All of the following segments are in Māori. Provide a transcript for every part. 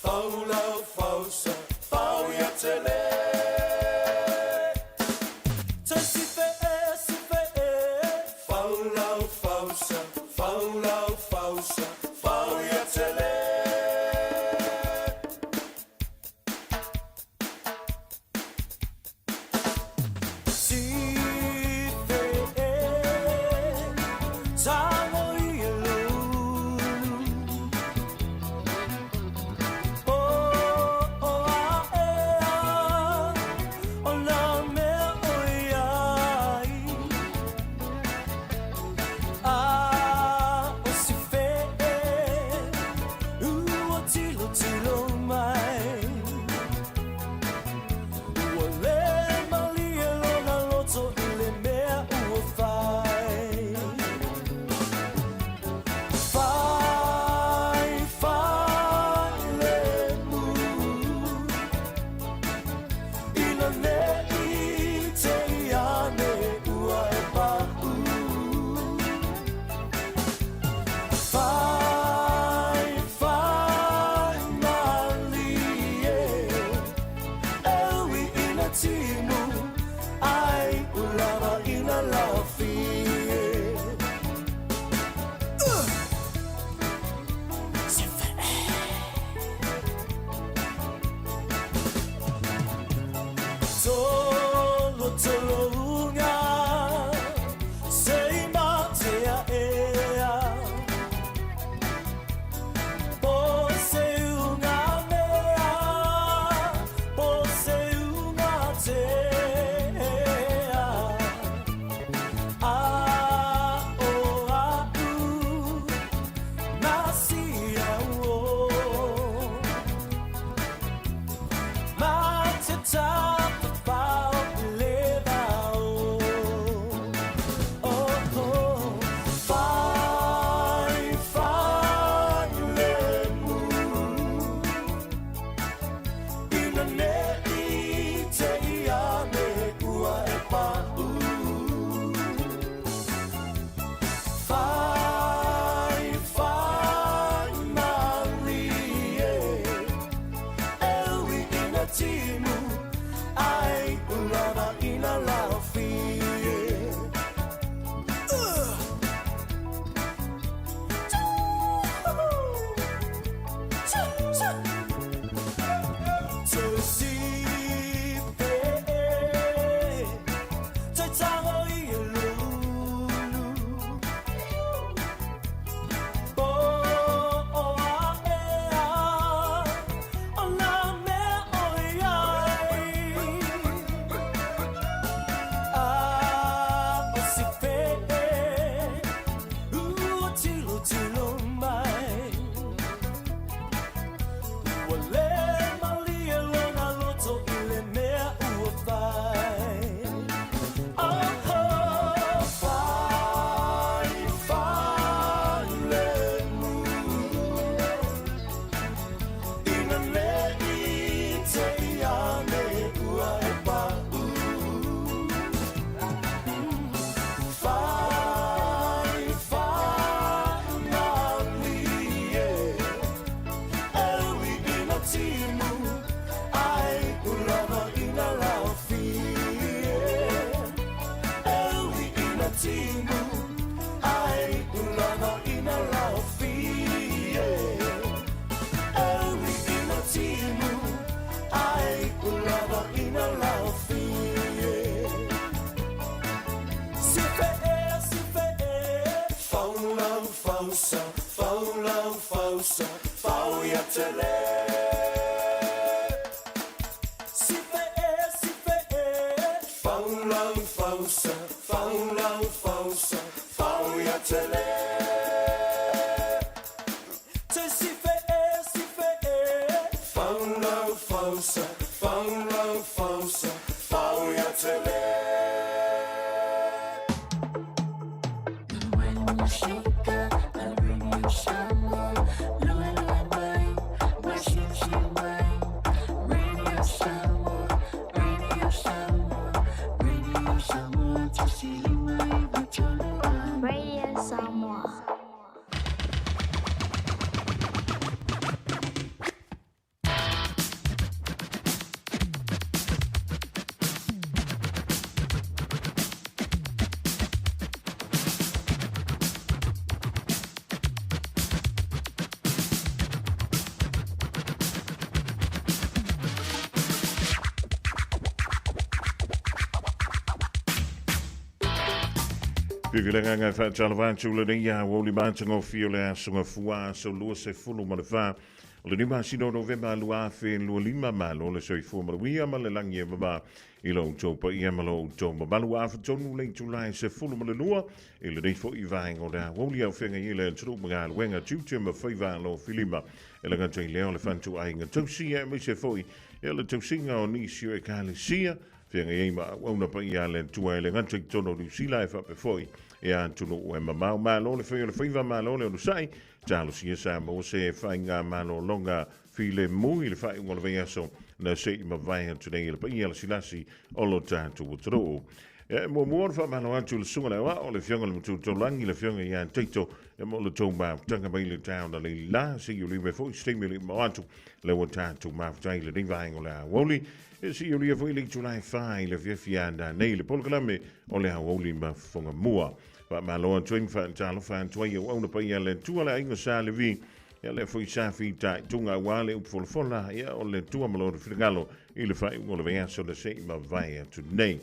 faulau fausa, fau ia tele. Faulau fausa, faulau fausa, fau ia tele. Pivilenga ngai fa chalvan chula ni ya woli mantango fiole sunga fua so lua se fulu ma fa o le lima sino November lua fe lua lima malo le soi fu ma wia ma le langi ma ilo topa ia ma lo toma ma lua fa tonu le July se fulu ma le lua ile dei fo i vainga o da woli au fenga ile tru ma wenga tutu ma fa va lo filima ele nga tei leo le fantu ai nga tosi e mi se foi ele tosinga o ni sio e kale sia Fianga ima una pa ia le tua le ngante tono di sila fa pe foi e antuno o ma malo le foi le fiva malo le sai talo si sa mo se fainga malo longa file muy le fai un le so na se ma vai today le pa ia le silasi o lo tanto tro e mo mo fa malo antu le sunga wa o le fianga le mutu to langi le fianga ia tito e mo le tomba tanga mai le town le la si you live foi stimuli mo antu le wa tanto ma fai le vai ngola woli si you live foi le July 5 le fianda nei le polklame o le Aoauli ma Fofogamua pa malo twin fan talo fan twai o una pa ia le tua le inga sa le vi ia le foi sa fita tunga wale up for fola ia o le tua malo frigalo il fai o le vea so le sei ma vai to nei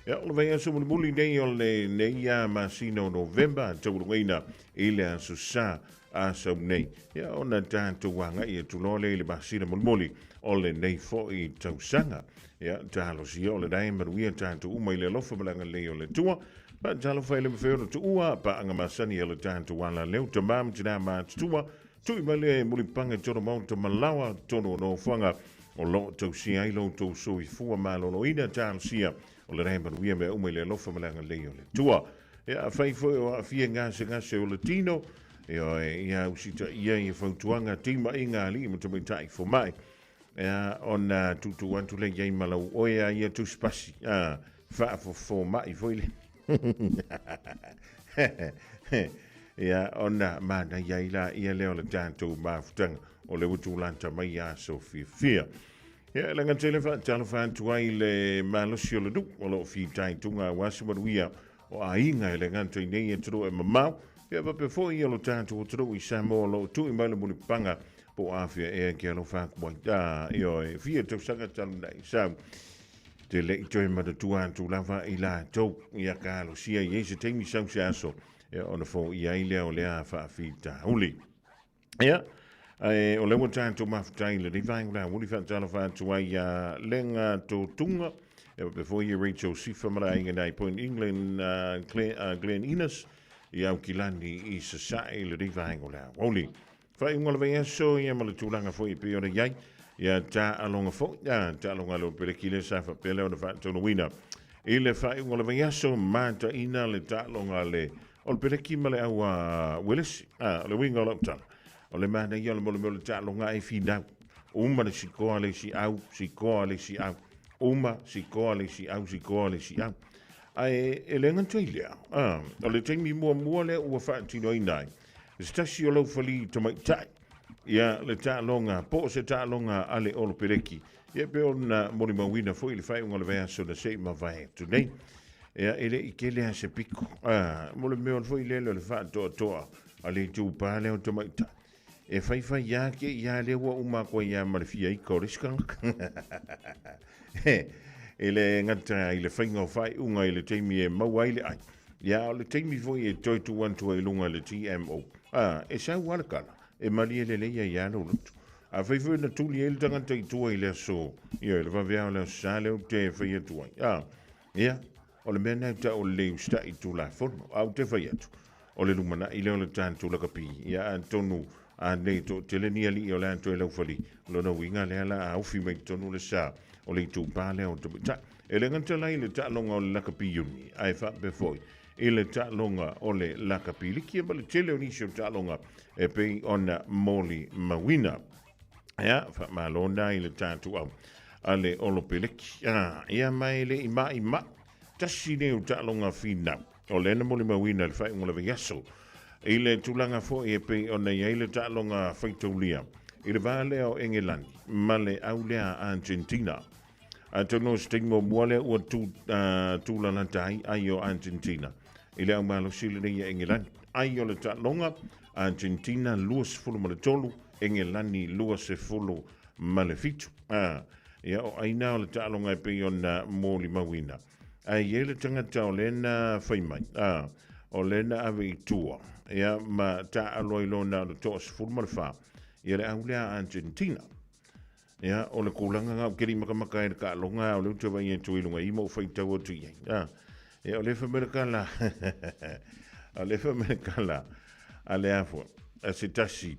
ia o le vea so muli nei o le nei ia ma sino November to wina ile so sa a so nei ia ona tanto wanga ia tu no le basina muli o le nei fo i tausanga ia talo si o le dai ma wia tanto uma ile lofa balanga le o le tua pa talo fai le feo tu ua pa anga masani ele tanto wala leu te mam tina ma tua tu i male muli panga tono mount malawa tono no fanga o lo to si ai lo to so i fu malo no ina talo sia o le dai ma wia me uma ile lofa balanga le o le tua ia fai fo a fia ngase o le tino ia usita ia fo tuanga tima inga ali mo to mai fo mai on tutu wantu le yai malau oia ia tu spasi fa fo mai foi ia ona mana yai la ia leo le tanto mafutanga o le utu lanta mai ya so fia ia langa tele fa talo fa tuai le malosio le du o lo fi tai tunga wasimaruia o ainga le ganto nei e tro e mamau ia pa pe foi ia lo tanto o tro i Samoa lo tu i mai le panga po afia e ke lo fa ko da io e fia to sanga tan dai sa te le to ma de tua tu lava ila to ia ka lo sia ye se temi sa so e ona fo ia ile o le fa fita uli ia o le mo tanto ma ftai le divine la uli fa tala fa tu ia lenga to tunga e pe fo ia Rachel sifa mara inga dai point England Glen Innes ia kilani i sa le divine la uli Fai unga le so ia mala tulanga foi pe ora yai ia ta alonga fo ia ta alonga lo pele kile sa fa pele ona fa tonu wina ile fai unga le so mata ina le ta alonga le ol pele ki male awa Willis le winga lo ta o le mana ia le mo ta alonga e fina uma le sikoa le si au uma sikoa le si au ai ele ngantuilia o le temi mo le ua fa tino inai Stasi o lau fali to mai tai. Ia le ta longa, po se ta longa ale olo pereki. Ia pe ona mori mawina foi le fai unga le vea so na sei ma vai tu nei. Ia ele i ke lea se piko. Mole meo foi lelo le fa toa. Ale tu pa leo to mai tai. E fai ia ke ia le ua uma kwa ia marifia i koriskan. Ele ngata ile fainga fai unga ile teimi e mawaile ai. Ia le teimi foi e toi tu wantu e lunga le TMO. E sa walakala. E mali ele le ia lo lutu. A fai foi na tuli ele tanga te tua ile so. Ia le vavea le sale o te fai e tua. Ia. O le mena ta o le usta i tu la forno. Au te fai atu. O le lumana ile o le tantu la kapi. Ia antonu a nei to te le nia li o le anto e lau fali. Lona winga le ala au fi mai tonu le sa. O le tu pa le o te ta. E le nganta lai le ta longa o le la kapi yuni. Ai fa be foi. Ile ta longa ole la kapiliki ma le tele o nisio ta longa e pe ona moli mawina ia fa malona ile tatu au ale olo peleki ia mai le ima tasi ne ta longa fina ole na moli mawina le fa ngola veyaso ile tulanga fo e pe ona ile ta longa faitolia ile vale o Engelandi male aulea Argentina Antonio stigmo muale o tu la lantai ayo Argentina Ile au malo sile nei England. Ai o le ta longa Argentina luas fulu ma le tolu Engelani luas e fulu ma le fitu. Ia o aina o le ta longa e pe ona moli mawina. Ai ele tangata o le na whaimai. o lena ave i tua. Ia ma ta aloi lona le toa sifuru ma le wha. Ia le aulea Argentina. Ia o le kulanga ngau kiri makamaka e ka longa o le utua vai e tuilunga ima o whaitau o tui. Ia o le whamerakala. O le whamerakala. A le afo. A se tasi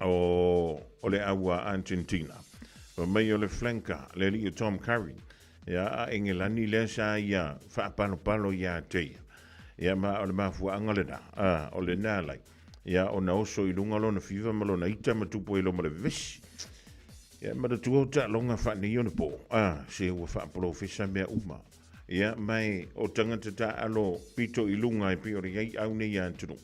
o le aua Argentina. O mai o le flanka, le li o Tom Curry. Ia a engelani le sa ia whaapalo ia teia. Ia ma o le mafua angalena, o le nālai. Ia o na oso i lunga lo na fiva malo na ita matupo i lo ma le vesi. Ia ma da tuo ta longa whani o na po. Se ua whaapalo fesa mea uma. Ia mai o tangata ta alo pito i lunga i pio re iai au nei antunu.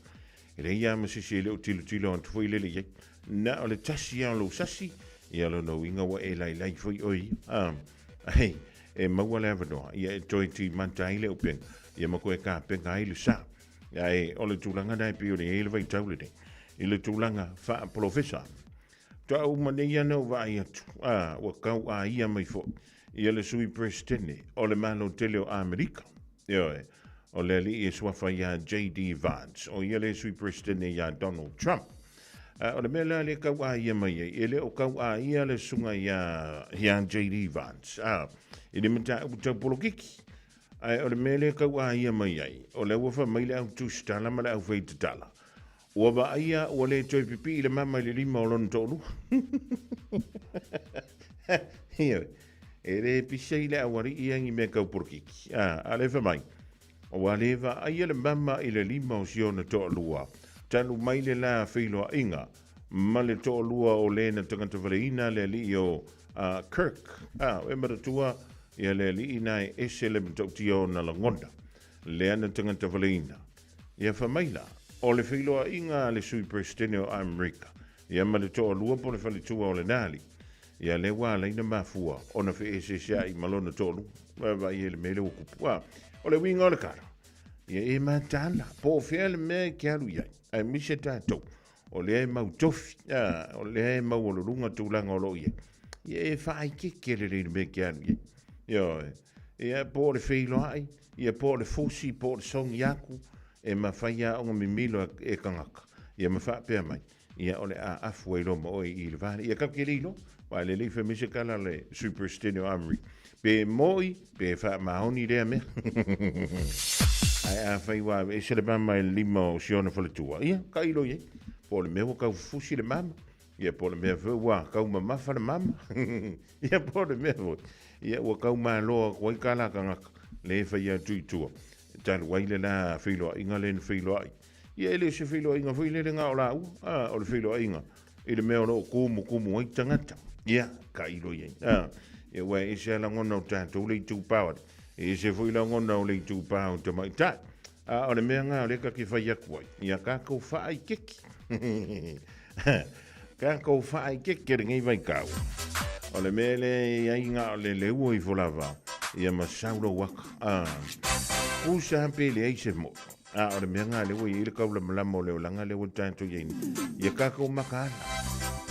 Ia ia ma sisi leo tilo an tufo i lele iai. Na o le tasi a lo sasi. Ia lo no inga wa e lai fui oi. Hei, e maua le avanoa. Ia e toi ti manta i leo penga. Ia ma koe ka penga i le sa. Ia e o le tūlanga nai pio ni e le vai taulene. I le tūlanga wha profesa. Ta uma ne ia nau vai atu. Wa kau a ia mai fo. Ia le sui presidente. O le malo tele o Amerika. Ia e. O le li e swafa ia J.D. Vance. O ia le sui presidente ia Donald Trump. O le mea le kau a ia mai e. E le o kau a ia le sunga ia J.D. Vance. I le mta utau polokiki. O le mele kau a ia mai ai. O le wafa mai le au tūstala ma le au whaitatala. Ua wa aia ua le toi pipi i le mama i le lima o lona tolu. E re pisa i le awari i angi mea kau porkiki. A le fa mai. O wa le wa aia le mama i le lima o siona to'alua. Tanu mai le la whiloa inga. Ma le to'alua o le na tangata waleina le li o Kirk. E maratua ia le li ina e ese le mtautia o na langonda. Le ana tangata waleina. Ia whamaila. O le whiloa inga le sui presidente o Amerika. Ia ma le toa lua po le whalitua o le nali. Ia le wā leina mafua. O na whi ese sia i malona toa lu. Wa ia le mele o kupua. O le winga o le kara. Ia e matala. Po whea le mea ki aru iai. Ai misa tātou. O le e mau tofi. O le e mau o le runga tūlanga o lo iai. Ia e whaai keke le reina mea ki aru iai. Ia po le whiloa ai. Ia po le fosi, po le songi aku. E ma whaia o ngami milo e kangaka. Ia ma whaapea mai. Ia ole a afu e loma oi i le vane. Ia kapkirilo. Wa le lifa misikala le superstitio amri. Pe moi, pe wha mahoni rea mea. Ai a whai wa e sere mama e lima o siona whaletua. Ia, ka ilo ie. Po le mea kau fusi le mama. Ia po le mea wha kau ma mafa le mama. Ia po le mea wha. Ia wa kau ma loa kwai kala kangaka. Le whaia tuitua. Talu waile la whiloa inga le whiloa ai. Ia ele se whiloa inga while le ngā o la u. O le whiloa inga. I le mea o kumu ai tangata. Ia, ka ilo iei. Ia wai e se ala ngona o tātou le tū pāwat. E se whila ngona o le tū pāwat te mai tai. O le mea ngā leka ki whai aku ai. Ia ka kou whaai keki. Ka kou whaai keki ringi vai kau. O le mea le inga o le leu i wholava. Ia masauro waka. Kusa hampele ai se mo. O le mea ngā lewa i le kaula malama o leo langa lewa tātou iei. Ia ka kou maka ana.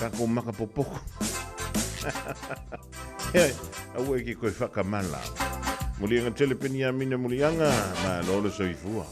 Ka kou maka popoko. Au e ki koe whakamala. Mulianga telepeni a mina mulianga. Ma lolo soifua.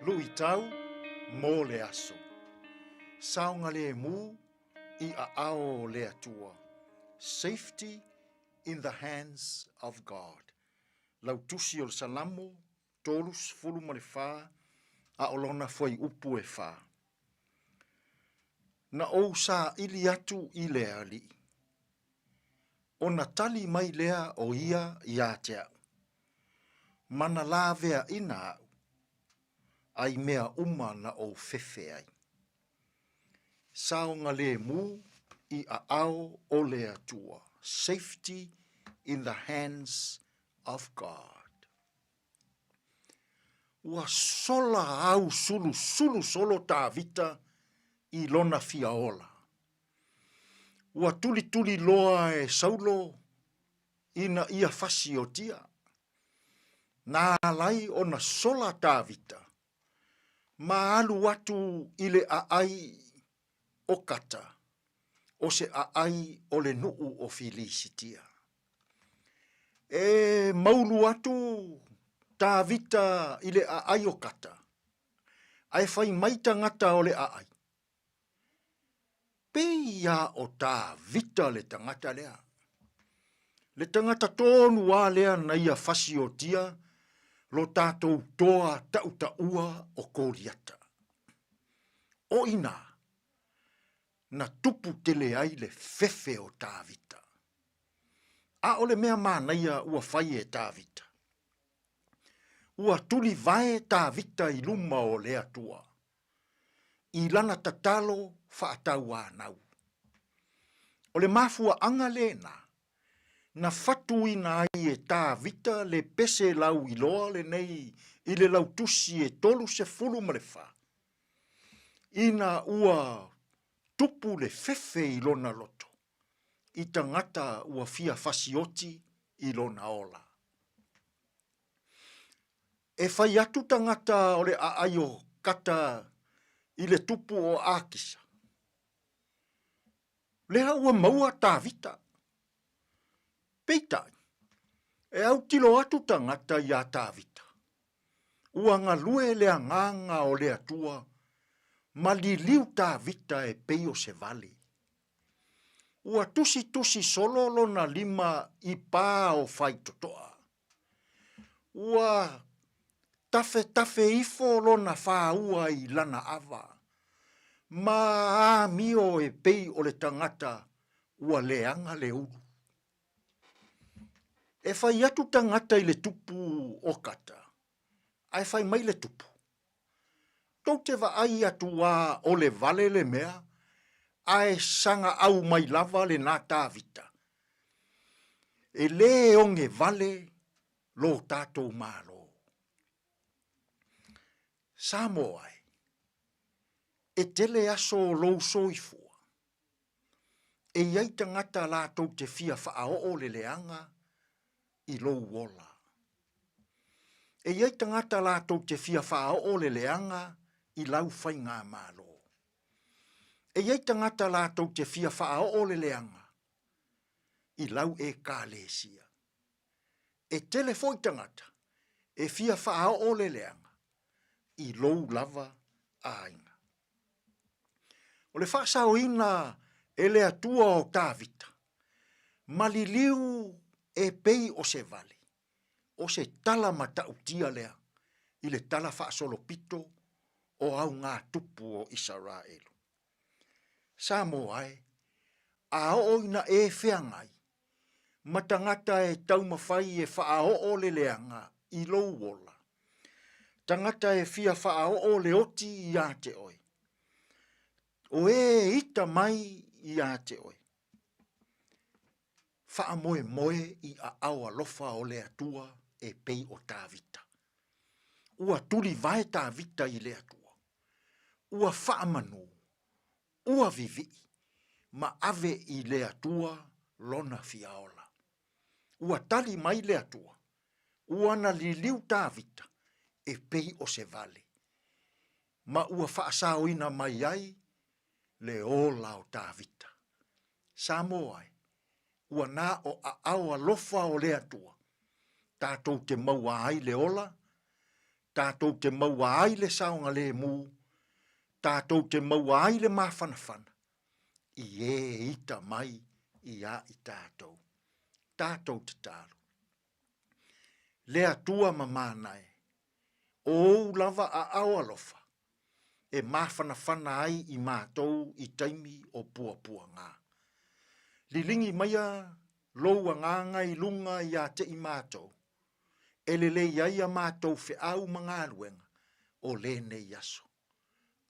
lui tau mō le aso. Saunga le mu I a ao le atua. Safety in the hands of God. Lau tusi o le salamu, tolus fulu ma le whā, a olona foi upu e whā. Na ou sa ili atu I le ali. O na tali mai lea o ia ia te au. Mana la vea ina au. Ai mea uma na o fefe ai. Saunga le mu I a ao o le atua. Safety in the hands of God. Ua sola au sulu solo ta vita I lona fiaola. Ua tuli loa e saulo ina ia fasi o tia. Nā lai o na sola ta vita. Ma alu watu ile a ai o kata. O se a ai o le nuu o Filisitia. E maulu atu ta vita ile a ai o kata. Ai fai maita ngata o le a ai. Peia o ta vita le tangata lea. Le tangata tonu a lea na ia fasi o tia lo tātou toa tauta ua o kōriata. O ina, na tupu tele ai le fefe o tā vita. A ole mea mānaia ua fai e tā vita. Ua tuli vae tā vita I luma o lea tua. I lana tatalo whaatau nau. O le mafua anga lena, na fatu ina ai e tā vita le pese lau iloa le nei I le lau tusi e tolu se fulu malefa. Ina ua tupu le fefe I lona loto. I tangata ua fia fasioti I lona ola. E fai atu tangata o le aaio kata I le tupu o akisa. Leha ua maua tā vita. Peitai, e au tilo atu tangata I a tā vita. Ua ngalue lea nganga o lea tua, ma li liu tā vita e peio se vale. Ua tusi solo lona lima I pā o fai totoa. Ua tafe ifo lona wha ua I lana ava. Ma a mio e pei o le tangata ua leanga le uru. E fai atu tangata I le tupu o kata. Ai fai mai le tupu. Tau te wa ai atu wā o le vale le mea, ai sanga au mai lava le nā tā vita. E le onge vale lo tātou mālo. Samoa ai. E tele aso lou soifua. E iai tangata lātou te fia whaao le leanga I lou wola. E iai tangata lātou te fia whaao le leanga I lau whai ngā mālo. E iai tangata lātou te fia whaao le leanga I lau e kālesia. E telefoi tangata e fia whaao le leanga I lou lava ainga. O le whaasao ina e lea tua o tāvita. Maliliu e pei o se vale. O se tala mata utia lea. I le tala whaasolo pito o au ngā tupu o Israelu. Samoa ai. A o ina e whiangai. Matangata e taumawhai e whaao le leanga I lou wola. Tangata e fia whaao le oti I a te oi. O e ita mai I a te oi. Wha moe I a awa lofa o le atua e pei o tā vita. Ua tuli vai tā vita I le atua. Ua wha manu. Ua vivi. Ma ave I le atua lona fiaola. Ua tali mai le atua. Ua na li liu tā vita e pei o se vale. Ma ua wha asao ina mai ai le ola o tā vita. Samoa ai. Ua nā o a awa lofa o le atua. Tātou te maua ai le ola, Tātou te maua ai le saonga le mū, tātou te maua ai le mawhanawhana. I e ita mai i a i tātou. Tātou te tālu. Le atua mamānae, o lava a awalofa, e mawhanawhana ai i mātou i taimi o pua ngā. Lilingi maia loua nganga i lunga i a te i mātou. Elele iaia mātou fe au mga luenga o le nei aso.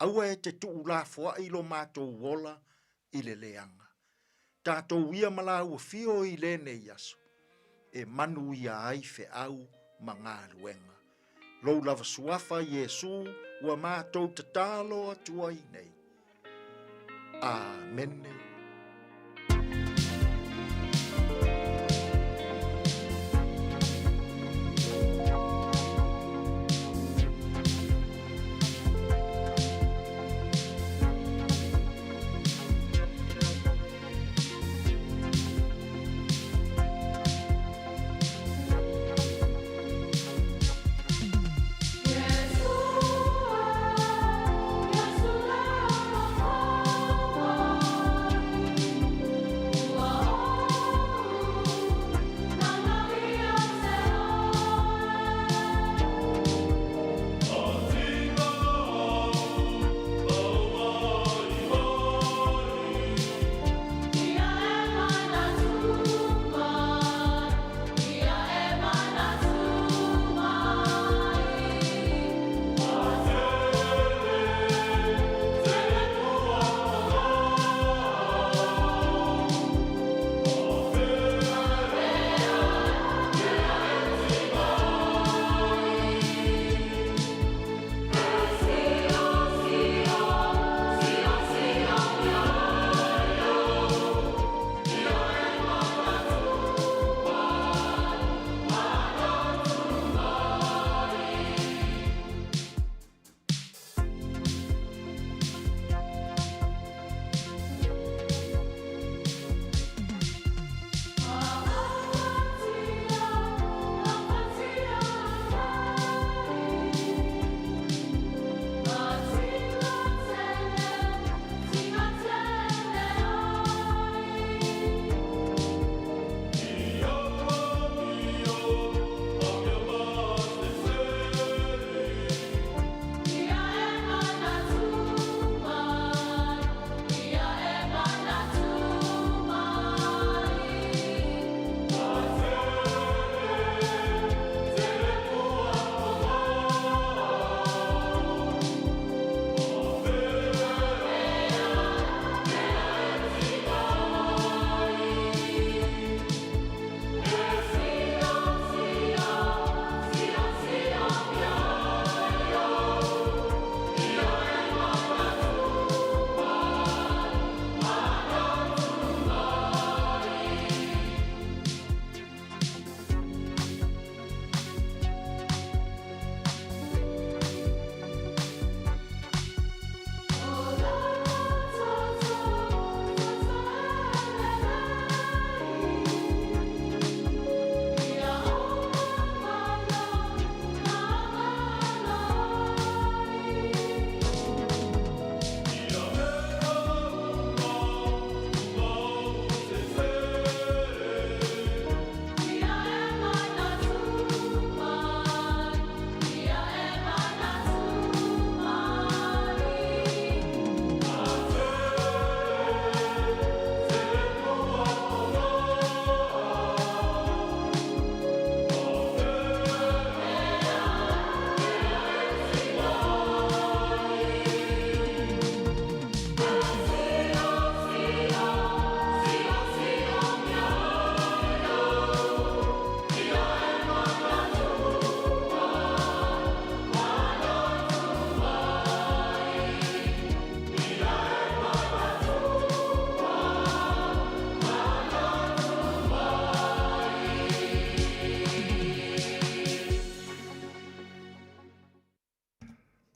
Aua e te tuu la foa i lo mātou wola i le leanga. Tātou ia malau fio i le nei aso. E manu ia ai fe au mga luenga. Lou lava suafa Yesu ua mātou te tālo atua i nei. Amene.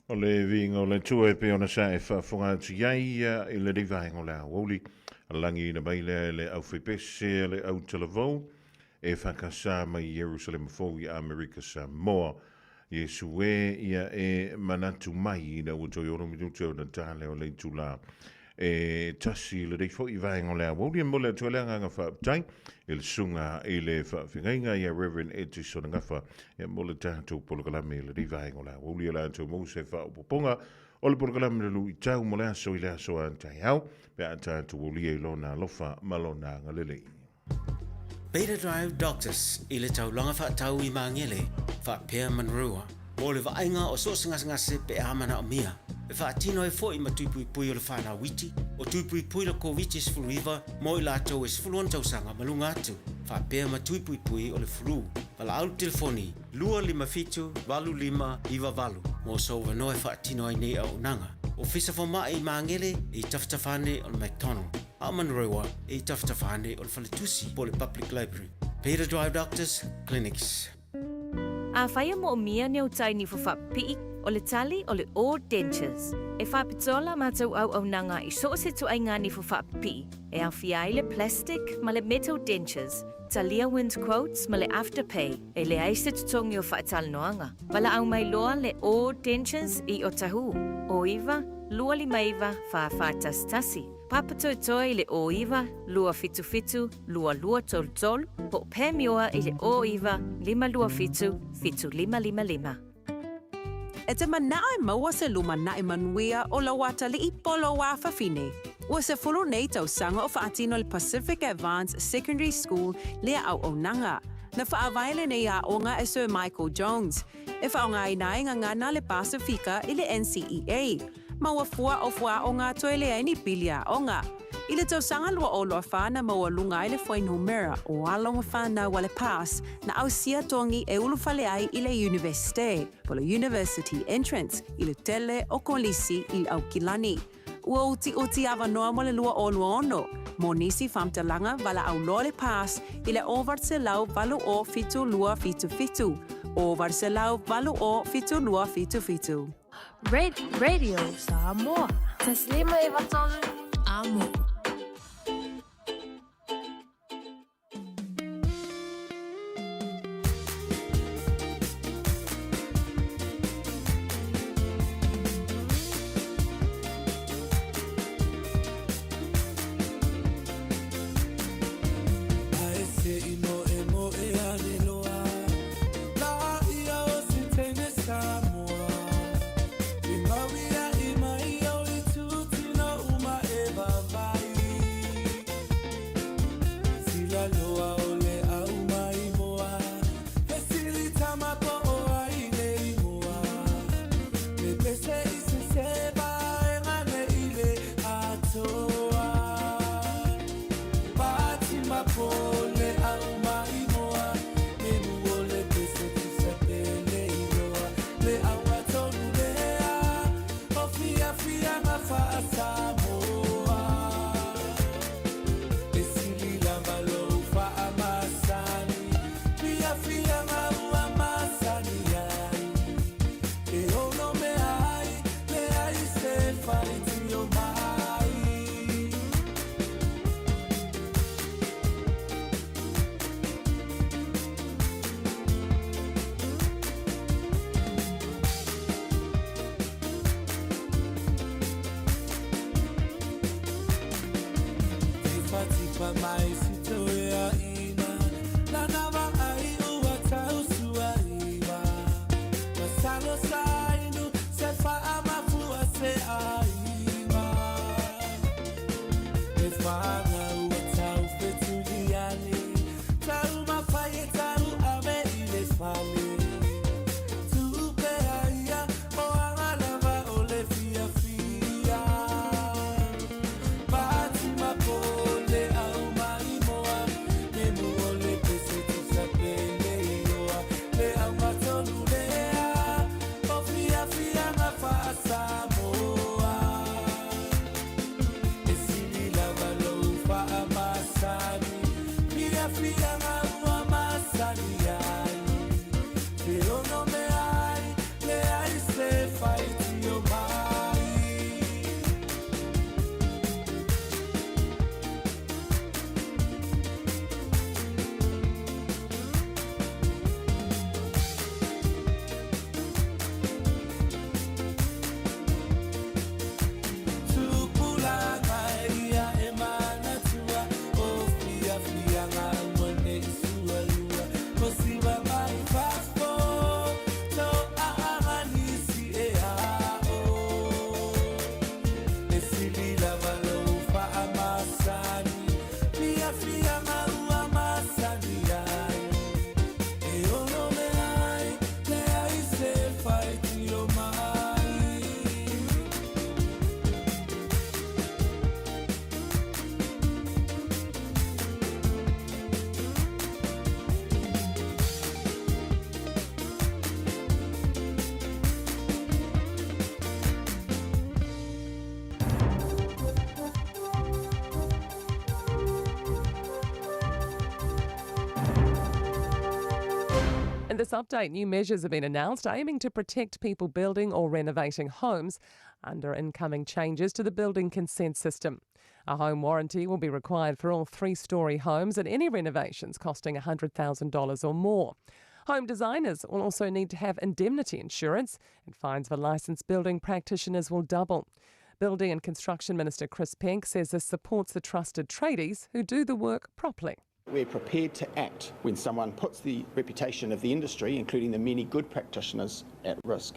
O le vinga o le tua e pe ona sa e whafonga atu iai i le rivahenga o le Aoauli. Alangi na mai le au whipese le au talavou e whakasa mai Jerusalem fōi Amerika Samoa. Yesu ia manatu mai na uto yoro minuti o na tale o le tula tasi le dei fo i vaenga le Aoauli mo le tuale nganga fa tai il sunga ile fa finga ia Reverend Edison ngafa mo le tatu polokalame le dei vaenga le Aouli la to mo se fa poponga o le polokalame le lu i tau mo le aso ile aso antai hau pe tatu oli e lona lofa malona ngalele. Beta Drive Doctors i le taulanga fa tau i mangele fa pea manrua. Mo le vainga o so ngase pe amana o mia. E fa tino e fo i matupui o le whana witi. O tupui le COVID is fluiva mo i lato is fuluan tausanga malunga atu. Fa pea matupui o le flu. Pala au telefoni lua lima fitu valu lima iwa valu. Mo so wanoe fa tino i nei au nanga. O fisa fo mai i mangele i taftafane o le McDonald. Amanrewa i taftafane o le Faletusi po le Public Library. Beta Drive Doctors Clinics. A whaia mo o mia ne o tai ni fo whapii o le tali o le All Dentures. E whapitola mātou au nanga i so se tu ainga ni fo whapii. E a whiai le plastic ma le metal dentures. Talia wins quotes ma le afterpay. E le aise tutongi o whaatal noanga. Wala au mai loa le All Dentures i o tahu. O iwa, lua li maiva whaafatas tasi. Papato toi le o iwa, lua fitu, lua tol, po pemioa i le o iwa, lima lua fitu lima. E te manae maua se luma na manuia o la wata li i polo wa fafine. Ua se fulu nei tau sanga o faatino le Pacific Advanced Secondary School lea au onanga. Na whaavaile nei a onga e Sir Michael Jones. E whaonga i nae ngana le Pasifika i le NCEA. Maua fua o ngā toile ai ni pilia onga. I le tau sanga lua o loa whana maua lunga i le whainu mera o alonga whana wale pass na au sia tongi e ulu whale ai i le universite. Po le university entrance i le tele o kolisi i au kilani. Ua uti awa noa mo le lua o lua ono. Mo nisi whamtalanga wala au loa le pass i le ovart se lau valu o fitu lua fitu. Ovart se lau valu o fitu lua fitu. Radio Samoa. Taslima iwatol amo. In this update, new measures have been announced aiming to protect people building or renovating homes under incoming changes to the building consent system. A home warranty will be required for all 3-storey homes and any renovations costing $100,000 or more. Home designers will also need to have indemnity insurance, and fines for licensed building practitioners will double. Building and Construction Minister Chris Penk says this supports the trusted tradies who do the work properly. We're prepared to act when someone puts the reputation of the industry, including the many good practitioners, at risk.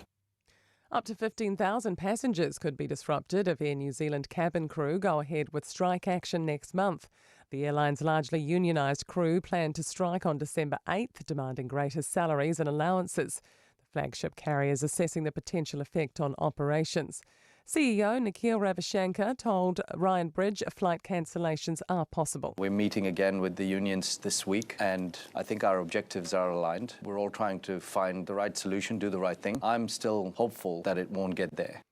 Up to 15,000 passengers could be disrupted if Air New Zealand cabin crew go ahead with strike action next month. The airline's largely unionised crew plan to strike on December 8th, demanding greater salaries and allowances. The flagship carrier is assessing the potential effect on operations. CEO Nikhil Ravishankar told Ryan Bridge flight cancellations are possible. We're meeting again with the unions this week, and I think our objectives are aligned. We're all trying to find the right solution, do the right thing. I'm still hopeful that it won't get there.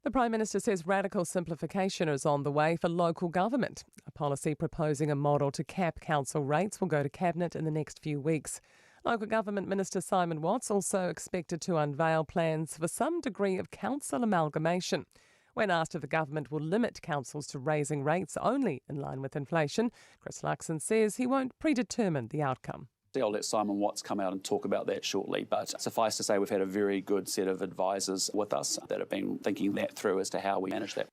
The Prime Minister says radical simplification is on the way for local government. A policy proposing a model to cap council rates will go to Cabinet in the next few weeks. Local Government Minister Simon Watts also expected to unveil plans for some degree of council amalgamation. When asked if the government will limit councils to raising rates only in line with inflation, Chris Luxon says he won't predetermine the outcome. I'll let Simon Watts come out and talk about that shortly, but suffice to say we've had a very good set of advisors with us that have been thinking that through as to how we manage that.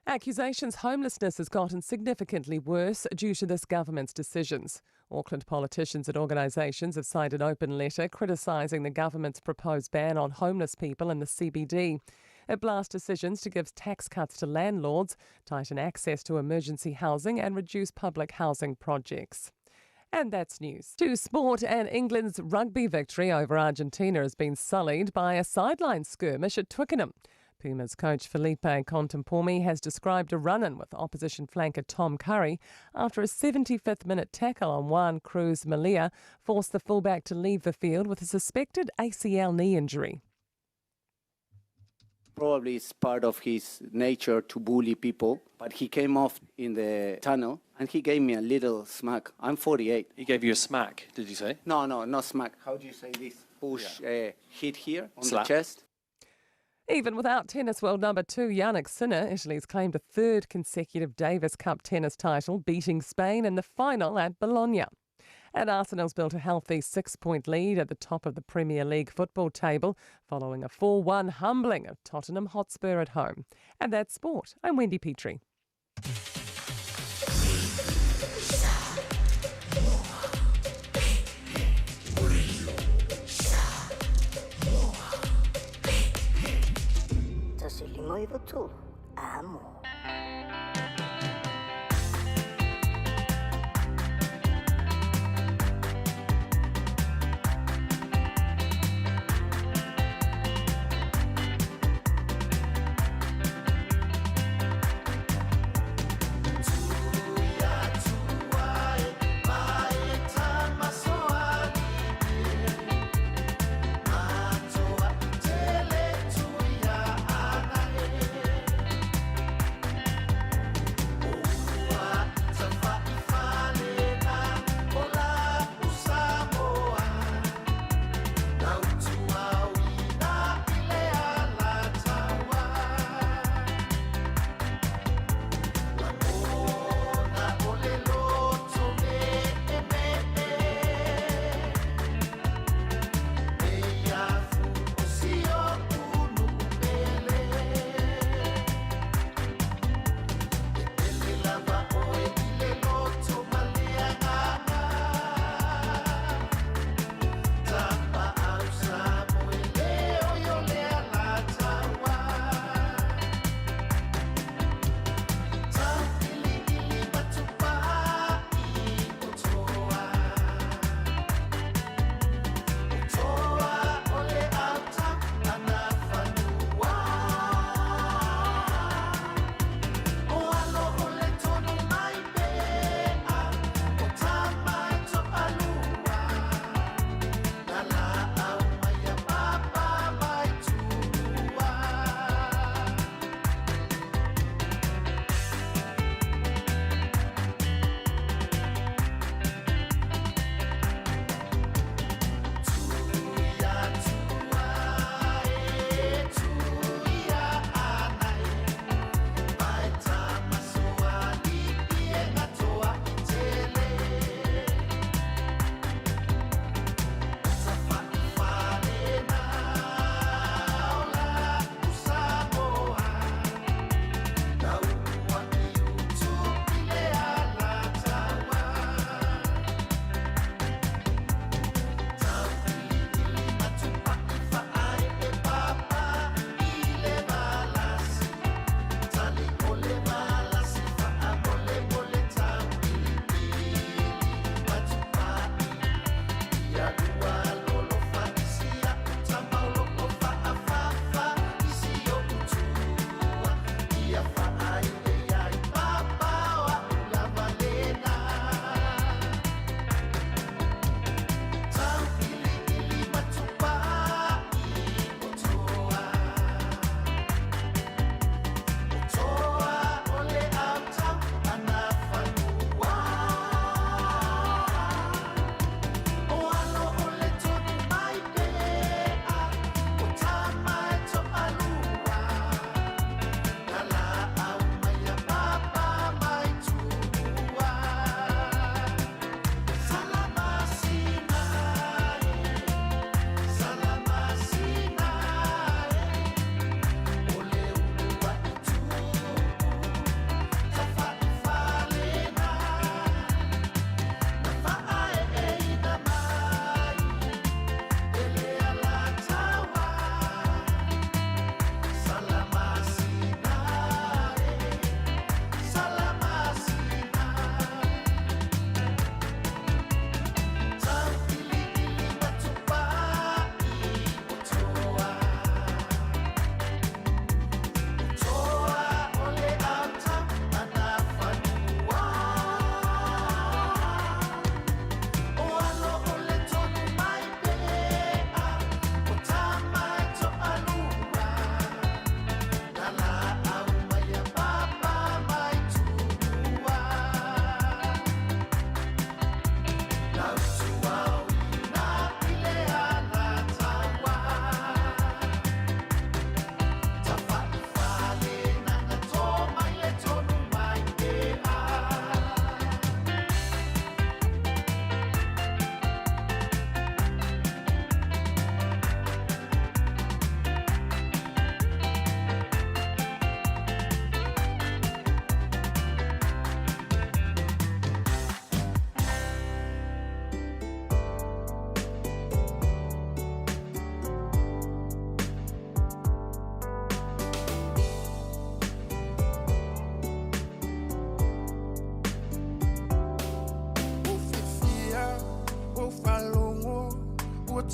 Accusations homelessness has gotten significantly worse due to this government's decisions. Auckland politicians and organisations have signed an open letter criticising the government's proposed ban on homeless people in the CBD. It blasts decisions to give tax cuts to landlords, tighten access to emergency housing and reduce public housing projects. And that's news. To sport, and England's rugby victory over Argentina has been sullied by a sideline skirmish at Twickenham. Pumas coach Felipe Contempormi has described a run-in with opposition flanker Tom Curry after a 75th minute tackle on Juan Cruz Malia forced the fullback to leave the field with a suspected ACL knee injury. Probably it's part of his nature to bully people, but he came off in the tunnel and he gave me a little smack. I'm 48. He gave you a smack, did you say? No, not smack. How do you say this? Push, hit here on Slap. the chest. Even without tennis world number 2 Yannick Sinner, Italy's claimed a 3rd consecutive Davis Cup tennis title, beating Spain in the final at Bologna. And Arsenal's built a healthy 6-point lead at the top of the Premier League football table, following a 4-1 humbling of Tottenham Hotspur at home. And that's sport. I'm Wendy Petrie. Amo.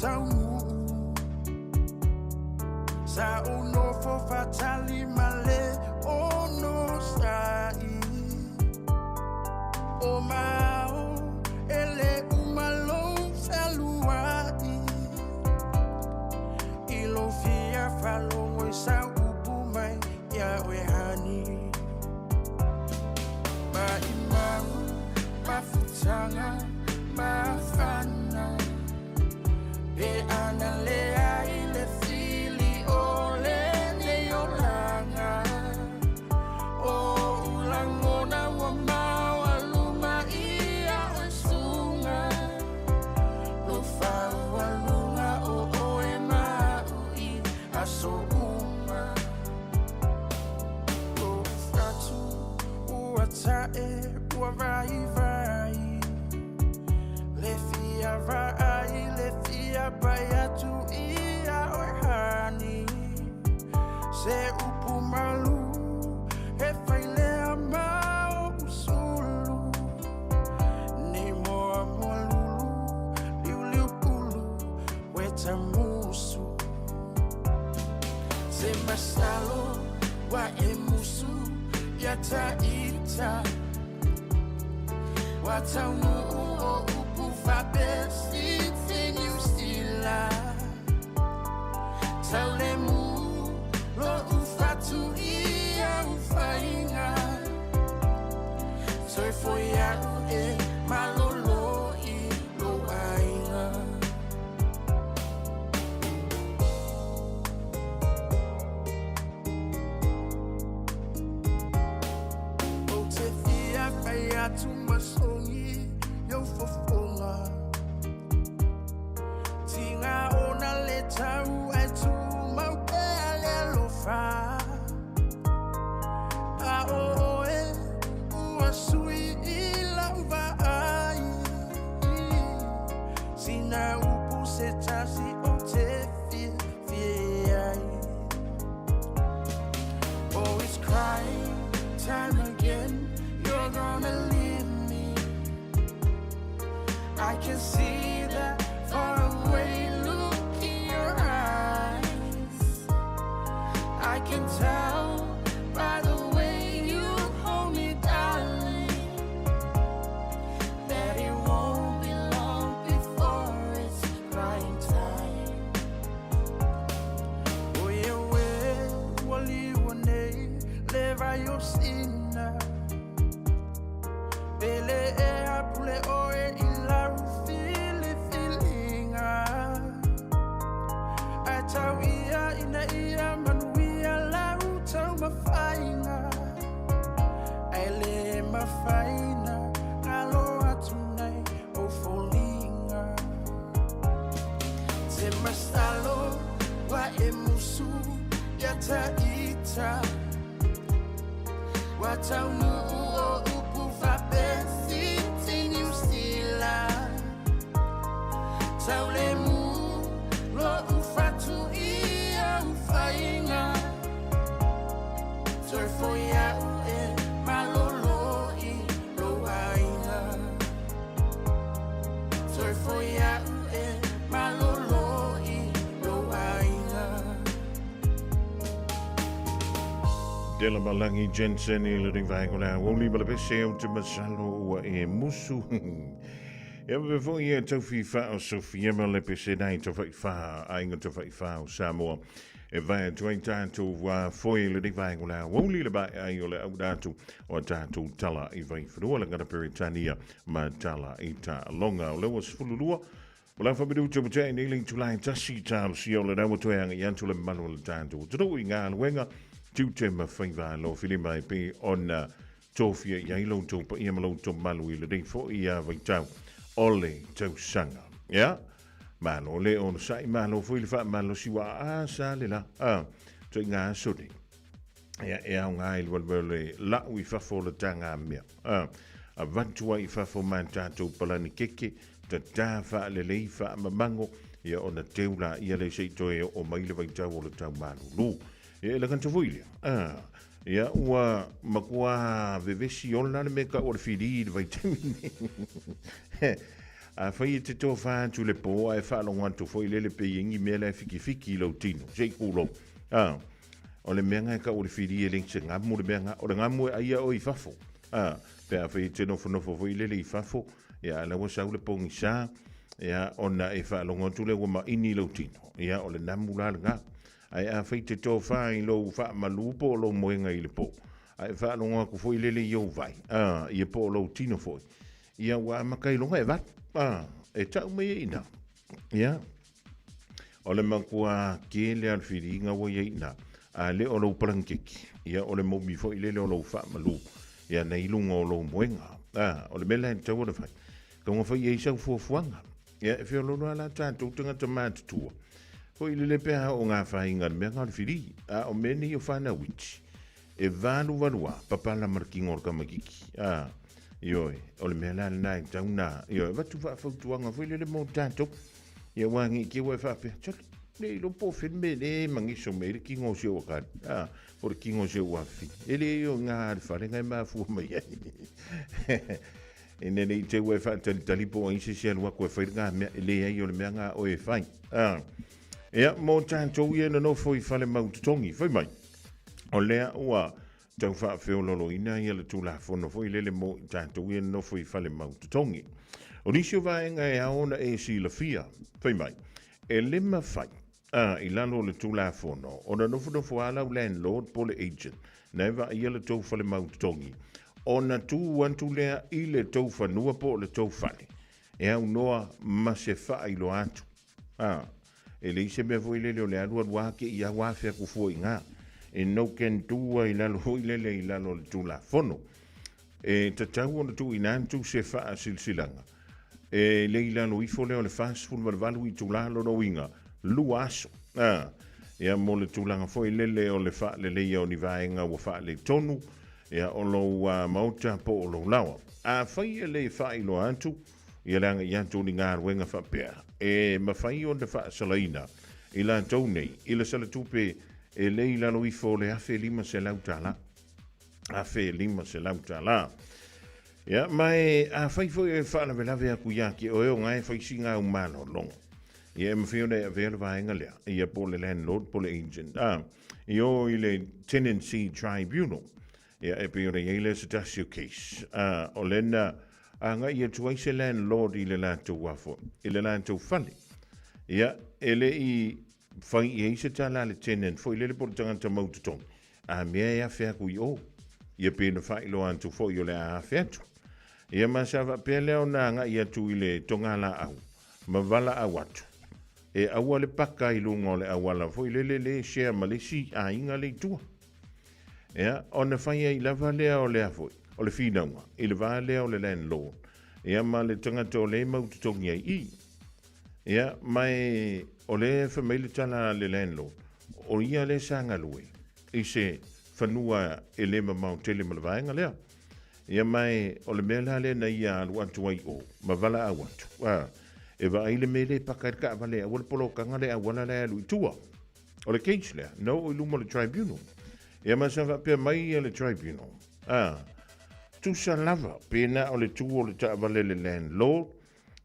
taunu sa uno fo fatali male ono sai o mau ele umalo saluai ilo fia falo sa upu mai ya we hani ma imau ma futanga ma fana be analea ile fili ole ne olanga o ulangona wa mawa luma ia osunga lo fa wa lunga o e ma i aso uma o fratu o atae o vai le fia vai le fia baya tu ia o hani se upu malu e faile amao usulu ni moa molulu liu liu pulu weta musu se masalo wa emusu yata ita wataunu o upu fabesi tenu stila taulemu lo ufatu ia ufainga soy foia e malolo i lo ainga o te fia faia tu masongi yo fofola tinga ona le tau e tu mau pe ale lo fa a o e ua sui i lauva ai sina upu se tasi o te fia ai always crying time again you're gonna leave me I can see that far away look in your eyes I can tell by the way you hold me darling that it won't be long before it's crying time oh yeah wali one leva your sinna bele e apule oe ila fili filinga atawia ina ia manuia la utau mafainga aile mafaina alo atunai o folinga se masalo wa emusu yata ita wataunu o upu fabesi tenu stila taulemu lo ufatu ia ufainga soy foia e malolo i lo ainga soy foia e malolo i lo ainga Dela Malangi Jensen i le ring vai kona woli ma le pese o te masalo ua e musu. Ia me fo ia tau fi fa o Sofia ma le pese nai tau fai fa ainga tau fai fa o Samoa. E vai tuai tātou wa foi le ring vai kona woli le bai ai o le au datu o tātou tala i vai whanua le ngana Peritania ma tala i ta longa o le was fululua. Wala whabiru te putea i niling tulai tasi tālu si o le rawa tueanga i antu le manu le tātou. Taro i ngā luenga tu te mawhaiva lo whiri mai pe ona tōwhia i ailo tō pa ia malo tō malu i le rei fo i a vai tau ole tau sanga. Ia? Malo le ono sai malo whiri wha malo siwa a sa le la. Tō i ngā suri. Ia e au ngā ilwa le lau i whafo le tanga mea. A vantua i whafo man tātou palani keke ta tā wha le lei wha mamango ia ona teula ia le seitoe o maile vai tau o le tau malu lu. Ia la kanta fuilia. Ia ua makua vevesi ona le meka o le whiri vai tamini. A whai te tō whātu le pō, e whālonga tu fo i lele pe ingi mea lai whiki lau tino, sei kūlo. O le mea ngai ka o le whiri e lengse ngamu le mea ngā, o le ngamu e aia o i whafo. Pea whai te nofo fo i lele i whafo, ia la wa sau le pongi sā, ia ona e whālonga tu le wama ini lau tino, ia o le namu la le ngā. Ai a whai te tō whai lo wha malupo o lo moenga i le pō. Ai whālonga ku fo i lele i au vai, ia pō lau tino fo. Ia wa makai longa e wat. E tau me ina. Ia. O le makua ke le alwhiri inga wa ina. A le o lau parangkeki. Ia o le momi fo i lele o lau wha malu. Ia na ilunga o lau moenga. O le mela en tau o le whai. Ka ngā whai e isau fuafuanga. Ia e whio lono ala tātou tangata mātutua. Fo i lele pēha o ngā whai inga le mea ngā alwhiri. O meni o whana witi. E vālu walua papala markingo o kamakiki. Ioi, o le mea la nai tauna. Ioi, watu wha whautuanga fwoi le mo tātou. Ia wangi ki wai whape. Tala, ne ilo po whenme ne mangiso me le kingo seo wakad. O le kingo seo wafi. Ele io ngā le whare ngai maa fua mai ai. E nene i te wai wha talipo a isi sia lua koe whair ngā mea. Ele ai o le mea ngā oe whai. Ia, mo tātou ia na no fwoi whale maututongi. Whai mai. O lea ua... Tau wha whio lolo ina ia le tūla whono fo i lele mo i tātou ia no fo i whale maututongi. O nisio vaenga e aona e si la fia, whai mai, e lima whai, i lalo le tūla whono, o na nofo alau landlord po le agent, na eva ia le tau whale maututongi, o na tū wantu lea i le tau whanua po le tau whale, e au noa ma se wha i lo atu. E le ise mea fo i lele o le alua wake i a wafea kufua i ngā. E no ken tua i lalo hoi lele i lalo le tūla whono. E tatau ona tu i nantu se wha silsilanga. E le i lalo i fo leo le fastful ma le valu i tūla lono inga. Lua aso. Ea mo le tūlanga fo i lele o le wha le leia o ni vaenga wa wha le tonu. Ea o lo mauta po o lo lawa. A whai e le wha i lo antu. Ia langa i antu ni ngā ruenga wha pēr. E ma whai o le wha salaina. I la tau nei. I la sala tupe e lei lalo i fo le afe lima se lautala. Afe lima se lautala. Ia, mai a whai fo e whaana velave a kuyaki o eo ngai whai si ngā umano longo. Ia e mawhio nei a vela vaenga lea. Ia po le landlord, po le agent. Ia o i le tenancy tribunal. Ia e pio le eile setasio case. O lena a ngai ia tuai se landlord i le lantou wafo. I le lantou whale. Ia e le i whai i eise tala le tenant fo i lele po le tangata maututong. A mea ea whea kui o. Ia pēna whai lo antu fo i o le a wheatu. Ia masawa pēa leo nā ngā ia tu i le tongala au. Ma wala au atu. E aua le paka i lunga o le awala fo i lele le share malisi a inga le tua. Ia, o na whai i lava lea o le afoi. O le whinaunga. I le vā lea o le landlord. Ia ma le tangata o le maututongi ai i. Ia, mai... O le whamaile tala le landlord, o ia le sanga lue, i se whanua e le mamau tele malawaenga lea. Ia mai, o le mea le na ia alu atu ai o, ma wala au atu. E wa aile me le pakarika wale, a wale polo kanga le a wala le alu i tua. O le case lea, no o iluma le tribunal. Ia ma sa wapea mai ia le tribunal. Tu sa lava, pēna o le tua o le ta wale le landlord,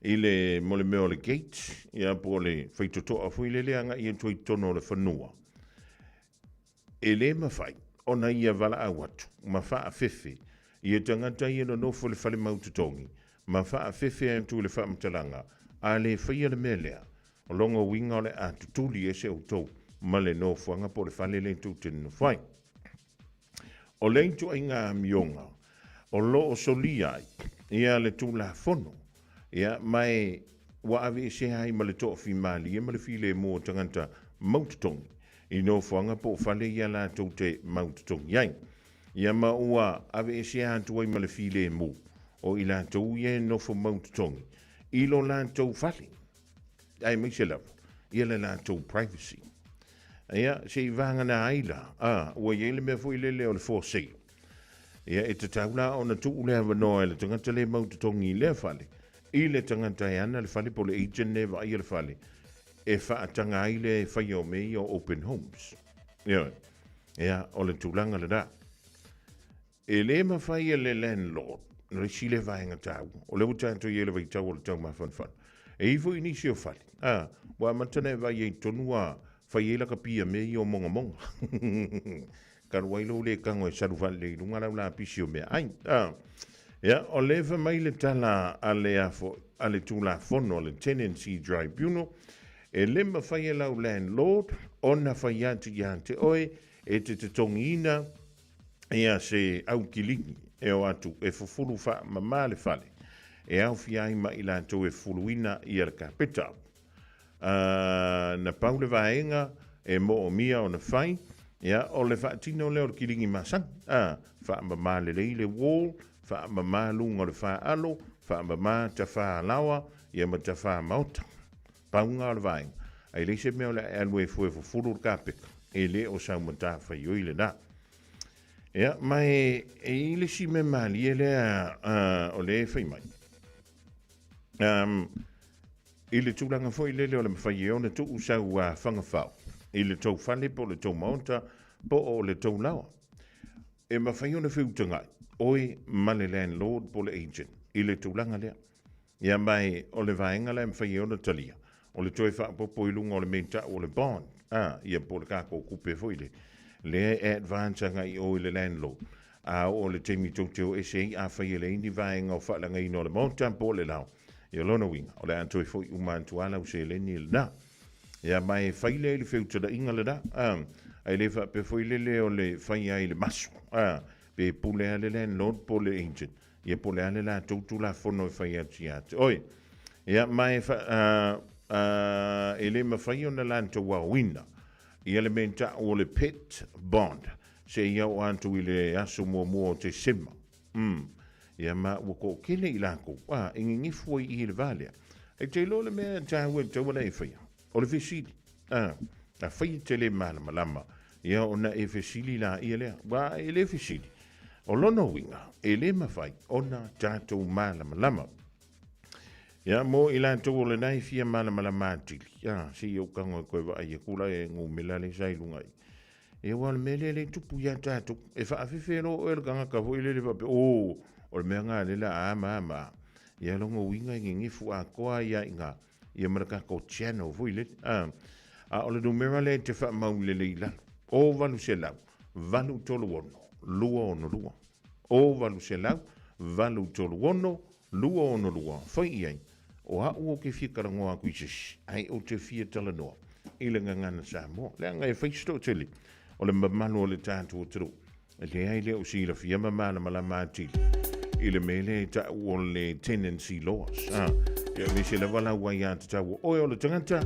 i le mole meo le gate, ia po le whaitotoa fui le leanga i entoi tono le whanua. E le mawhai, ona ia wala awatu, ma wha a fefe, i e tangata i eno nofo le whale maututongi, ma wha a fefe entu le wha mtalanga, a le whaia le melea, o longa winga o le a tutuli e se autou, ma le nofo anga po le whale le tūtenu whai. O le intu ai ngā mionga, o lo o soliai, ia le tūla whono, ia mai wa ave se hai ma le tofi mali e ma le file mo tanganta maututongi i no whanga po whale ia la tau te maututongi ai. Ia ma ua ave se hantu ai ma le file mo o i la tau ie no fo maututongi i lo la tau whale. Ai mai se lava, ia la tau privacy. Ia se i vanga na aila, ua iele mea fo i lele o le for sale. Ia e te taula o na tuu lea wanoa le tangata le maututongi i lea whale. I le tangata e ana le whale po le agent ne wa i le whale. E whaatanga ai le whai o mei o open homes. Ia, o le tūlanga le da. E le mawhai le landlord. no le sile vaenga tau. O le utanto yele vai tau o le tau mawhanwhan. E iwo ini sio whali. Wa matana vai e tonua whai ela ka pia me i o monga monga. Karuailo le kango e saru whale i runga rau la pisio mea. Ai, ya, o lewa mai le tala ale afo, ale tūla fono, le tenancy tribunal, e lema whai e lau landlord, ona whai ati te oe, e te tongina, ea se au kilingi, e o atu, e fufuru wha mamale whale, e au fiai ma i lato e fuluina i ala kapeta. Na paule vaenga, e mo o mia o na whai, ea o le wha tino leo kilingi masang, wha mamale le wall, fa mama lunga le fa alo, fa mama ta fa lawa, ia ma ta fa mauta. Paunga le vai. Ai le se mea le alwe fue furu kapek. E le o sa mata fa yoile na. Ia, mai e le si me mali e le o le fai mai. I le tūlanga foi le o le mawhai e ona tu usau whangawhau. I le tau whale po le tau maunta po o le tau lawa. E mawhai ona whiutangai. Oi male landlord po le agent i le tūlanga lea. Ia mai o le vaenga le mwhai o na talia. O le toi whaapopo i lunga o le menta o le bond. Ia po le kako kupe fo i le. Le advance nga i o le landlord. O le teimi tōteo SAI a whai le indi vaenga o whaalanga i no le monta po le lau. Ia lona winga. O le antoi fo i umantu ala u se le ni le da. Ia mai whai le whiutara inga le da. Ai le whaape fo i le o le whai ai le masu. Pe pule ale landlord po le agent. Ia pule ale la tautu la fono e whai ati ati. Oi, ia mai e le mawhai o na lanto wa wina. Ia le menta o le pet bond. Se ia o antu i le aso mua te sema. Ia ma wako kele i lako. Ingi ngifua i le valea. E te lo le mea tawe tawa e whai. O le visili. A whai te le malama lama. Ia ona e visili la ia lea. Wa e le visili. O lono winga, e le mawhai, ona tātou malama lama. Ia, mo i lantou o le nai fia malama lama atili. Ia, si au kango e koe wa ai e kula e ngu mela le sailungai. E wale mele le tupu ia tātou. E wha awhiwhero o el kanga ka hoi le le wape. O le mea ngā le la ama. Ia longo winga i ngifu a koa ia inga. Ia maraka ko channel hoi le. O le numera le te wha mau le leila. O walu se lau. Walu tolu ono. Lua ono lua. O walu se lau, walu tolu ono, lua ono lua. Whai iai, o hau o ke whikarangoa kuisis, ai o te whia talanoa. I le ngangana Samoa. Le anga e whaisto tele. O le mamano o le tātu o tero. Le ai le o si la whia mamana malama atili. I le mele ta o le tenancy laws. Ia vise le wala wai ata tau o le tangata.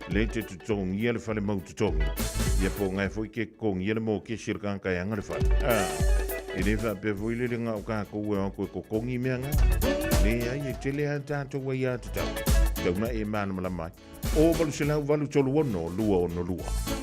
Le te tutongi ia le whale mau tutongi. Ia po ngai fwoi ke kongi ia le mo ke sirkanka ia ngare whale. E le wha pe fwoi le ngā o kako ue o koe ko kongi mea ngā. Le ai e tele a tātou wai ata tau. Tau na e mana malamai. O walu se lau walu tolu ono, lua ono lua.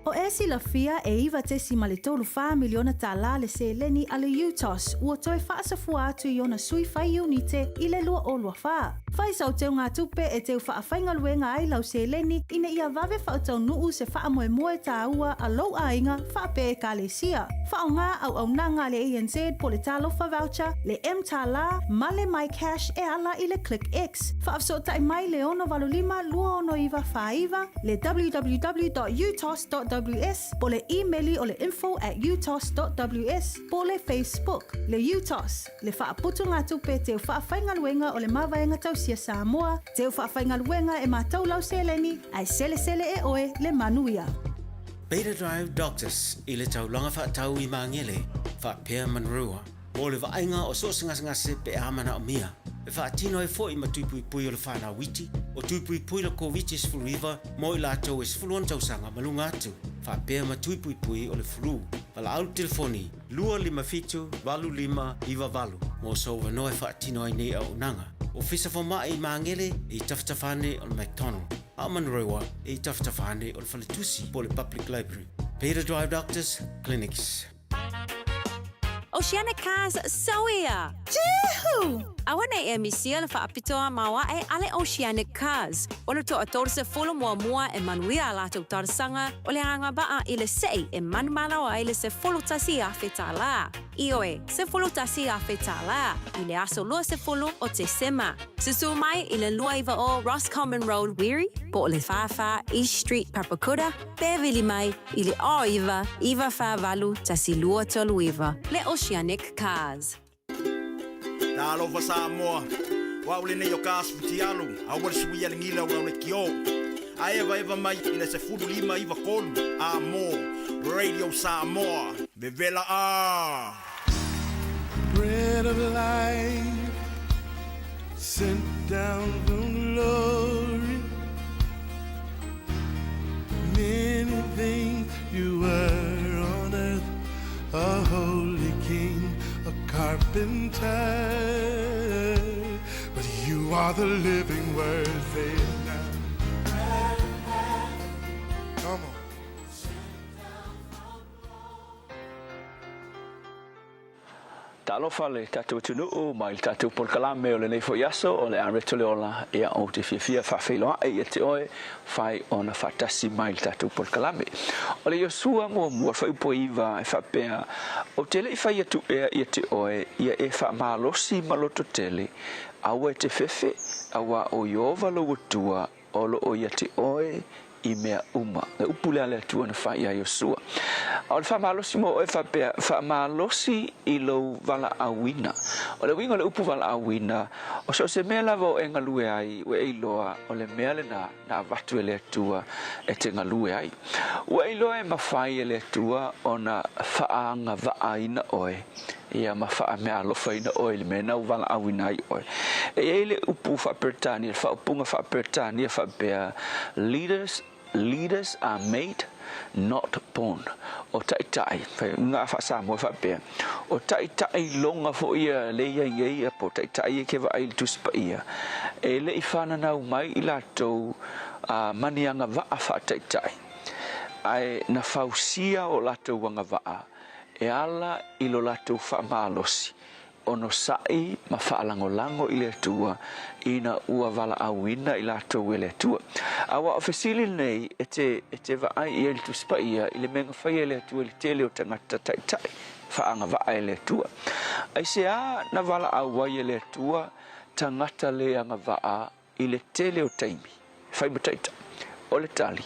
O esi la fia e iwa te si male tolu wha miliona ta la le se leni ale UTOS ua toi whaasa fua atu i ona sui whai unite i le lua o lua wha. Whai sau teo ngā tupe e teo wha whainga luenga ai lau se leni ina ia vave wha tau nuu se wha moe moe ta ua a lau a inga wha pe e ka le sia. Wha o ngā au nanga le ANZ po le talo wha voucher, le M ta la, ma le My Cash e ala i le Click X. Wha afso tai mai le ono valulima lua ono iwa wha iwa, le www.utos.ws, po le e-maili o le info@utos.ws, po le Facebook, le UTOS, le wha putu ngā tupe teo wha whainga luenga o le mawaenga tau sia Samoa, teo wha whainga luenga e mātou lau seleni, ai sele e oe le manuia. Beta Drive Doctors i le taulanga whaatau i mangele, whaapea manrua, o le vaenga o soosingase pe amana o mia, e whaatino e fo i matupui pui o le whana witi, o tupui pui la COVID sfuluiva, mo i lātou e sfuluan tausanga malunga atu, whaapea matupui pui o le flu, pala au telefoni, 255 iwa valu, mo sauwa noe whaatino ai nei au nanga, o fisa whama i mangele i taftafane o le McDonald, a manrewa i taftafane o le whaletusi po le Public Library. Beta Drive Doctors Clinics. Oceanic Cars Sawia. Jehu! Awana e misia le whaapitoa mawa e ale Oceanic Cars. O le toa torse folo mua e manuia a lātou tarsanga o le anga baa i le sei e manmanawa ai le se folo tasi a whetala. Ioe, se folo tasi a whetala. I le aso lua se folo o te sema. Susu mai i le lua iwa o Roscommon Road Weary, po o le whawha East Street Papakuda, Beverly mai i le o iwa whavalu tasi lua tolu iwa. Le Oceanic Cars. Talo fa Samoa. Wa ule ne yo kas futialu. A wal suia ngila wa le kio. A eva mai ina se fudu lima iva kolu. Amo Radio Samoa. Bevela a. Bread of life sent down from glory. Many things you were on earth, a holy king, a carpenter, but you are the living word. Say it now. Come on. Talo fale tatu tunu o mai tatu por kalame o le nei fo yaso o le aretole ola ia o te fia fafelo e te oe fai ona fatasi mai tatu por kalame o le yosua mo fai poiva e fa pea o tele fai tu e te oe ia e fa malosi maloto tele awe te fefe awa o yova lo tua o lo o ia te oe I mea uma e upule ale tua na fai a Yosua. O le whamalosi mo e whamalosi I lo wala awina. O le winga le upu wala awina, o se mea lava o e ngalue ai, we e iloa o le mea le na avatu e le tua e te ngalue ai. We e iloa e mawhai e le tua o na whaanga waaina oe. Ia mawha mea alofa ina oe le mea nau wala awina ai oe. E le upu whapertani, le whaupunga whapertani e whapea Leaders are made, not born. O tai, ngā whasamo whapea. O tai longa fo ia leia ia po tai e ke wa ail tuspa ia. E le I whananau mai I lātou manianga waa wha tai. Ai na whausia o lātou wanga waa. E ala I lo lātou whamalosi. Ono sai ma whaalangolango I le tua ina ua wala awina I lātou e le tua. Awa ofesili nei e te vaai I le tuspa ia I le menga whai e le tua I le tele o tangata tai whaanga waa e le tua. Ai se a na wala awai e le tua tangata le anga waa I le tele o taimi. Whai mataita o le tali.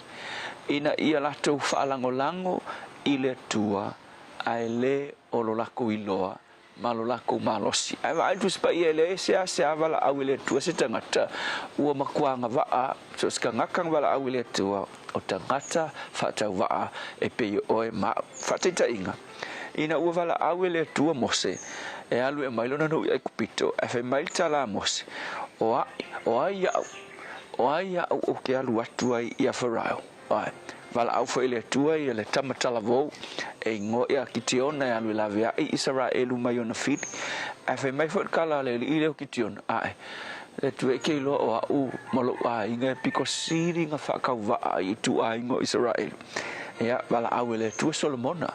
Ina ia lātou whaalangolango I le tua ai le o lo lako iloa. Malo lako malosi. Ai tu spa ia le se wala awile tua se tangata ua makuanga waa so ska ngakang wala awile tua o tangata fata waa e pe oe ma fata inga. Ina ua wala awile tua mose e alu e mailona no ia kupito e fe mailta la mose o ai o ke alu atu ai ia farao. Ai wala au foi le tua I le tamatala vou e ngo ia kitiona e alu lavea I Israelu mai ona fit e fe mai foi kala le I le kitiona ai le tua ke lo o u malo ai nga piko siri nga whakau waa I tu ai ngo Israel ia wala au le tua Solomona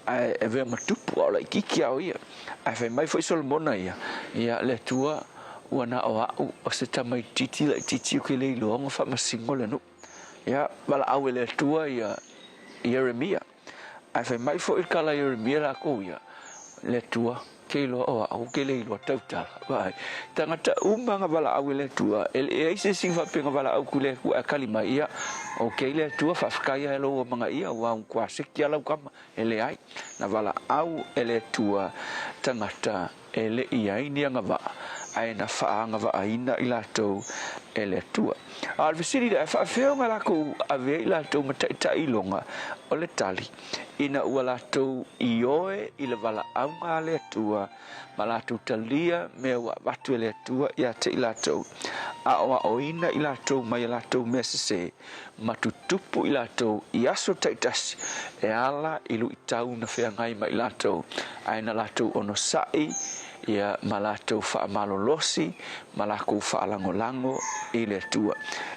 e ve matupu o le kiki au ia ai fai mai foi Solomona ia le tua wana o se tamai titi le titi o ke le longa fa masingo le no ia wala au le tua ia Jeremia ai fai mai foi kala Jeremia la ko ia le tua ke lo o ke le lo tauta vai tangata umanga wala au le tua e se sing fa penga wala au kule ku kalima ia o ke le tua fa fkaya lo manga ia wa kwa sekia la kama ele ai na wala au ele tua tangata ele ia ni nga va ai na fa nga va ina ila to ele tua al visiri da fa feo nga ko ave ila to mata ta ilonga o le tali ina wala to ioe ila wala au nga le tua mala tu talia me wa watu le tua ya te ila to a o ina ila to mai ila to mesese matutupu ila to iaso taitas e ala ilu itau na fea ngai mai ila to aina la to ono sai ia malato fa malolosi malako fa lango ile tua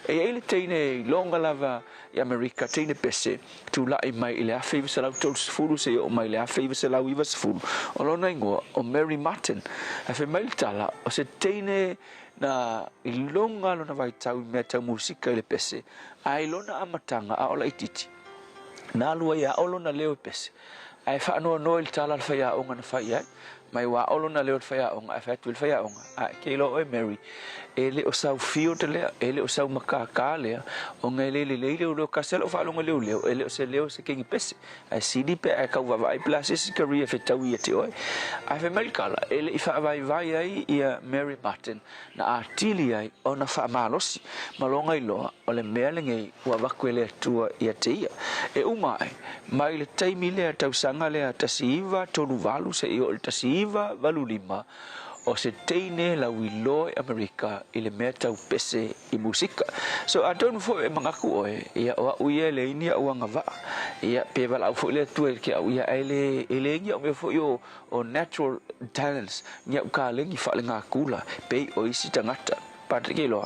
e ile tene longa lava i America tene pese tu la mai ile afi se la to fulu se o mai le afi se la wiva fulu o lona ingo o Mary Martin afi mai tala o se tene na ilonga lona vai tau meta musika ile pese ai lona amatanga a ola ititi na lua ia olona leo pese ai fa no il tala fa ia o ngana fa ia mai wa olona leo fa ia o nga fa tu fa ia o nga ke lo o Mary ele o sau fio te lea ele o sau makaka lea o nga ele o kaselo fa lo leo ele o se leo se kingi pese ai sidi pe ka wa vai places career fe tau ia te oi ai fe melkala ele fa vai ai ia Mary Martin na atili ai ona fa malosi malonga ilo o le mealinge wa vakwele tua ia te ia e umai mai le taimi le tau sanga le tasiva tolu valu se o tasiva valu lima o se teine la wilo America ile meta pese I musika so I don't for mangaku oe ia o uia le ini o ngava ia pe vala au le tu ke uia ele ngia me fo yo o natural talents ngia ka le ngi fa le ngakula pe o isi tangata patrikelo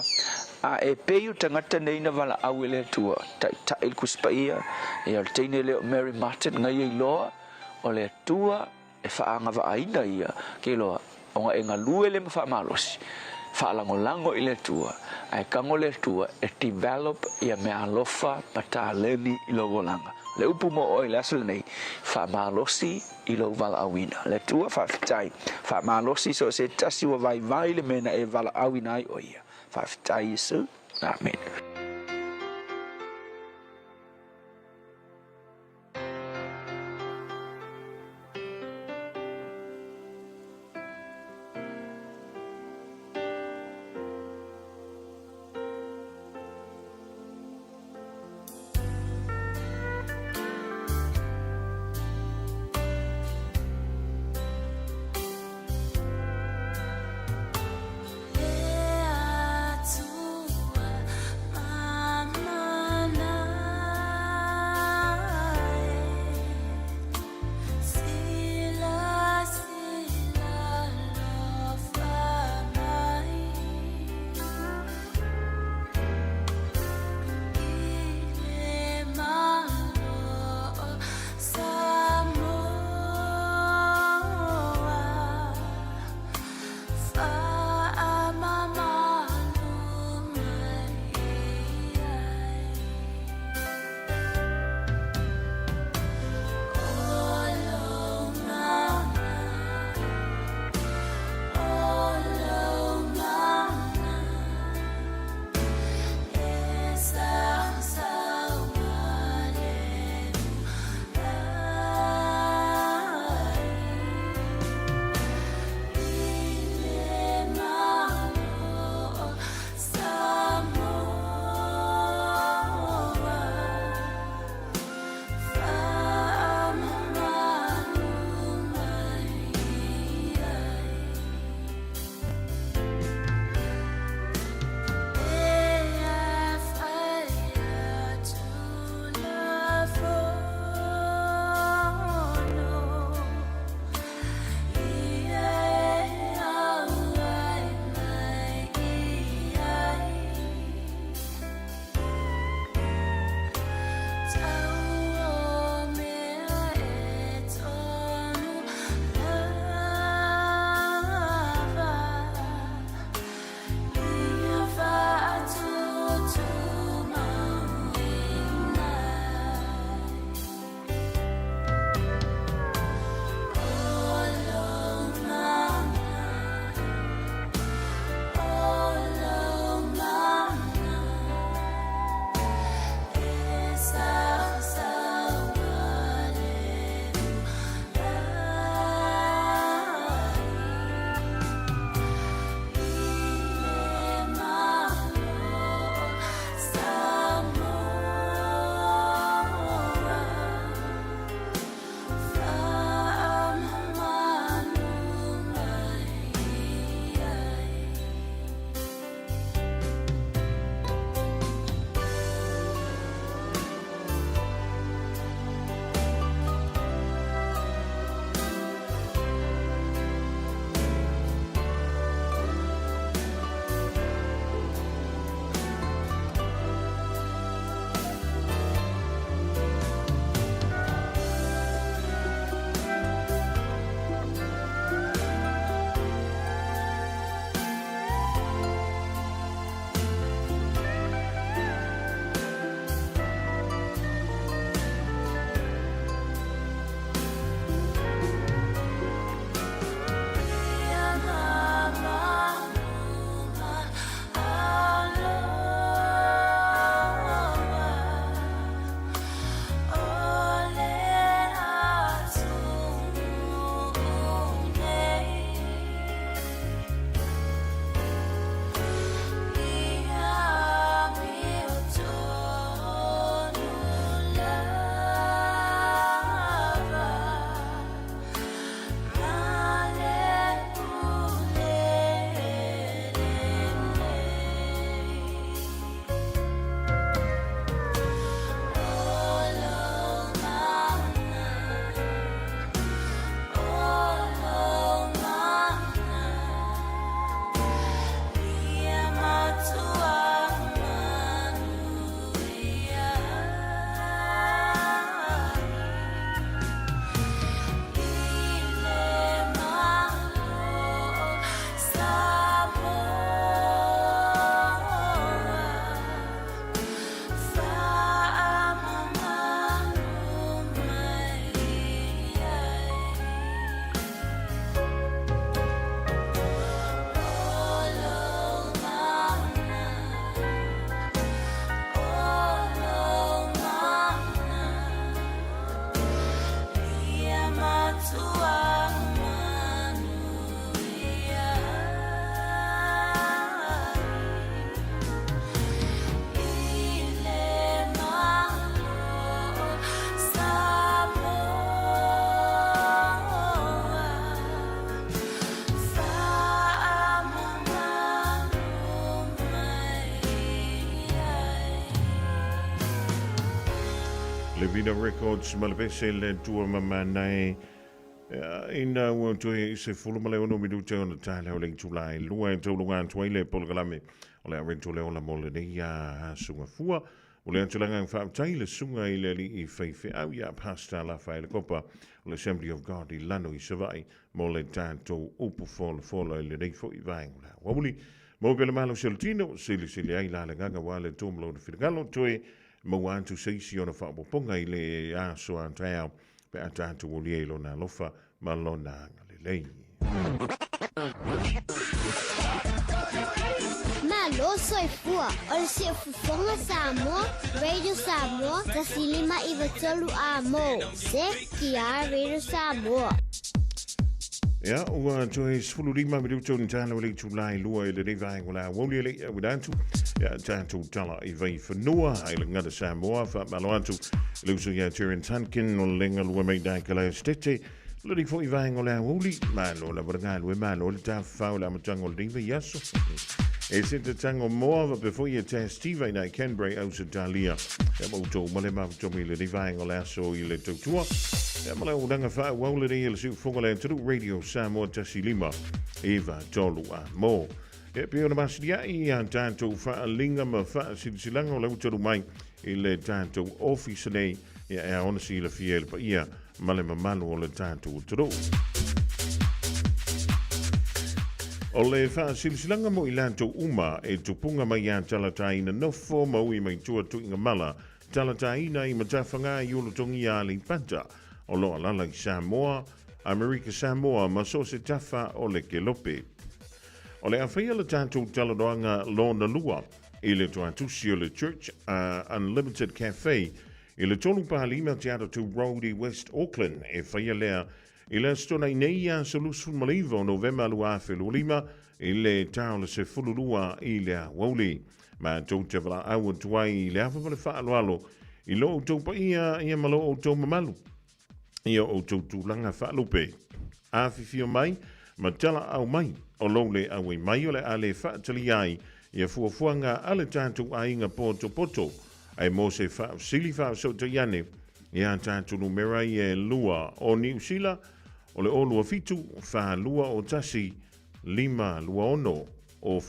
a e pe yu tangata nei na vala au le tu ta il kuspaia ia teine le Mary Martin ngai lo o le tua e fa anga va aina ia ke lo o nga lue le fa malosi fa lango ile tua ai kango le tua e develop ia me alofa pataleni ilo golanga le upu mo o ile asle nei fa malosi ilo vala awina le tua fa tai fa malosi so se tasi wa vai le mena e vala awina ai o ia fa tai so amen. My Vina Records malapese le tua mamanae ina wonto se fulu male ono mi dute ona tale o le tulai lua e tolu ngan toile polgalame o le rento le ona mole ne ya sunga fua o le tulanga fa taile sunga ile li I feife au ya pasta la fa le copa o le Assembly of God I lano I savai mole tanto upu fola le dei fo I vai la wabuli mo pele malo seltino sili ai la nganga wale tumlo de figalo toe mo wantu seisi ona fa ponga ile aso antao pe atantu wolielo na lofa malona ngalelei Malo soy fua, ol si Fofoga Samoa, Radio Samoa, tasilima iwatolu amo, se kia Radio Samoa. Ja, ua toi sfulu rima me duto ni tana wale tulai lua ile ne vai wala woli ile widantu ja tantu tala I vai whanua ile ngada Samoa fa maloantu luso ya turin tankin o lenga lua mei dai kala stete luri fo I vai wala woli malo la branga lua malo le ta faula matango diva yaso e sente tango moa before you test Steve na Canberra au Dalia e mo to male ma to mi le vai wala so ile to tua mala udanga fa wala de il su fogole to Radio Samoa tasilima eva tolu a mo e pe ona masia I tanto fa linga ma fa silanga le to mai il tanto office nei e ona si le fiel pa ia male ma manu le tanto to ole fa silanga mo ilanto uma e tupunga mai talataina no forma ui mai tua tuinga mala talataina I matafanga yulu tongi ali panta o loa lala I Samoa, Amerika Samoa, ma so se tafa o le kelope. O le awhia le tātou taladoanga lona lua, I le toa tusi o le Church Unlimited Cafe, I le tolu pālima te ato tu Roadie West Auckland, e whaia lea, I le stona I neia solusu maliva o November lua whelu lima, I le tau le se fululua I le Aoauli. Ma tau te wala awa tuai I le awha le whaaloalo, I lo o tau pa ia malo o tau mamalu. Ia o tautulanga whaalupe. A whiwhio mai, ma tala au mai, o lole au e mai o le ale whaatali ai, ia fuafuanga ale tātou a inga poto, ai mo se sili whaasau te iane, ia tātou numera I e lua o New Zealand, o le o lua fitu, wha lua o tasi, lima lua ono, o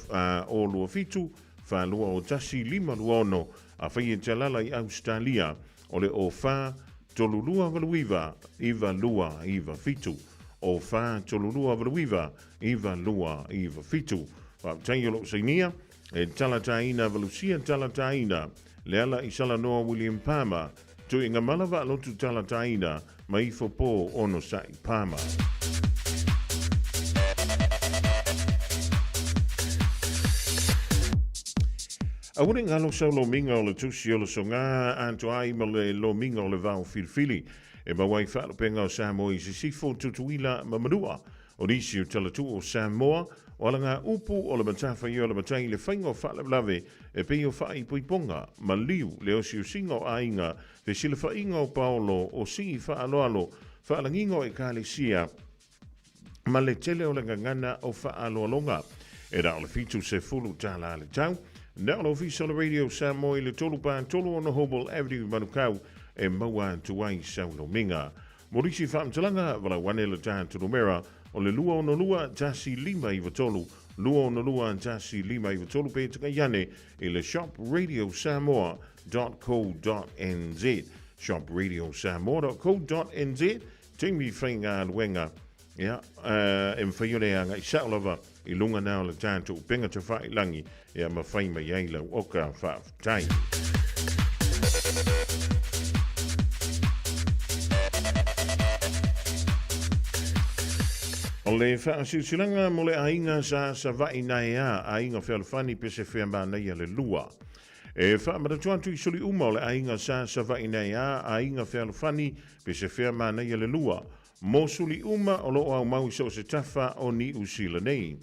lua fitu, wha lua o tasi, lima lua ono, a whaia te lala I Australia, o le o wha, tolulua valuiva, iwa lua, iwa fitu. O wha tolulua valuiva, iwa lua, iwa fitu. Whautaio seinia, e talataina valusia talataina, leala I salanoa William Palmer, tu inga malava lotu talataina, ma I fopo ono sai Palmer. A wune ngalo sa lo minga o le tusi o le songa anto ai ma le lo minga o le vau filfili e ma wai whaalo penga o Samoa I sisifo tutuila mamadua o nisi o talatu o Samoa o alanga upu o le matafa I o le matai le whainga o whaale lave e pe o whai puiponga ma liu le o si o singa o ainga te sila whainga o Paolo o si whaaloalo whaalangingo e kālesia ma le tele o le ngangana o whaaloalonga e rao le fitu se fulu tala le tau NOV on the Radio Samoa le tolu pa tolu on Hobble Avenue Manukau e maua tuai sauno minga. Morisi fam talanga wala wane le tātu numera o le lua ono lua tasi lima I tolu. Lua ono lua tasi lima I tolu pe tika yane I le shopradiosamoa.co.nz shopradiosamoa.co.nz Timi whainga luenga ia whaione anga I saulava I lunga nao le tātu penga te whai langi ia ma whai mai eila oka whaafutai. O le whaasiusilanga mo le ainga sa vai nai ainga whealwhani pese whea nei le lua. E whaamaratuantu I soli uma o le ainga sa vai nai ainga whealwhani pese whea nei le lua. Mo suli uma o loo au mau so se tafa o ni usila nei.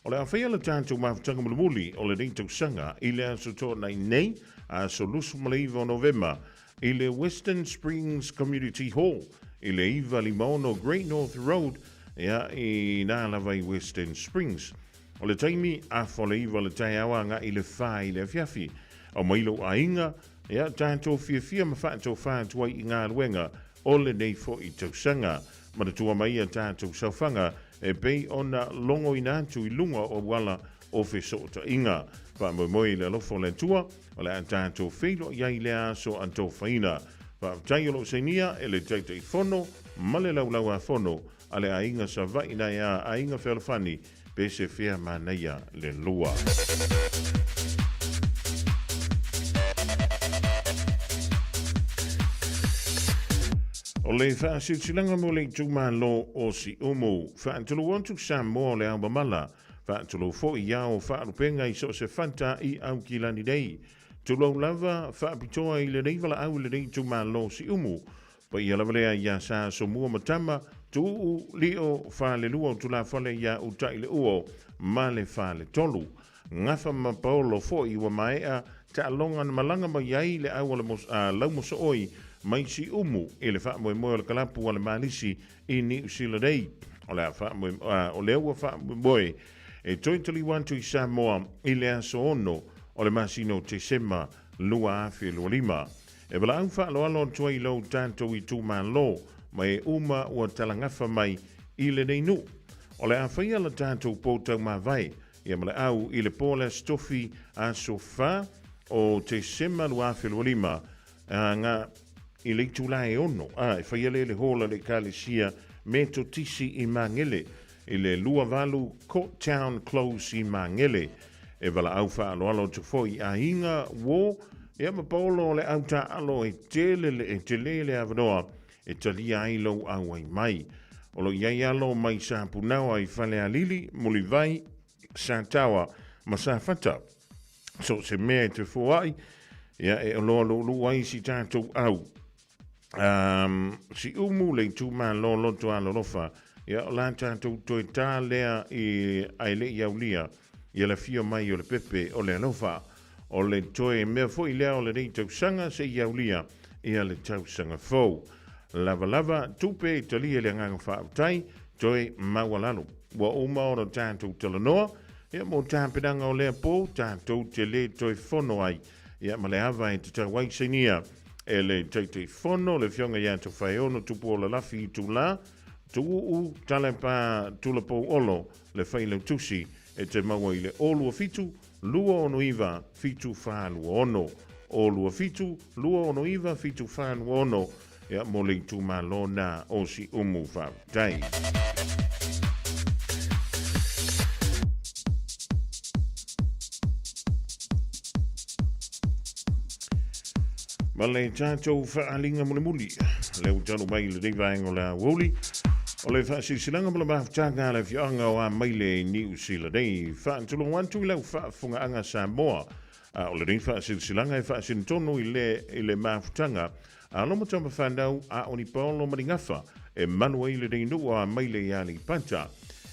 O le awhia le tātou mawhatanga mulimuli o le rintau sanga I le aso tō nei a so lusu maleiva o November I le Western Springs Community Hall I le iwa limono Great North Road ia I nā lawai Western Springs. O le taimi a fo le iwa le tai awanga I le whai le fiafi o mailo a inga Ia tātou fia ma whātou whātua I ngā ruenga o le nei fo I tausanga. Ma tua mai a tātou sauwhanga e pei ona longo I nātu I lunga o wala o whesota inga. Wha moi le lofo le tua, o le a tātou whilo iai le aso antou whaina. Wha tai olo seinia e le taitei whono, ma le laulau a whono, a le ainga sa vaina ia ainga whelawhani, pe se whea manaia le lua. O le whaasilsilanga mo le tūmālo o si umu, whaantulu wantu Samoa le Aoauli, whaantulu fo I ao whaarupenga I so se whanta I au ki lani nei. Tulau lava whaapitoa I le reiwala au le rei tūmālo si umu, pa I alavalea ia sa so mua matama, tu lio whaale lua o tula whale ia utai le uo, ma le whaale tolu. Ngafa ma paolo fo I wa maea, ta alonga na malanga ma iai le au lau moso oi, mai si umu e le wha moe moe o le kalapu o le malisi I ni usila rei. O le wha moe, o le ua wha moe, e toitali wantu I Samoa I le aso ono o le masino te sema lua afe lua lima. E wala au wha alo alo tua I lau tātou I tūmālo, mai e uma ua talangafa mai I le neinu. O le awhaia la tātou pōtau mā vai, ia male au I le pōla stofi a sofa o te sema lua afe lua lima, ngā I le tūlae ono, e whaia le hola le kālesia me to tisi I mangele, I le lua valu Court Town Close I mangele, e wala au wha alo alo te foi a inga wo, e ama paolo le au ta alo e telele avanoa, e talia ailo au ai mai. Olo iai alo mai sa punawa I whale a lili, muli vai, sa tawa, ma sa whata. So se mea te fuai, ia e alo lu ai si tātou au. Si umu le tūmā lo loto alo lofa, ia o la tātou toi tā lea I aile I aulia, ia la fio mai o le pepe o le alofa, o le toi mea fo I lea o le rei tausanga se I aulia, ia le tausanga fau. Lava tupe talia le nganga whaatai, toi mawalalo. Wa uma o tātou talanoa, ia mo tāpedanga o lea pō, tātou te le toi whono ai, ia ma le awa e te tawai senia, e le teitei whono, le fionga ia te whai ono tupu o la lafi I tūla, tu tale pa tulapo olo, le whailau tusi, e te maua I le olua fitu, lua ono iwa, fitu whālua ono. Olua fitu, lua ono iwa, fitu whālua ono, ia mo le tūmālo nā o si umu whātai. Ma le tātou whaalinga muli, leo tanu mai le reivaengo la Aoauli, o le whaasilsilanga mula maafutanga le whianga o a maile New Zealand, whaantulu wantu I lau whaafunga anga Samoa, o le rei whaasilsilanga e whaasintono I le maafutanga, a lomo tama whanau a oni paolo maringafa, e manua I le rei nua a maile I ali panta,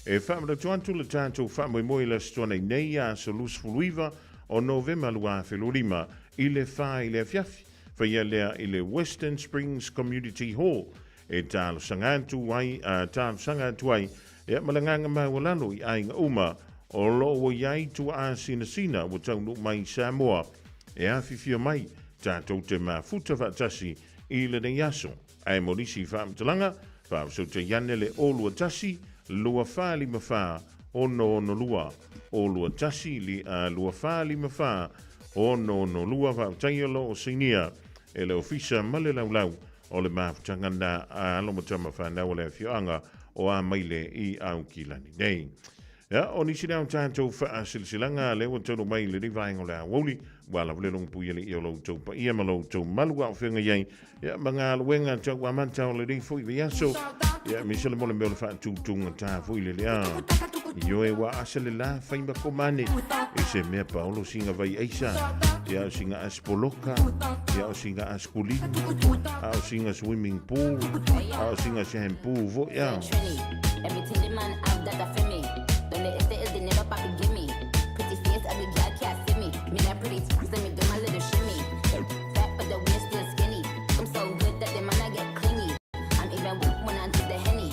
e whaamara tuantu le tātou whaamoe moe la stona nei a solus fuluiva o Novema lua whelurima I le wha I le fiafi, whaia lea I le Western Springs Community Hall, e tālo sangatu ai, e malanganga mawalano I ainga uma, o loo iai tua a sina o taunu mai Samoa, e awhiwhia mai, tātou te mafuta whatasi I le nei aso, ai morisi whaamtalanga, whaamso te iane le olua tasi, lua whāli mawhā, ono lua, olua tasi li a lua whāli mawhā, ono lua whaamtaiolo o sinia, e le ofisa male laulau o le mafutanga na alomatama whanau le whioanga o a maile I au ki lani nei. Ia, o nisi nao tātou whaasilsilanga leo tonu mai le rivaengo le Aoauli, wala vle long pui I o loutou pa ia ma loutou malua o whenga iei, ia mga luenga tau amanta o le rifo I viaso, ia misele mole meo le whaatūtunga tā fui le lea. Io e wa asale la whaimba komane, e se mea paolo singa vai eisa, ia o singa aspoloka, ia o singa askulina, a o singa swimming pool, a o singa shampoo, vo ia. Everything the man have that a for me. Don't let it stay, they never papi give me. Pretty face, every girl can't see me. Me not pretty, so me do my little shimmy. Fat but the waist still skinny. I'm so good that the man I get clingy. I'm even weak when I take the Henny.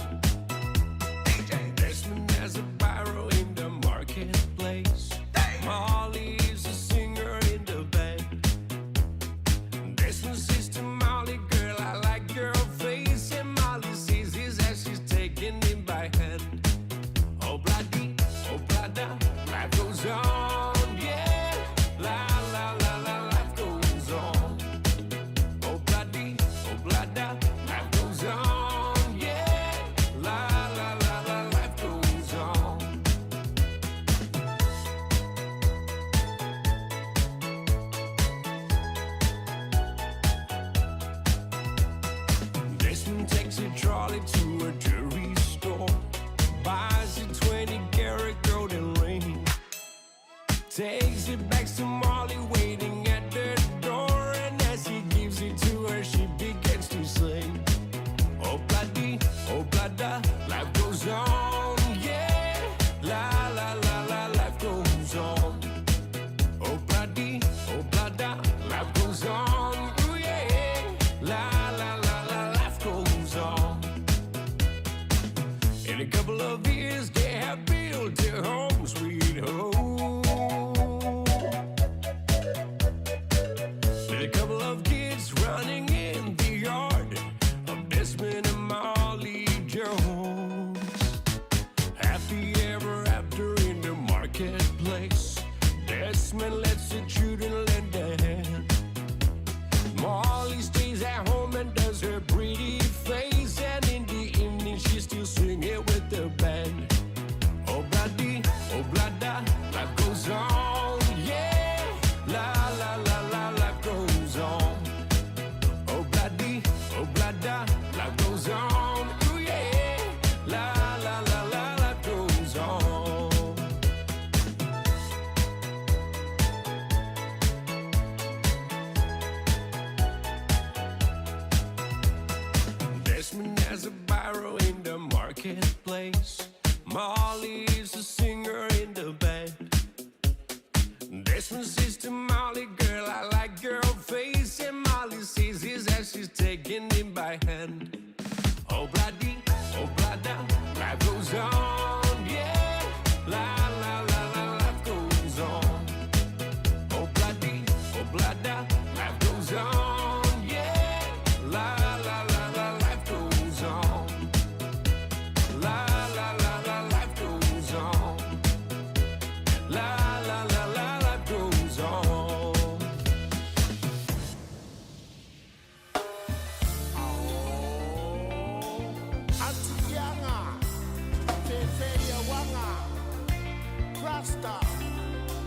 Desmond as a barrow in the marketplace. Molly's a singer in the band. takes it back to Molly waiting at the door, and as he gives it to her, she begins to sing. Oh bloody, oh blada, life goes on, yeah. La la la la, life goes on. Oh bloody, oh blada, life goes on, ooh yeah. La la la la, life goes on. In a couple of years, they have built their home, sweet home. With a couple of kids running in the yard of Desmond and Molly Jones. Happy ever after in the marketplace. Desmond lets the children lend a hand. Molly stays at home and does her pretty face, and in the evening she's still singing with the band. Oh bloody, oh blada, life goes on, yeah. La la la la, life goes on. Oh bloody, oh blada, life goes on, ooh yeah. La la la la, life goes on. Desmond has a barrow in the marketplace. Molly is a singer in the band. Desmond says to Molly, girl, I like your face, and Molly sees his as she's taking him by hand. Oh bloody, oh blada, life goes on, yeah. La la la la, life goes on. Oh bloody, oh blada, life goes on, yeah. La la la la, life goes on. La la la la, life goes on. La la la la, life goes on. Atikianga, Tefeya Wanga, Rasta,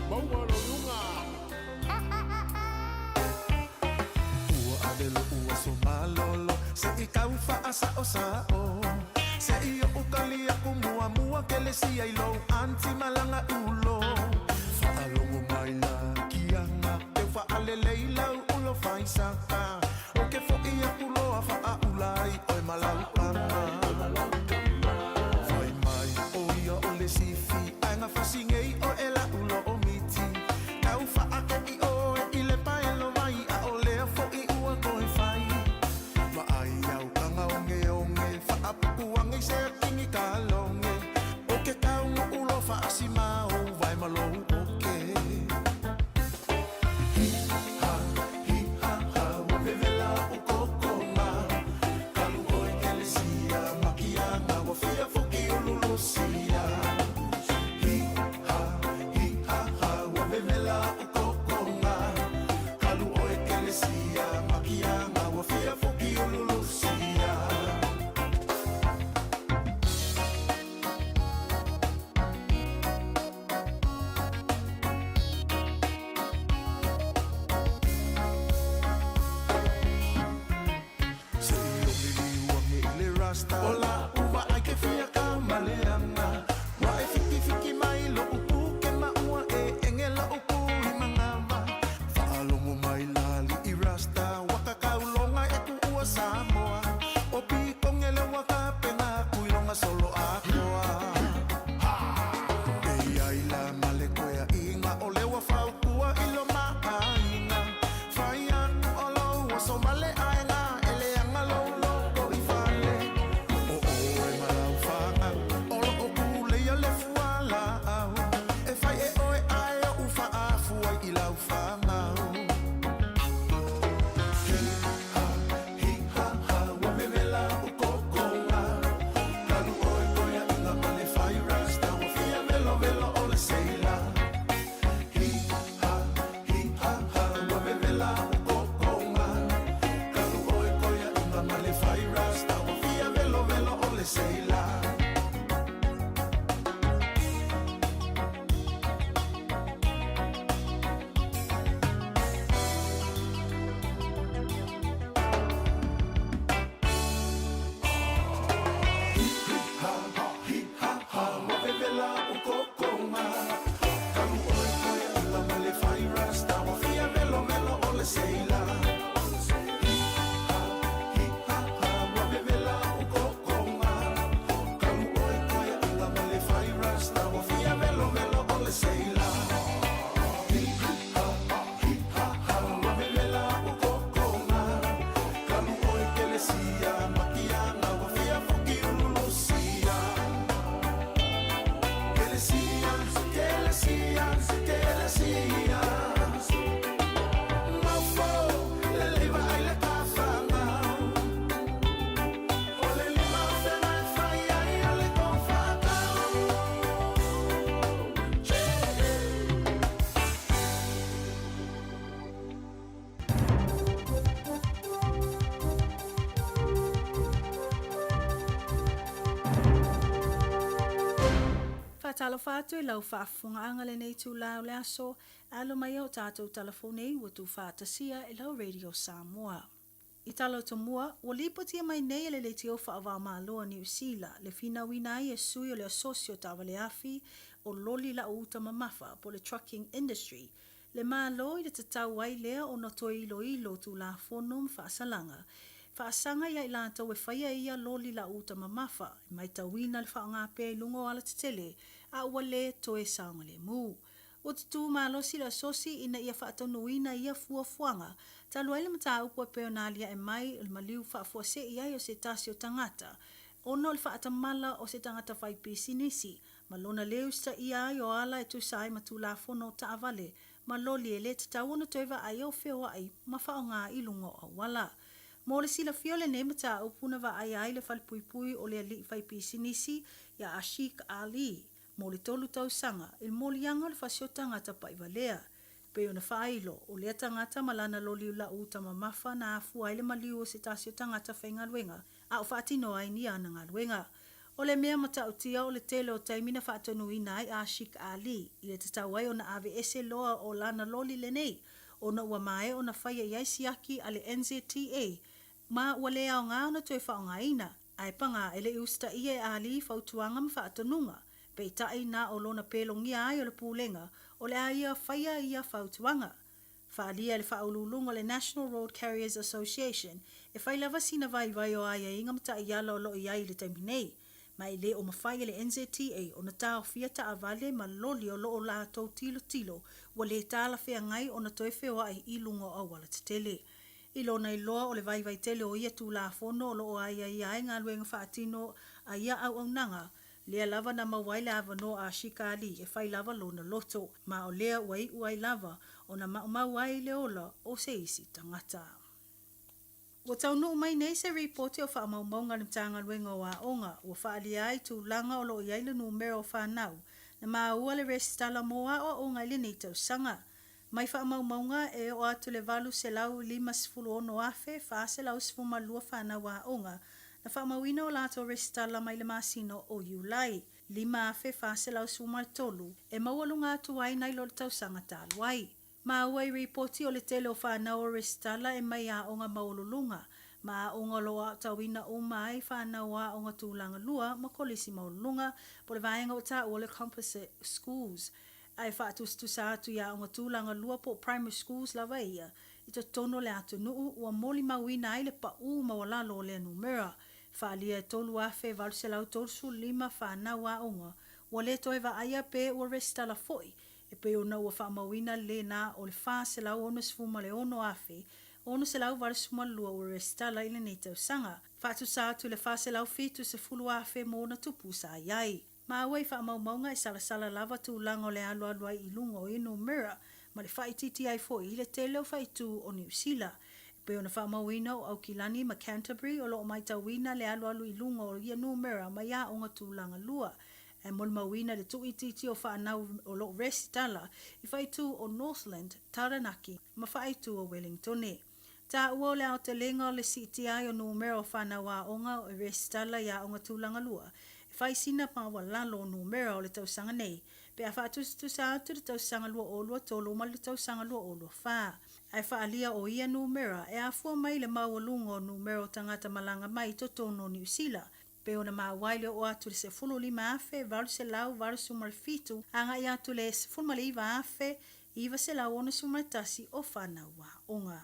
Bongolo Lunga. Ua adelo ua so malolo, se ikaw faasa o sao. Se iyo ukali ako mua ke le siya ilo anti malanga ulo. Faalongo mai na kianga, te faale leila ulo faisaka. O ke fo iya kulo a faaulai oi malaupanga. Vai mai o ia o le sifi, anga fasingei o ela ulo o miti. Kau faake I o e ile paelo mai a o lea fo I ua koe fai. Ma ai au kanga onge onge, faapuku wange se kingi kalonge. O ke kau mo ulo faasima o vai malo oke. Hi ha, talo fatu lau whaafunga anga le nei tū lau le aso, alo mai au tātou telefonei wa tū whaatasia e lau Radio Samoa. I talo to mua, wa lipotia mai nei le te o whaava māloa New Zealand, le whina wina ai e sui o le asosio tawa le afi o loli la uta mamafa po le trucking industry, le mālo i le tatau ai lea o na toi ilo tū la whonum whaasalanga. Whaasanga ia i lātou e whaia ia loli la uta mamafa, mai tawina le whaanga pē lungo ala tetele, a ua le toe saunga le mū. O te tū mālosi la sosi ina ia whaatonuina ia fuafuanga, talu aile mata upua peo nālia e mai il maliu whaafua se iai o se tasi o tangata, ono le whaatamala o se tangata whaipisi nisi, malona leu sta ia ai o ala e tusai matu la fono ta avale, maloli e le tatau ona toeva ai o feo ai, ma whaonga ilungo o wala. Mo le sila fiole ne mata upuna va ai le falpuipui o le ali whaipisi nisi ya Ashik Ali. Mo le tolu tau sanga, il molianga le fasio tangata paivalea. Pe ona whailo, o le tangata malana loli la uta mamafa na afu aile maliu o se tasio tangata whainga luenga, a o whaatino ai ni ana ngā luenga. O le mea mata utia o le tele o taimina whaatonu inai a Ashik Ali, i le tatau ai o na ave ese loa o lana loli le nei, o na ua mae o na whaia iai siaki ale NZTA, ma ua lea o ngā ona toi whaonga ina, ai panga ele usta ia e Ali whautuanga ma whaatonunga, pe tai na o lona pelongia ai o le pūlenga, o le aia whaia ia whautuanga. Whaalia le whaululunga le National Road Carriers Association, e whailava sina vai o aia inga mata iala o lo iai le taiminei, mai le o mawhaia le NZTA o na tau fia ta avale ma loli o loo la tau tilo, wa le tala whea ngai o na toi whea ai ilungo au wala te tele. Ilo na iloa o le vai tele o ia tū la fono o loo aia ia ngā luenga whaatino a ia au nanga, lea lava na mawai le avano a Shikali e whai lava lo na loto, ma o lea wai uai lava o na mawai le ola o se isi tangata. Wa tau nuu mai nei se reporti o wha maumaunga ni tanga luenga o a onga, wa wha ali ai tū langa o lo iai le numero o whanau, na maa ua le restala moa o onga ili nei tau sanga. Mai wha maumaunga e o atu le valu se lau 5 ono afe, wha se lau 5 whanau a onga, na wha mawina o lato restala mai le masino o Iulai, 5 afe wha se lau 3, e mawalunga atu ai nai lo le tau sanga talu ai. Ma ua i reporti o le tele o whanau o restala e mai a onga maululunga, ma a onga loa tawina o mai whanau a onga tūlanga lua ma kolisi maululunga po le vaenga o ta o le composite schools. Ai whaatusatusa atu ia onga tūlanga lua po primary schools lava ia, i to tono le atu nuu ua moli mawina ai le pa u mawalalo le numera. Whaalia e tolu afe valu se lau tolsu 5 whanau a onga, ua le toeva aia pe ua restala foi, e pe ona ua whaamawina le na o le wha se lau ono sifuma le ono afe, ono se lau valu suma lua ua restala ile nei tau sanga. Whaatusa atu le wha se lau fitu se fulu afe mo na tupu sa iai. Ma wai whaamaumaunga e salasala lava tu lango le alu ai ilungo i numera, ma le whaititi ai fo i le tele o whaitu o New Zealand. Pe ona whaamawina o Aukilani ma Canterbury o lo mai tawina le alu ilungo o ia numera ma ia o ngā tūlanga lua. E mol mawina le tuititi o whaanau o lo restala i whaitu o Northland, Taranaki, ma whaitu o Wellingtone. Ta ua le au te lenga o le CTI o numera o whanau a onga o restala ia o ngā tūlanga lua. Whai sina pa walalo o numera o le tausanga nei, pe a whaatusa atu le tausanga lua o lua tolo ma le tausanga lua o lua wha. Ai whaalia o ia numera e afua mai le maualunga o numera o tangata malanga mai to tono New Zealand. Pe ona mawaile o atu le se 5 afe, valu se lau, valu sumar fitu, anga i atu le se 5 afe, iwa se lau ona sumar tasi o whanau wa onga.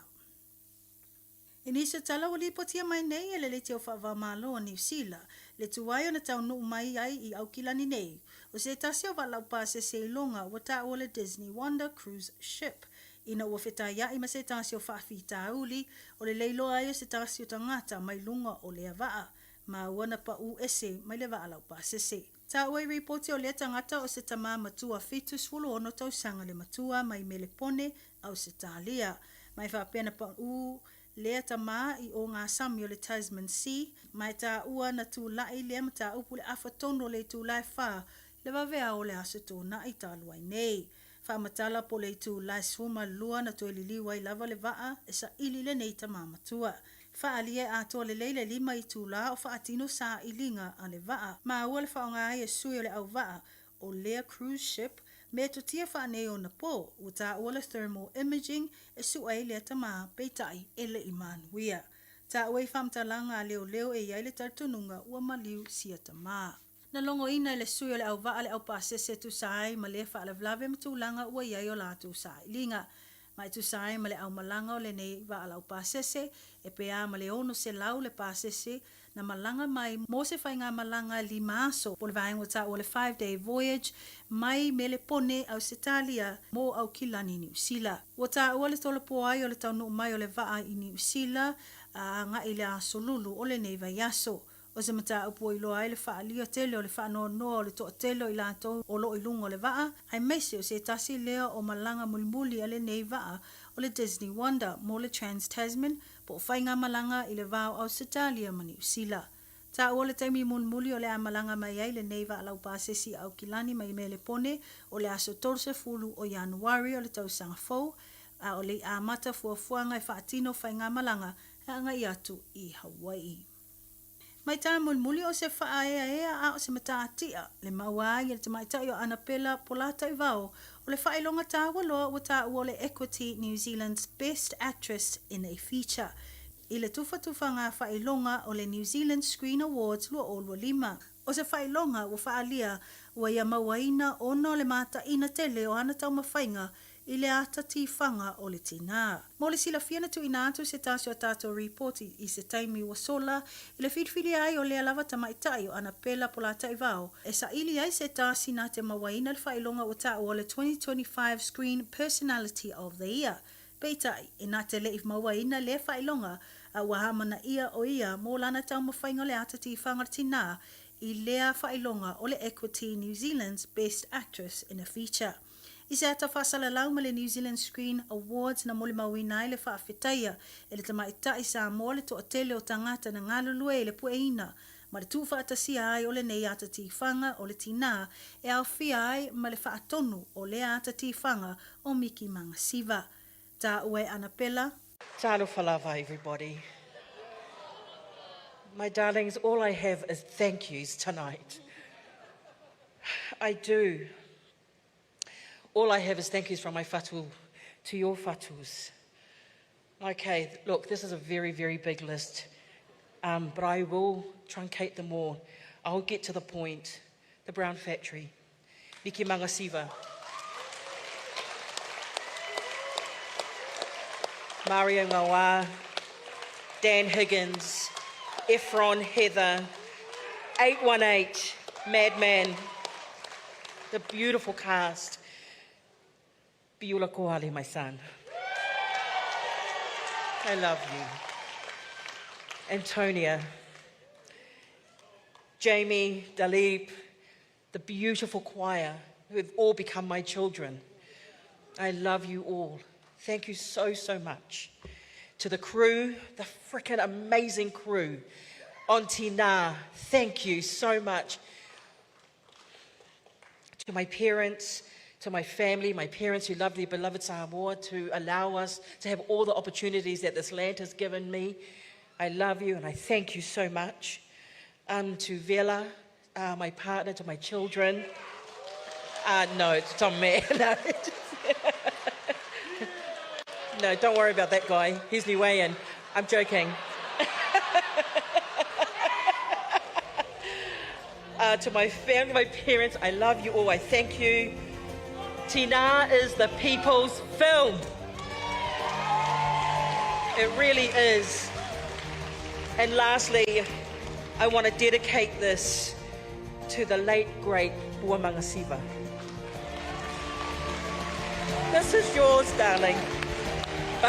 Inisa tala wali potia mai nei ele le te o whawa malo a New Zealand, le tuwai o na tau nuu mai ai i Aukilani nei, o se tasi o walau pa se ilonga wa ta o le Disney Wonder Cruise Ship, ina ua wheta ia i ma se tasi o whaafita Aouli, o le leilo ai o se tasi o tangata mai lunga o le avaa, ma wana pa u ese mai le waa lau pa se. Ta ua i reporti o le tangata o se tama matua fitus fulu ono tau sanga le matua mai melepone au se talia, mai whaapena pa u lea tama i o ngā sami o le Tasman Sea, mai tā ua na tūlai lea ma tā upu le awhatono le tūlai wha, le wawea o le asatona i tāluai nei. Whamatala po le tūlai suma lua na tue liliwai lava le waa, e sa ili le nei tama matua. Whaalia ato le leile 5 i tūla o whaatino sa ilinga a le waa, ma ua le whaonga ai e sui o le au waa, o lea cruise ship me to tia whanei o na po, o ta ola thermal imaging e su ai lea tama peitai ele i manuia. Ta oi whamtalanga leo leo e iaile tartununga ua maliu sia tama. Na longo ina le sui o le au vaa le au pasese tu sai ma le wha ala vlave matulanga ua iai o la tu sai linga. Mai tu sai ma le au malanga o le nei vaa ala au pasese e pea ma le ono se lau le pasese na malanga mai mo se whainga malanga li maaso po le vaenga ta o le 5-day voyage mai me le pone au Setalia mo au kilani New Zealand. O ta o le tole po ai o le taunu mai o le vaa i New Zealand nga i le asolulu o le nei vaiaso. O se mata upo i loa ele wha alia tele o le wha no o le toa tele o i lato o lo i lungo le vaa. Ai meise o se tasi lea o malanga mulimuli ale nei vaa o le Disney Wonder mo le Trans-Tasman po o whainga malanga i le vaa o Setalia ma New Zealand. Ta o le taimi mulimuli o le a malanga mai ai le nei vaa lau pasesi au kilani mai me le pone o le aso torse fulu o Januari o le tausanga fau o le a mata fuafuanga e whaatino whainga malanga hanga i atu i Hawaii. Mai tana mulimuli o se wha ea a o se mataatia le maua i le tamaitai o Anapela Polata i vao o le whailonga tāua loa o tā ua le Equity New Zealand's Best Actress in a Feature. I le tufa ngā whailonga o le New Zealand Screen Awards lua o lua 5. O se whailonga ua whaalia ua ia mauaina ono le mata ina tele o ana tau mawhainga i le ata tifanga o le tina. Mo le sila fiana tu ina atu se tasio tato report i se taimi wa sola i le whitwhiri ai o le alava tamaitai o Anapela Polata i vao. E sa ili ai se tasi na te mawaina le whailonga o ta o le 2025 Screen Personality of the Year. Peitai, e na te le if mawaina le whailonga a wahamana ia o ia mo lana tau mawhainga le ata tifanga tina i lea whailonga o le Equity New Zealand's Best Actress in a Feature. I se ata whasala lau ma le New Zealand Screen Awards na mole mawina i le whaafetaia e le tamaita i Samoa le toa tele o tangata na ngalulue le pueina ma le tufa atasia ai o le nei ata tifanga o le tina e au fia ai ma le whaatonu o le ata tifanga o Miki Mangasiva. Ta ue Anapela. Talo falava everybody. My darlings, all I have is thank yous tonight. I do. All I have is thank yous from my whatu to your whatus. Okay, look, this is a very, very big list, but I will truncate them all. I'll get to the point. The Brown Factory, Miki Mangasiva, Mario Ngawa, Dan Higgins, Efron Heather, 818, Madman, the beautiful cast. Biula Koali, my son. I love you. Antonia, Jamie, Dalip, the beautiful choir who have all become my children. I love you all. Thank you so, so much. To the crew, the frickin' amazing crew. Auntie Na, thank you so much. To my parents, to my family, my parents who love their beloved Samoa, to allow us to have all the opportunities that this land has given me. I love you and I thank you so much. To Vela, my partner, to my children. No, it's Tom Mayer. No, don't worry about that guy. He's Niuean. I'm joking. To my family, my parents, I love you all. I thank you. Tina is the people's film. It really is. And lastly, I want to dedicate this to the late, great Bua Mangasiva. This is yours, darling. O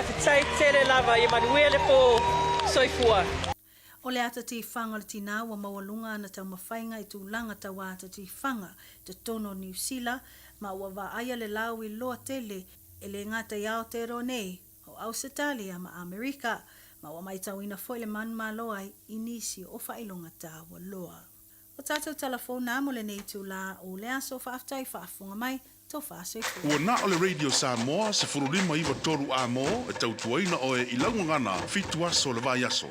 le ata ti whanga le tina wa mawalunga na tau mawhainga i tūlanga tau ata ti whanga te tono New Zealand ma ua wa aia le lau I loa tele e le ngata iao te nei o Australia ma Amerika ma wa mai tau ina foi le man maloa I nisi o whailonga tā wa loa. O tātou telefona mo le nei tūla o le aso whaaftai whaafunga mai Ua na o le Radio Samoa se furulima iwa toru a mo e tau tuaina o e ilaungangana fitu aso le vai aso.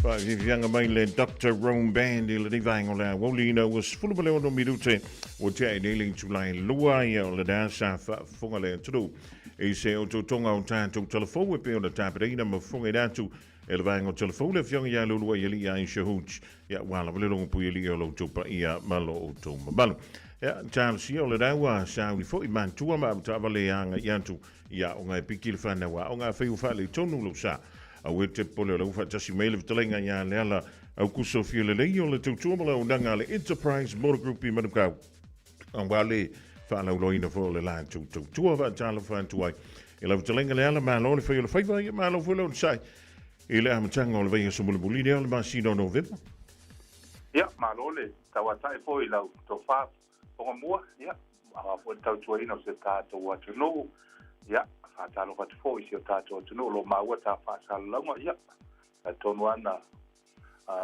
Vivianga mai le Dr. Rome Band i le divaingo le Aoauli was full of a little minute o te nailing to line lua ia o le dansa funga le tru e se o tonga o tanto telefone pe o le taperina ma funga datu e le vaingo telefone le fianga ia lua ia li ai shahuch ia wala le longo pu ia lo tupa ia malo o toma balo ia tamsi o le dawa sa uni fo i man tua ma tavale anga yantu ia o ngai pikil fana wa o ngai feu fa le tonu lo sa a wete pole lo fa tasi mail of telenga ya lela au kuso fiole le yo le tutumala o danga le Enterprise Motor Group i manuka ang wale fa la loina fo le la tu va tala fa tu ai e la telenga le ala ma lo le fiole fa ma lo fo lo sai e le amtanga o le venga so bulbuli le ma si no november ya ma lo le tawata e fo i la to fa Fofogamua ya a fo tau tu ai no se ta to wa tu no ya fa talo fa fo i se tato tu no lo ma wa ta fa sa longa ya a tonu ana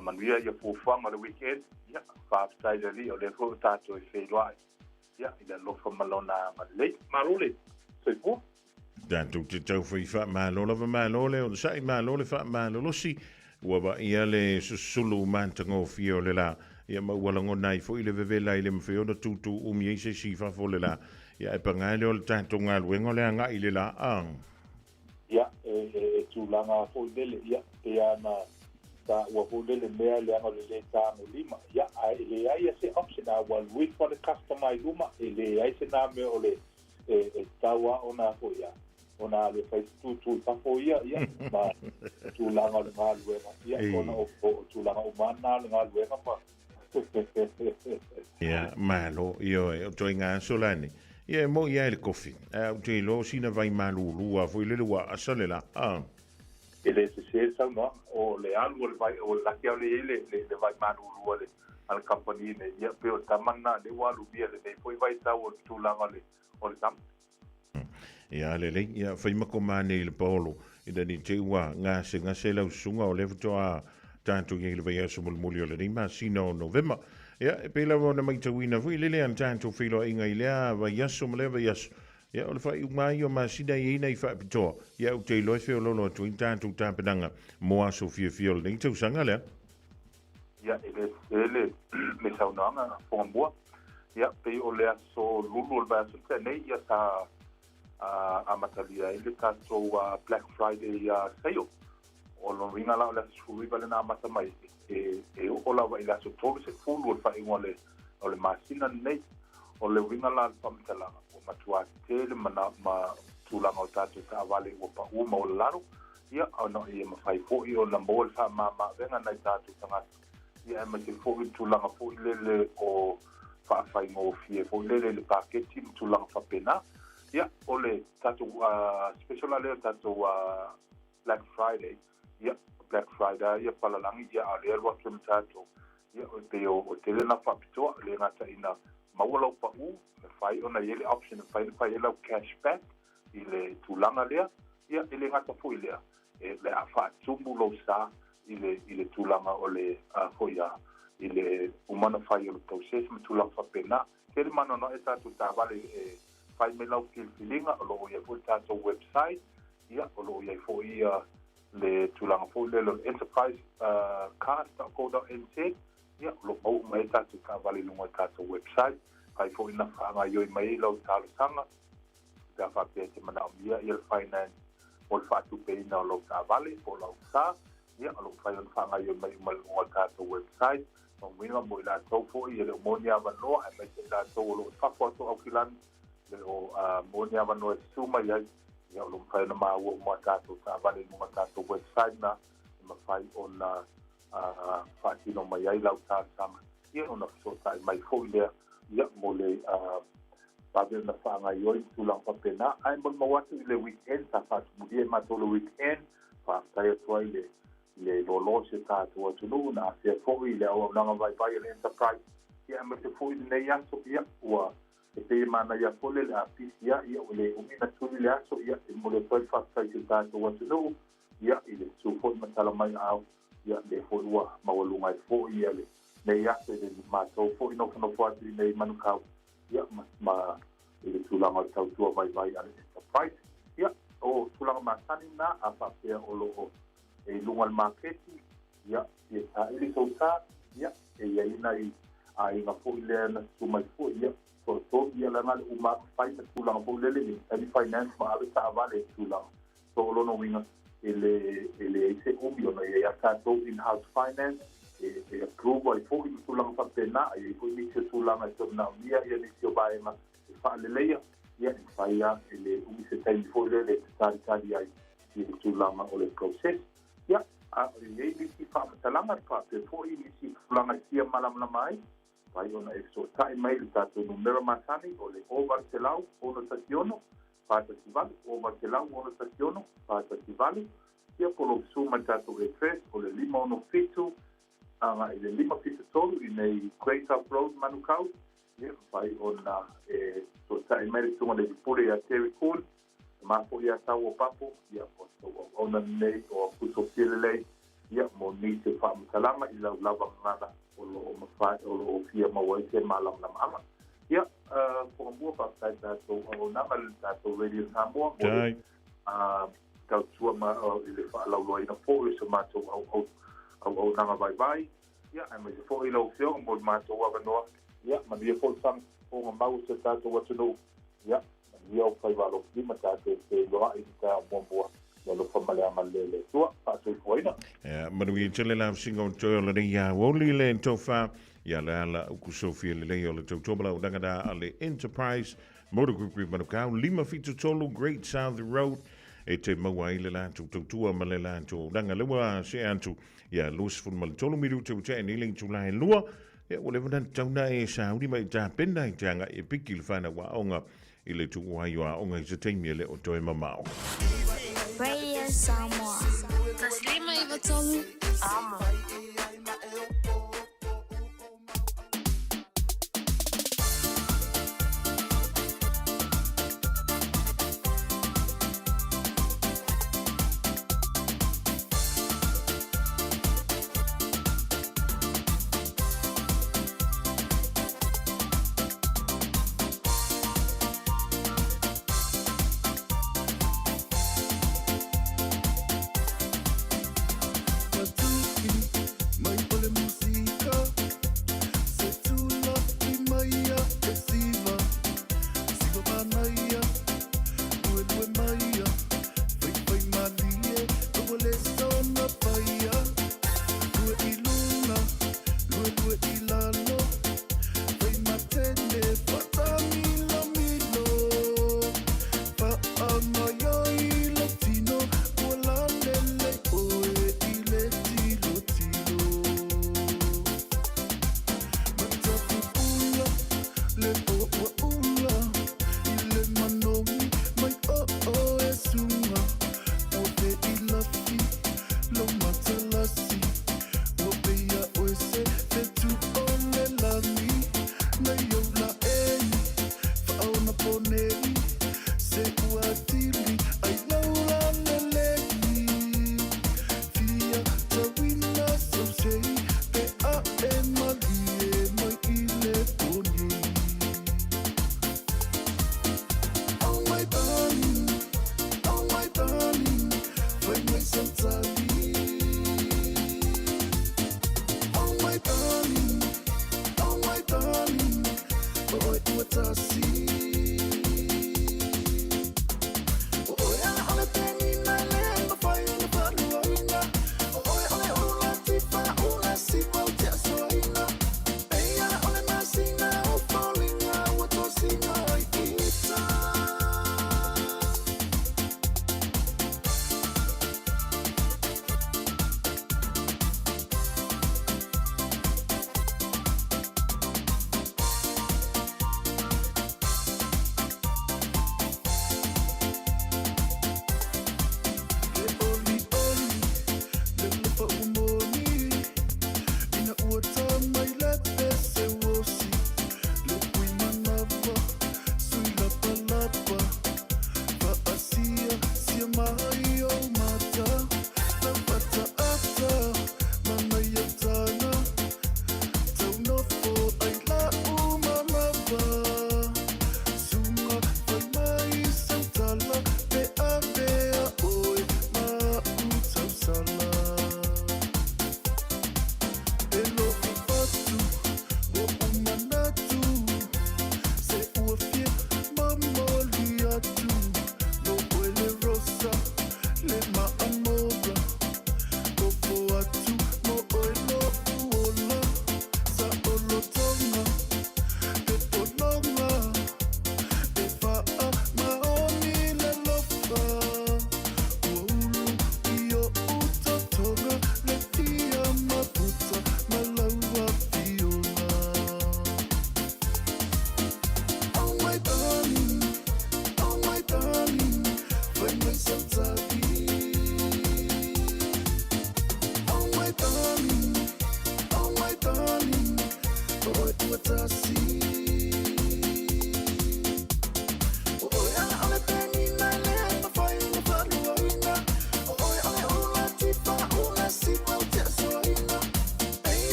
manuia ia fuafanga le weekend ya fa tai li o le fo tato e fe loa ya ila lo fa malona ma le marule se pu dan tu te tau fa ma lo le o sai ma lo le fa ma lo si wa ba ia le sulu mantango fio le la ia ma wala ngona i fo ile vevela ile mfeo no tutu umi se sifa fo le la ia e pangale o tanto ngal wengo le anga ile la ang ya tu langa fo dele ya ana ta wa fo dele mea le anga le ta no lima ya ile ai se option a one week for the customer i luma ile ai se na me ole tawa ona fo ya ona le fai tu pa fo ya ma tu langa le ngal wenga ya ona o tu langa o mana le ngal wenga pa ia malo io e to inga solani ia mo ia le kofi o te lo sina vai malulu a foi le wa asalela ele se sa no o le alu le vai o la que le vai malulu le al company ne ia pe o tamana le wa lu bia le foi vai ta o tu langa le o le tam ia le ia foi makomane le polo ida ni te wa nga se la sunga o le toa tanto che le vai su mulmulio le rima sino november ia e pela vona mai te wina fu le an tanto filo inga ilea va yaso mele va yaso ia o le fai mai o ma sida i nei fa pito ia o te lo fe lo tu tanto tampanga mo aso fio le te usanga le ia ele me saunanga Fofogamua ia pe o le aso lulu le va so te nei ia sa a matalia ele tanto Black Friday sale o lo ringa la le sui vale na mata mai o la vai la so todo se fulu fa ingole o le masina nei o le ringa la pamtala o matua tele mana ma tulanga o tatu ta vale o pa u mo laro ia no ia ma fai fo o la mol fa ma venga na tatu tanga ia ma te fo tulanga fo le o fa fai mo fie fo le paketti tulanga fa pena ia o le tatu special ale tatu Black Friday ia Black Friday ia palalangi ia ale wa tumtato ia o te na fa pito le ngata ina mawala pa u me fai ona ile option fai ile cashback ile tulanga le ia ile ngata fu ile le afa tumbu lo sa ile tulanga ole fo ia ile umana fai o process me tulanga fa pena kele mano no eta tu ta vale fai me lau filinga lo ia fu ta website ia lo ia fo ia le tulanga fo le enterprise card.co.nz ia lo mau mai tatu ka vale lunga tatu website ai fo ina fanga yo mai lo talo sanga da fa pe te mana ia il finance o fa tu pe ina lo ka vale o lo sa ia lo fa yo fanga yo mai lunga tatu website o mina mo ila to fo ia le monia va no ai mai la to lo fa foto au kilan le o monia va no suma ia ia lo fa na ma wo mo tatu ka vale lunga tatu website na ma fai ona fatino mai ai lau tā sama ia ona so tai mai fo ia mo le pabe na whanga ioi tulang papena ai mon mawatu le weekend ta fatu mudia ma to le weekend fa tai toi le lo se ta to tunu na se fo i le o nanga vai vai le enterprise ia me te fo i nei ya so ia wa e te mana ia fo le a pisia ia o le umina tuni le aso ia mo le toi fa tai ta to tunu ia i le su fo ma tala mai au ia le fo ua mawalunga i fo ia le nei ase le matou fo ino fo ati nei manukau ia ma le tulanga tautua vai ale enterprise ia o tulanga masani na a whapea o loo e lunga al marketi ia sa ili so sa ia ia ina ai nga fo ile na suma fo ia so ia la mal uma fai ta tulang fo le ni ani finance ma ave sa vale tulang so lo no winga ele se umio no ia ka to in house finance e approve ai fo i tulang fa pena ai fo ni se tulang ai so na ia ni se ba ma fa le leia ia fai ia ele umi se tai fo le tari ai i tulang o le process ia a ye ni si fa talanga fa te fo i ni si tulang ai sia malam la mai vai ona e so tai mai le tato numero masani o le over te lau ono staciono pata si vale over te lau ono staciono pata si vale ia polo suma tato e tres o le lima ono fitu anga i le lima fitu tolu i nei Quaker Road Manukau ia vai ona e so tai mai le tunga le pure a Terry Cool ma po ia tau o papo ia o ona nei o puso pilele ia mo ni se fa mtalama i lau lava ngana o lo mafai o lo fia mawai ke malam na mama ia Fofogamua pa tai tato o nama le tato radio Samoa tai tau tua ma i le fa lau loina fo i se mato au nama vai ia ai mai se fo i lau fio mo mato wa noa ia ma dia fo sam Fofogamau se tato wa tunu ia ia o fai valo ki ma tato te loa i ta mombua lo famale amalele tua pa so fuina manui tele la singo to le ya Aouli le tofa ya la ku Sofia le le to tobla o danga ale Enterprise Motor Group Manukau lima fitu tolu Great South Road e te mawai le la to male la to danga le wa se antu ya lus fun mal tolu miru te te ni ling tu la lua ya o le van tanga e Saudi mai ta penda tanga e pikil fana wa onga ile tu wa yo onga se temi le o to mamao Radio Samoa. Taslima Ivatolu. Amo.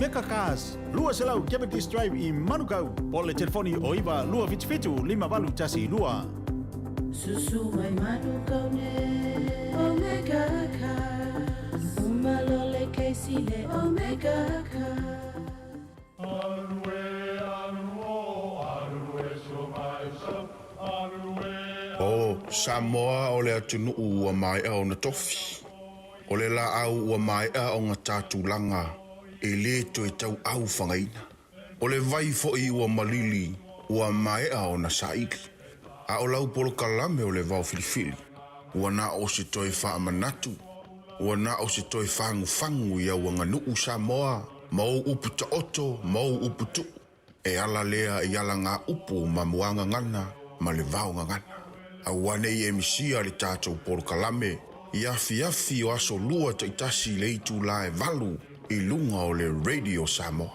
Meka Cars, lua selau Cavendish Drive i Manukau. O le telefoni o iwa lua fitu 5 tasi lua. Susu mai Manukau ne Omega Cars. Umalole keisi le Omega Cars. O Samoa o le atunu ua mai au na tofi. O le la au ua mai au ngā tātulanga. E le to e tau au whangaina. O le vai fo i ua malili ua mai au na saiki. A o lau polo kalame o le vau filifili. Ua na o se toi wha manatu. Ua na o se toi whangu i au anga nuu Samoa. Mau upu ta oto, mau upu tu. E ala lea i ala ngā upu ma muanga ngana. ma le vaonga ngana. A wane e misia le tātou polo kalame, i afi o aso lua te itasi le itu la e valu, i lunga o le Radio Samoa.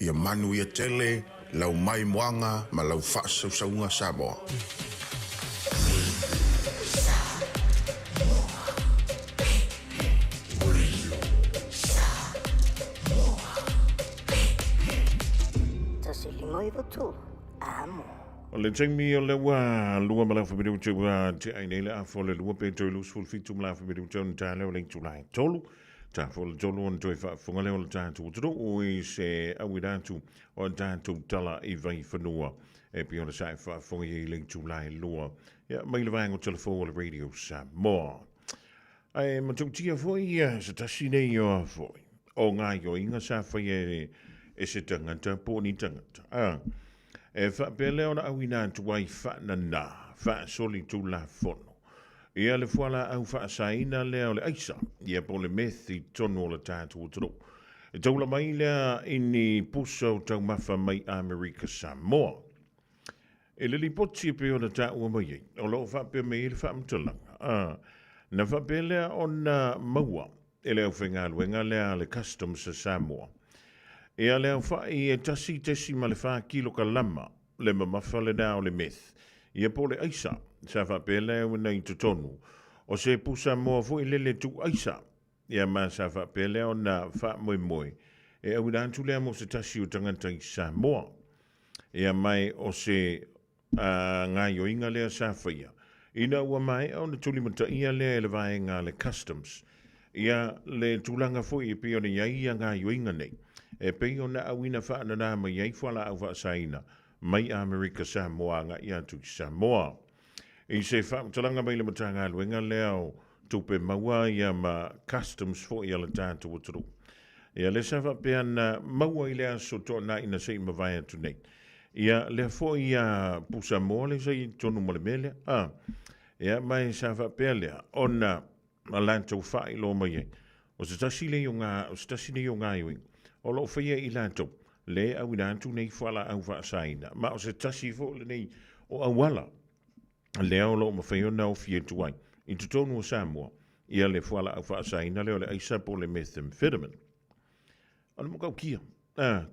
Ia manu ia tele, lau mai moanga, ma lau whaasausaunga Samoa. O le taimi o le wā lua ma la whamiru te wā te ainele a fo le lua pe toi lus ful fitu ma la whamiru te on tā leo le tulai tolu. Tā fo le tolu on toi whafunga leo le tātu utaro o i se awiratu o tātu tala i vai whanua. E pi o le sae whafunga i le tulai lua. Ia mai le vāngo telefo o le Radio Samoa. Ai matautia foi se tasi nei o foi. O ngā yo inga sa whai e se tangata po ni tangata. E whapele o na awina tuai whana nā, whaasoli tu la fono. Ia le fuala au whaasaina leo le aisa, ia po le methi tonu o le tātu utaro. E taula mai lea ini pusa o tau mawha mai Amerika Samoa. E le li poti pe o na tā ua mai, o lo whape me i le whaamtalanga. Na whapele o na maua, e leo whenga luenga lea le customs sa Samoa. E a leo whai e tasi ma le wha kilo ka lama, le mamafa le nao le meth. Ia po le aisa, sa whape leo nei tutonu. O se pusa moa fo i lele tu aisa. Ia ma sa whape leo na wha moe. E au nantu lea mo se tasi o tangata i Samoa. Ia mai o se ngai o inga lea sa whaia. Ina ua mai au na tulimata ia lea le vai ngā le customs. Ia le tulanga fo i pio ni ia ngai o inga nei. E pei o na awina whaana nā mai ei whala au whaasaina mai Amerika Samoa ngā i atu ki Samoa. I se whaamtalanga mai le matanga luenga leo tupe maua ia ma customs fo i ala tātu uturu. Ia le sawa pia na maua i lea so tō na ina sei ma vai atu nei. Ia le fo i a pusa moa le sei tonu mo le mele. Ia mai sawa pia lea o na malantou wha i lo mai ei. O se tasi le o ngā iwi. O lo whaia i lantou, le au inantu nei whala au whaasaina. Ma o se tasi fo le nei o awala. Le au lo ma whaio nao fie tuai. I tutonu o Samoa, ia le whala au whaasaina leo le aisa po le methamphetamine. Ano mo kau kia.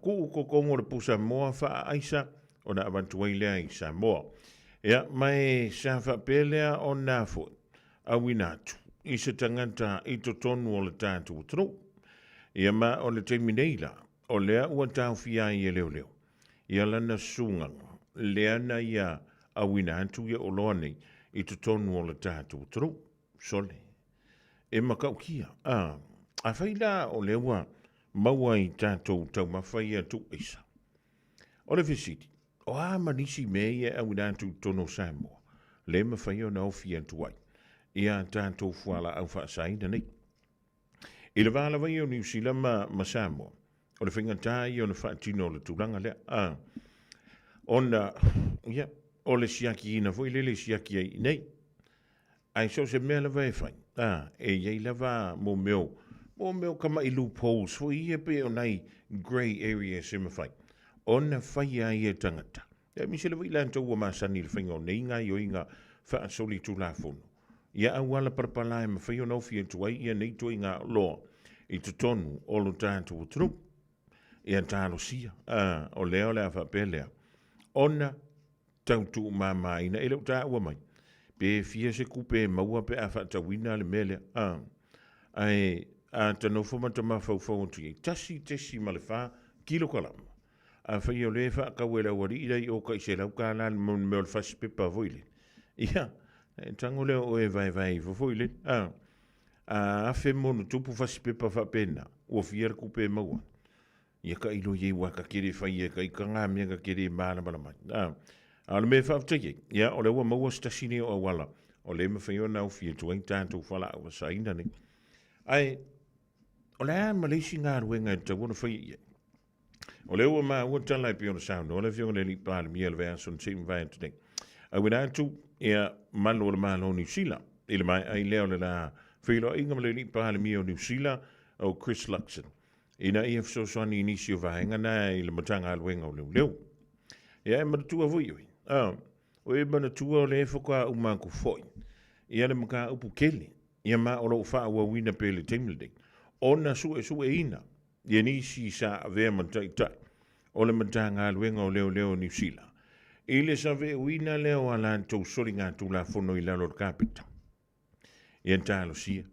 Ko kongo le pusa moa wha aisa o na avantuai lea i Samoa. Ia mai sa whapelea o nafo au inatu. I se tangata i tutonu o le tātu utro. Ia ma o le teimineila, o lea ua tau fia i e leo. Ia lana sunganga, lea na ia awina antu ia o loa nei, i tutonu o le tātu utaro, sole. E makau kia, a whaila o lewa maua i tātou tau mawhai atu isa. O le visiti, o manisi me ia awina antu tono Samoa, le mawhai o nao fia atu ai, ia tātou fuala au whaasaina nei. I le wala vai o New Zealand ma Samoa. O le whingatai o le whaatino le tūranga lea. Ona, ia, o le siaki ina foi le siaki ai nei. Ai so se mea lava e whai. E iei lava mo meo kama i loopholes. Foi ia pe o nei grey area se ma whai. Ona whai ai e tangata. Ia mi se le vai lanto ua masani le whinga o nei ngā i o inga whaasoli tū la fono. Ia awala parapalae ma whaio nau fia tuai ia nei tui ngā loa i tutonu o lo tātu utru. Ia tālo sia, o leo lea whapelea. Ona tautu mamaina e leo tā ua mai. Pe fia se kupe maua pe a whaatawina le mele. Ai a tanofo matama whauwhau tui. Tasi ma le wha kilo kalama. A whaio le wha kawela wari i o kai se lau kālan meo le whasipepa voile. Ia, tango leo o e vai fofoile. A fe mono tupu whasipepa whapena. Ua fia kupe maua. Ia ka ilo ye waka kere whai e ka i ka ngā mea ka kere māna mai. A le me whaaftai ia o le ua maua stasine o awala. O le me whai o nau fia tuai tātou whala awa saina ni. Ai, o le a malesi ngā ruenga e tau wana whai ia. O le ua maa ua tala e pio na sound. O le fionga le li pāle mia le vea son team vai atu nei. A wina atu ia malo le malo New Zealand. Ile mai ai leo le la whilo inga le li pāle mia o New Zealand o Chris Luxon. Ina ia fsosoni inisio vahenga na i le matanga aluenga o leo. Ia e maratua vui oi. O e mana tua o le whaka uma ku foi. Ia le maka upu kele. Ia ma o lo wha ua wina pele teimlede. Ona su e ina. Ia nisi sa avea mantai tai. O le mata ngā luenga o leo New Zealand. Ile sa ve wina leo ala tau sori ngā tula fono i lalo kapita. Ia talo sia.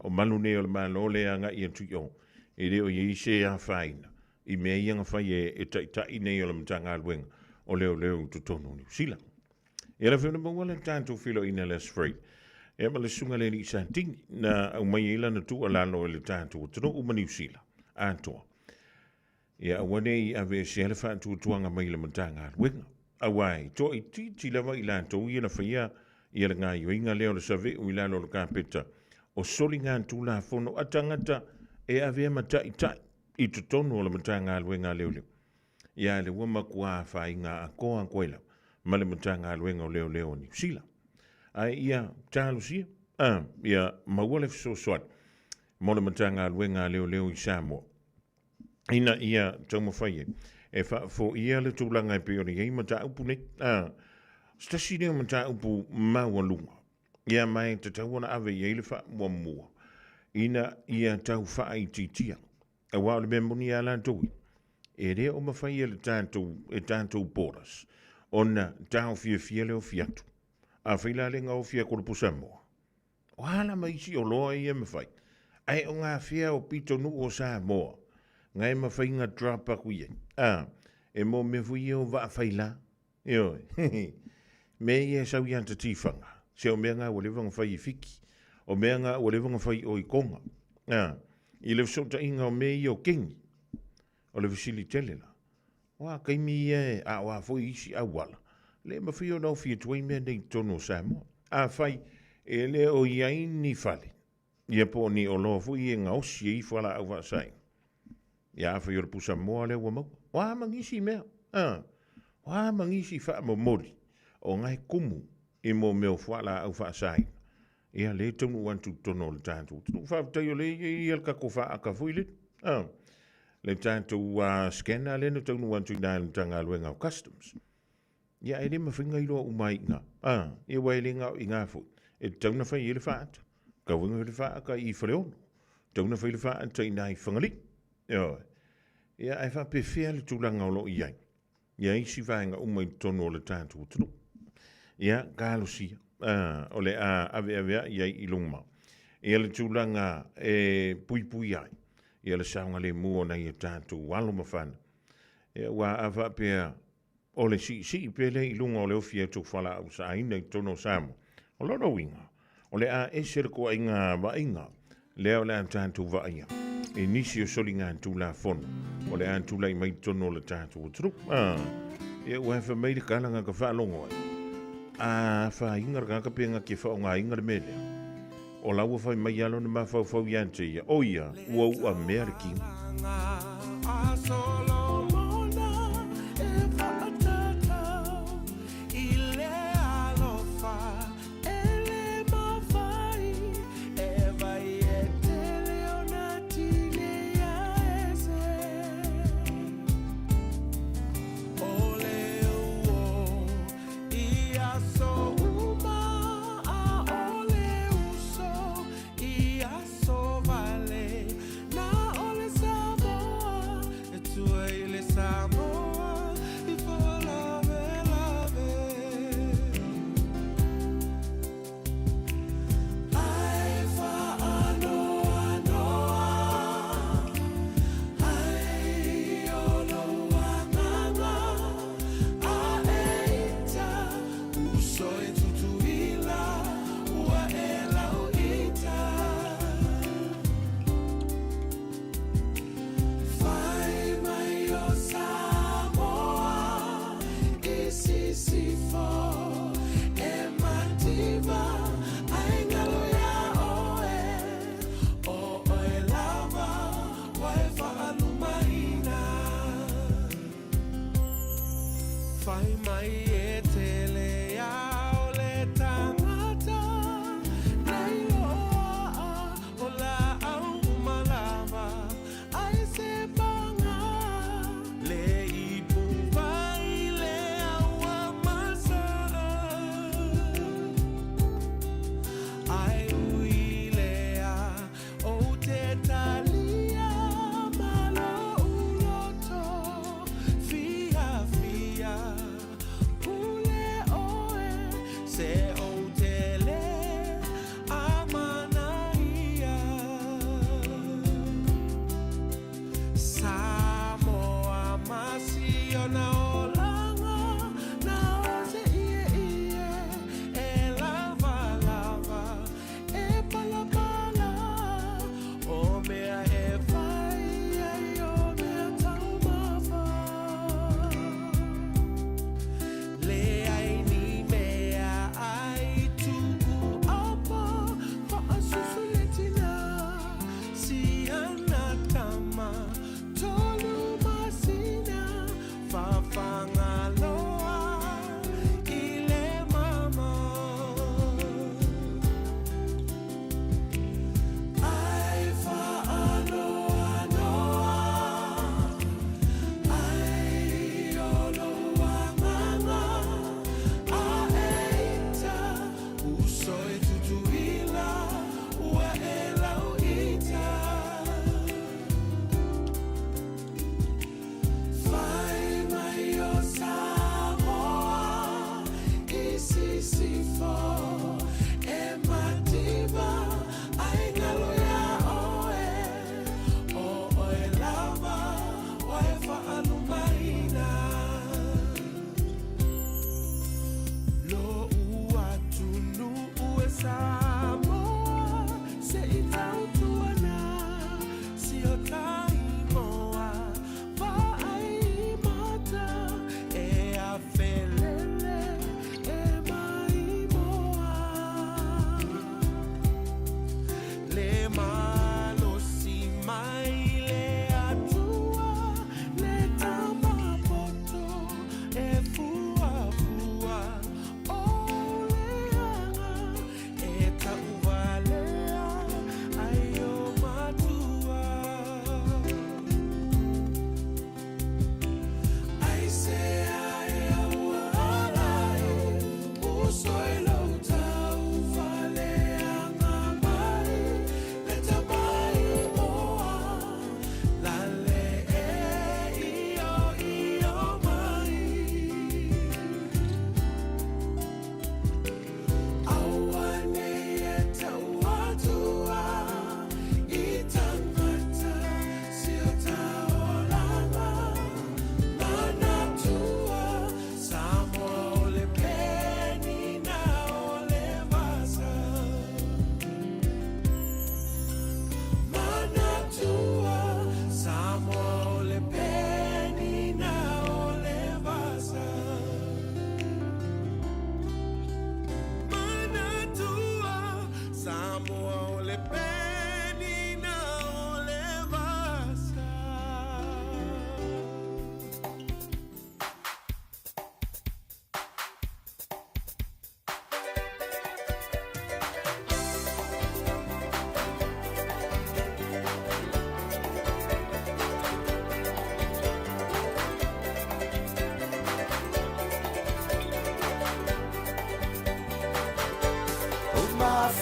O malune o le malo le anga ia tuyo. E reo ia ise a whaina. I mea ianga whai e tai nei o le mata ngā luenga o leo tutono New Zealand. Ia la whina mawala tātou whilo ina les free. E ma le sunga le ni sa ting na au mai ila na tu alalo le tātou tano uma New Zealand. Atoa. Ia awane i ave se hele whaatu tuanga mai le mata ngā luenga. Awai, to i ti lawa i lantou ia na whaia ia le ngā iuinga leo le save u i lalo le kāpeta. O soli ngā tūla fono atangata e ave mata i tai i tutono o le mata ngā luenga leo. Ia le wama kua whai ngā akoa koela ma le mata ngā luenga o leo New Zealand. Ai ia tālu sia, ia maua le fisosoat mo le mata ngā luenga leo i Samoa. Ina ia tau mawhai e fo ia le tūlanga i peori hei mata upu ne. Stasi neo mata upu maua lunga. Ia mai te tauana ave i eile wha mua. Ina ia tau wha i titia. A wao le memoni a lantui. E rea o mawhai e le tātou poras. Ona tau fia leo fiatu. A whila le ngau fia koropu Samoa. O hala maisi o loa i e mawhai. Ai o ngā fia o pito nu o Samoa. Ngai mawhai ngā drapa kuia. E mo me fui o wa whaila. Eo, me ia sau i anta tifanga. Se o mea ngā walewanga whai i fiki. O mea ngā walewanga whai o i konga. I le fsota inga o me i o kengi. O le visili telela. Wa kaimi e a wa fo isi a wala. Le mawhai o nau fia tuai mea nei tono Samoa. A whai e le o iai ni fale. Ia po ni o loa fo i e ngā osi i whala au wa sai. Ia whai o le pusa moa le ua mau. Wa mangisi mea. Wa mangisi wha mo mori. O ngai kumu i mo meo whala au wha sai. Ia le tonu wantu tono le tātou. Tunu whaatai o le i alka ko wha aka fuilit. Le tātou scanner le no tonu wantu i nā le tanga luenga o customs. Ia e le mawhinga i loa umai ngā. Ia wai le ngā i ngā fu. E tauna whai i le whaata. Ka winga le whaaka i whareono. Tauna whai le whaata i nai whangalik. Ia ai wha pe whea le tūlanga o lo i ai. Ia isi whaenga umai tono le tātou tunu. Ia kālo sia. O le ave i ai i lungmau. Ia le tūlanga e pui ai. Ia le saunga le mua na i a tātou walo mawhana. Ia wā awa pia o le si pele i lunga o le ofia tū whala au sa aina i tono Samoa. O loro winga. O le a esere ko inga wa inga. Leo le a tātou wa inga. E nisi o soli ngā tūla fono. O le an tūla i mai tono le tātou tru. Ia ua hefa mai le kalanga ka whaalongo ai. Wha ingar ka penga ke wha o ngā ingar mele. O laua whai mai alo na mawhau iante ia. O ia, ua mea le kinga.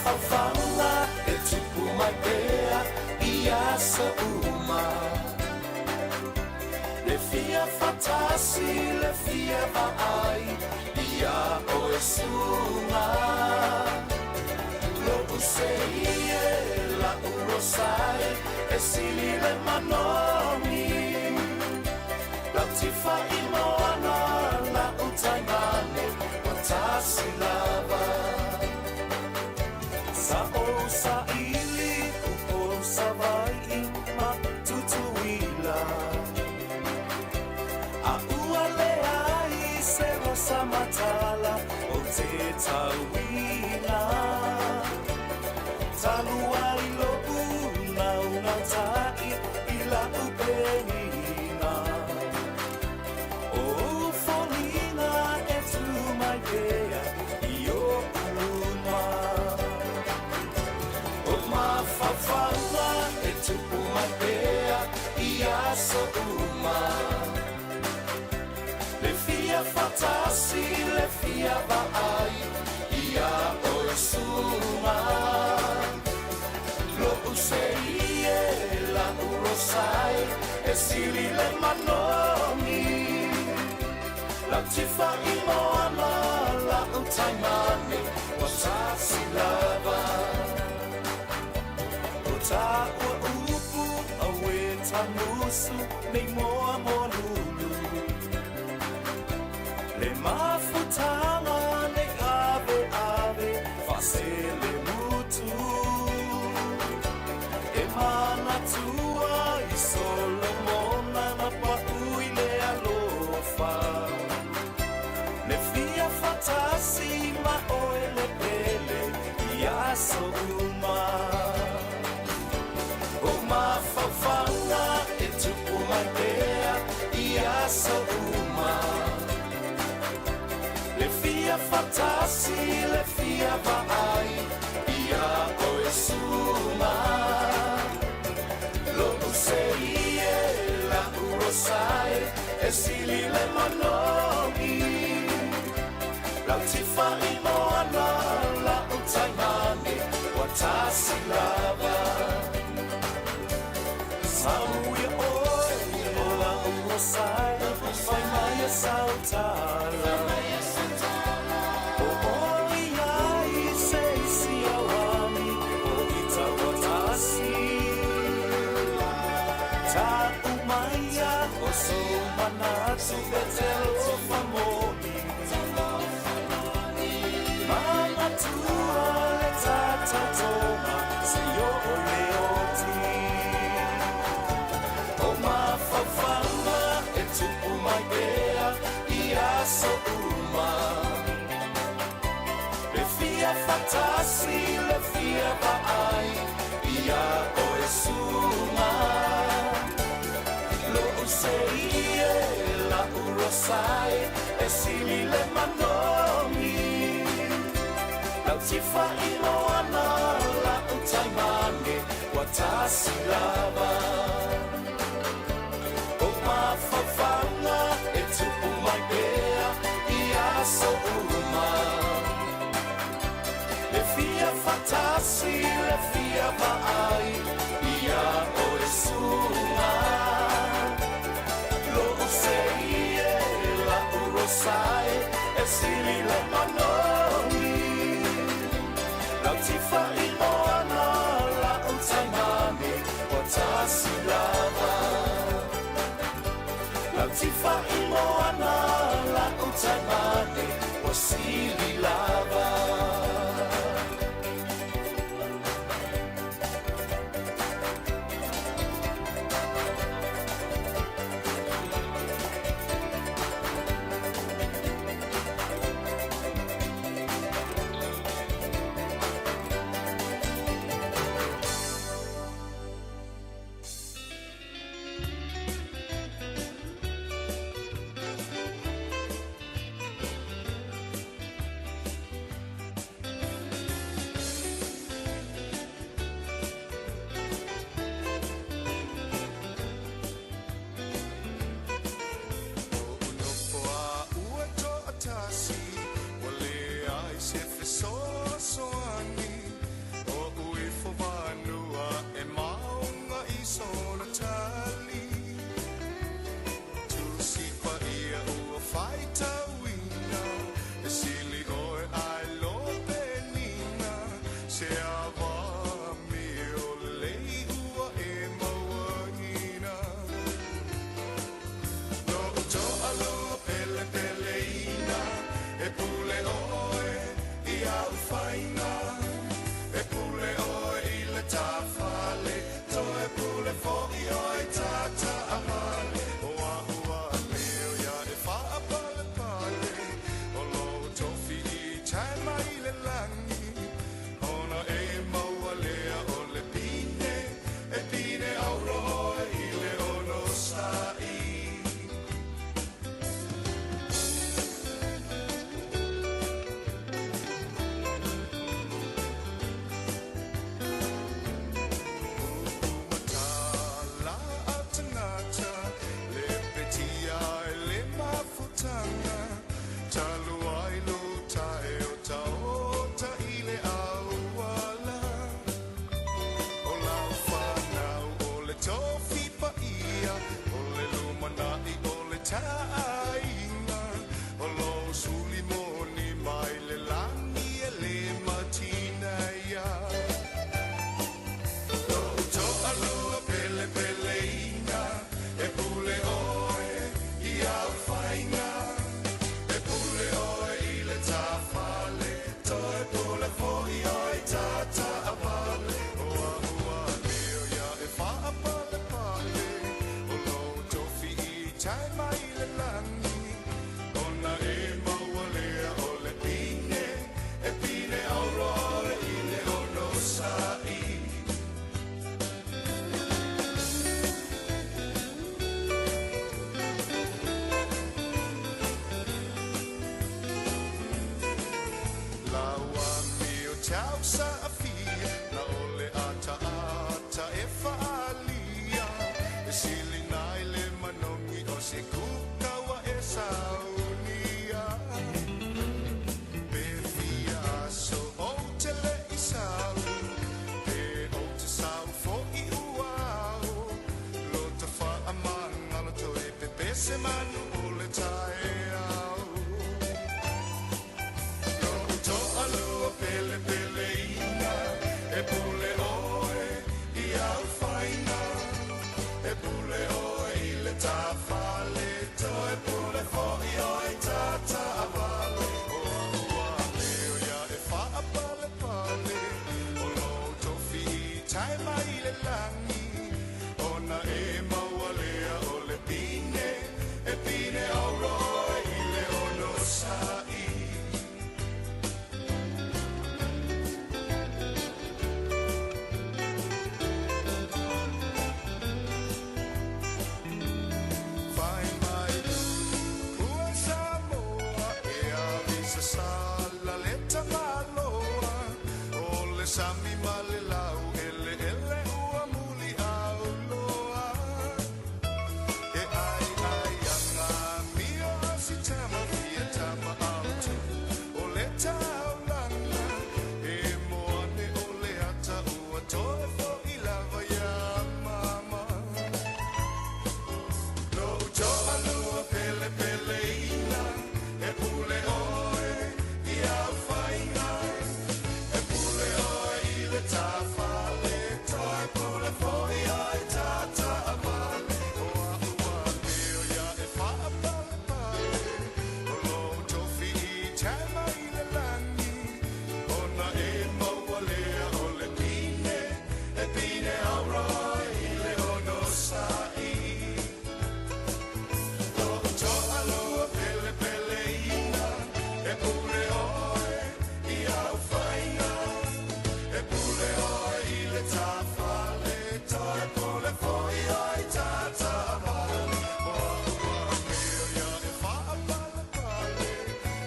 Fofogamua e tupu mai pea ia Samoa. Le fia fatasi, le fia vaai ia o e sunga. Lo usei la urosai e sili le manomi. La tifa imoana la utaimane watasi lava. Sa o sa ili o sa vai ma tutuila. A ua le ai se o sa matala o te tauina. Talua i lo una tai i la upenina. O folina e tu mai pea i o uma. Fofogamua e tupu mai pea ia Samoa. Le fia fatasi, le fia vaai ia o e sunga. Lo usei la urosai e sili le manomi. La tifa imoana la utaimane watasi lava. Ta ua upu a we tanusu nei moa molulu. mafutanga ne ave ave fasele mutu e mana tua I Solomona na pauile alofa ne fia fatasi ma oele pele ia so uma o mafafanga e tupu matea ia so uma le fia fatasi le fia vai ia o esuma lo userie la urosai e sili le manogi la tifa imoana la utaimani watasi lava Sauia oi o la urosai fai mai sautala o oli ai se sia wami o ita watasi ta umaya o so manatsu betelo famoni mana tua le tata toma se yo leoti o mafafanga e tupu mai bea ia so uma le fia fatasi le fia vai ia o esuma lo useie la urosai e sili le manomi la tifa inoana la utaimane watasi lava o mafafanga e tupu mai bea ia so uma le fia fatasi le fia vai ia o esuma lo useie la urosai e sili le manomi la tifa imoana la utaimane watasi lava la tifa imoana la utaimane wasili lava saunia Pe fia so o te le isau Pe o te sau fo I uau Lo te wha amanga lo to e pe pese manu o le tae au Lo to alua pele pele ina E pule oe I au whaina E pule oe I le ta whale To e pule fo'i oe tata awale O ua leo ia e wha apale pale O lo tofi I taima I le langi Ona e maua lea o le pine E pine au roe I le ono sai Vai mai Kua Samoa E avisa sala leta maloa O le sami male lau Ele ua muli au loa E ai anga mio si tama Fia tama autu O le tau langa E moane o le ata Ua toe fo I lava ya mama No to alua pele pele ina E pule oe I au whaina E pule oe I le ta whale To e pule foi oe tata amale O a ua peo ia e wha apale pale O lo tofi I tama I le langi Ona e maua lea o le pine E pine au roe I le ono sai To alua pele pele ina E pule oe I au whaina E pule oe I le ta whale To e pule foi oe tata amale O ua peo ia e wha apale pale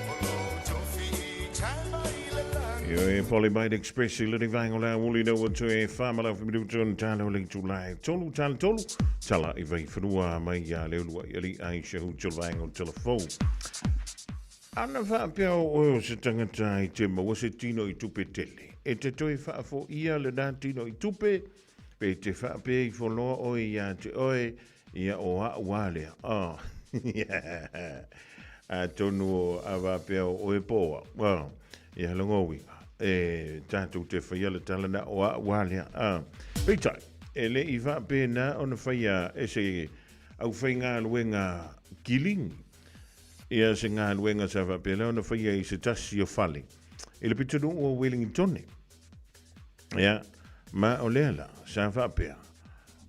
O lo tofi I tama I le langi Yo e Polybite Express I lini vaingo la wuli no watu e whamala whimiru tun talo ling tulai tolu tala I vai whanua mai a leulua I ali aisha hu tulu vaingo telefon Ana whapea o se tangata I te maua se tino I tupe tele E te toi whaafo ia le nā tino I tupe Pe te whapea I wholoa o ia te oe Ia o a walea A tonu o a whapea o e poa Well, ia longowi E tātou te whaiala talana o a walea Peitai E le I whapea na o na whaia E se au whai ngā luenga kilingi Ia se ngā luenga sa whapea Leo na whaia I se tasi o whale E le pitunu o Wellington Ia Ma o lea la sa whapea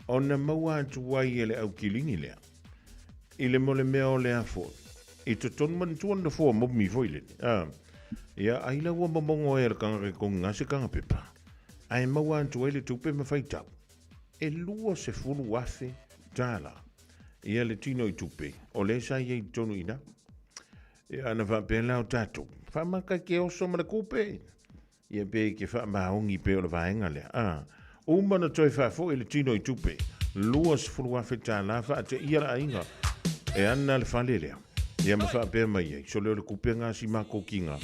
O na maua atu wai e le au kilingi lea I le mole mea o lea fo I te tonu man tuan na fo Momi foile Ia aila ua mamongo e kanga ko ngase kanga pepa Ai maua atu le tupe mawhaitau E lua se fulu wafe Tala Ia le tino I tupe O le sa iei tonu ina Ia ana whapea lao tatou Whamaka ke oso mana kupe Ia pe ke whamaongi pe o le vaenga lea Umana toi whafo e le tino I tupe Lua se fulu wafe tala Whaate ia la inga E ana le whale lea Ia ma whapea mai ei So leo le kupe ngā si mako kinga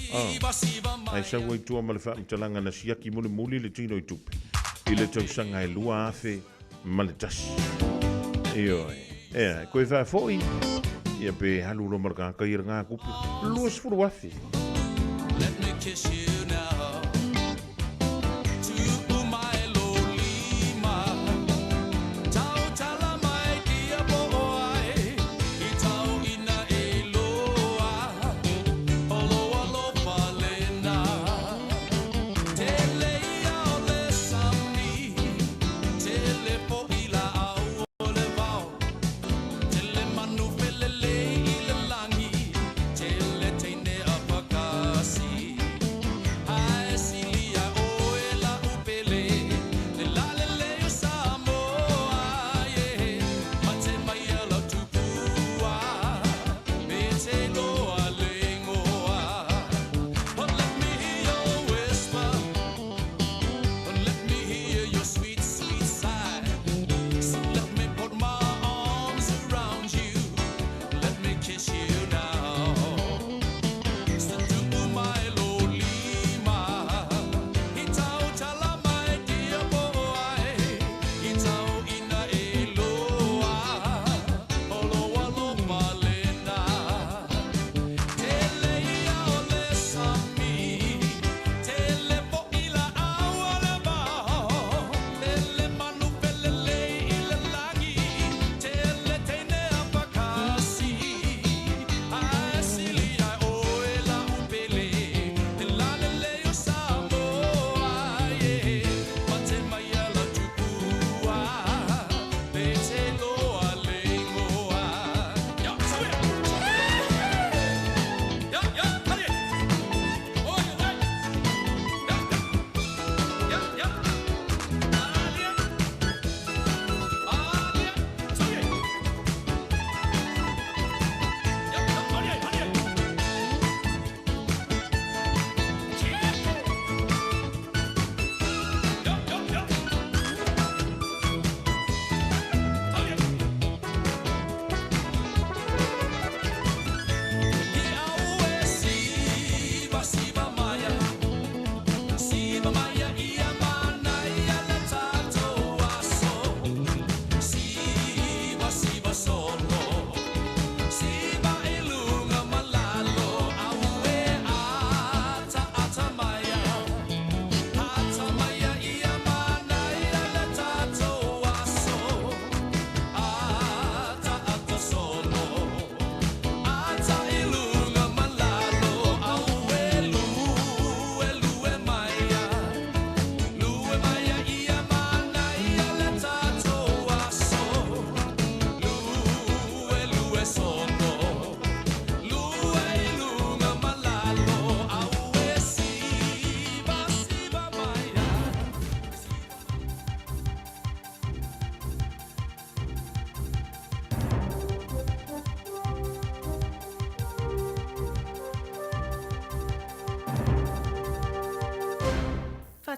Ai sa wai tua ma le whaamtalanga na siaki muli muli le tino I tupe I le tausanga e lua afe ma le tasi Io e koe whafo I Ia pe halu no maraka kaira ngā kupe Lua se fulu wafe Let me kiss you now. To my lolima. Tau tala mai kia boai. I tau ina e loa. Oloa lopa lena. Te leia o le sami. Te le po ila au o le vau. Te le manu pelele I le langi. Te le teine apakasi. I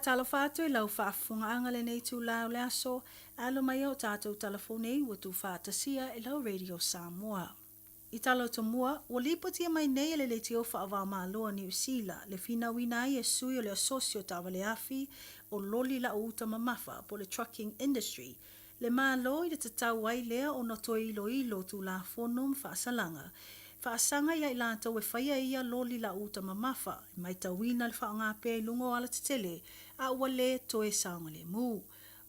talo whātui lau whaafunga anga le nei tū lau le aso, alo mai au tātou telefone ua tū whātasia e lau Radio Samoa. I talo to mua, ua lipotia mai nei le te o whaavā māloa New Zealand, le whina wina i e sui o le asosio tāwale afi o loli la o uta mamafa po le trucking industry, le mālo i le tatau wai lea o na toi ilo tū la whonum whaasalanga. Whaasanga ia i lātou e whaia ia loli la uta mamafa, mai tawina le whaonga pēi lungo ala tetele, a ua le toe saonga le mū.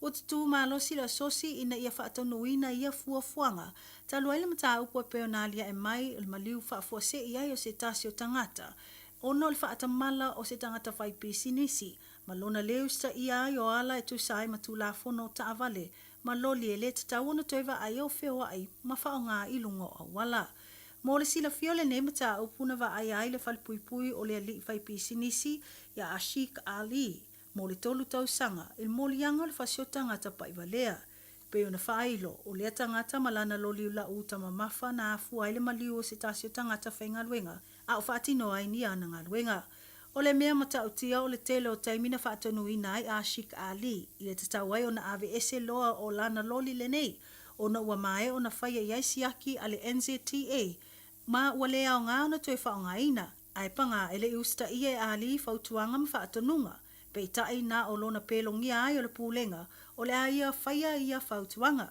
O te tū mālosi la sosi ina ia whaataunuina ia fuafuanga, talu aile mata upo e peonalia e mai il maliu whaafua se ia o se tasi o tangata, ono le whaatamala o se tangata whaipisi nisi, malona leu sta ia o ala e tu sai matu la fono ta avale, maloli e le tatau ona toiva ai o wheo ai, ma whaonga ilungo o wala. Mo le sila fiole ne mata upuna va ai le falpuipui o le ali whaipisi nisi ia Ashik Ali. Mo le tolu tau sanga, il molianga le fasio tangata paivalea. Pe ona whailo, o lea tangata malana loli la uta mamafa na afu aile maliu o se tasio tangata whainga luenga, a o whaatino ai ni ana ngā luenga. O le mea mata utia o le tele o taimina whaatonu inai Ashik Ali, i le tatawai o na AVS loa o lana loli le nei, o na ua mae o na whaia iai siaki a le NZTA, ma ua lea o ngā ona toi whaonga ina, ai panga ele usta ie Ali fautuanga ma whaatonunga, pe tai na o lona pelongia ai o le pūlenga, o le aia whaia ia fautuanga.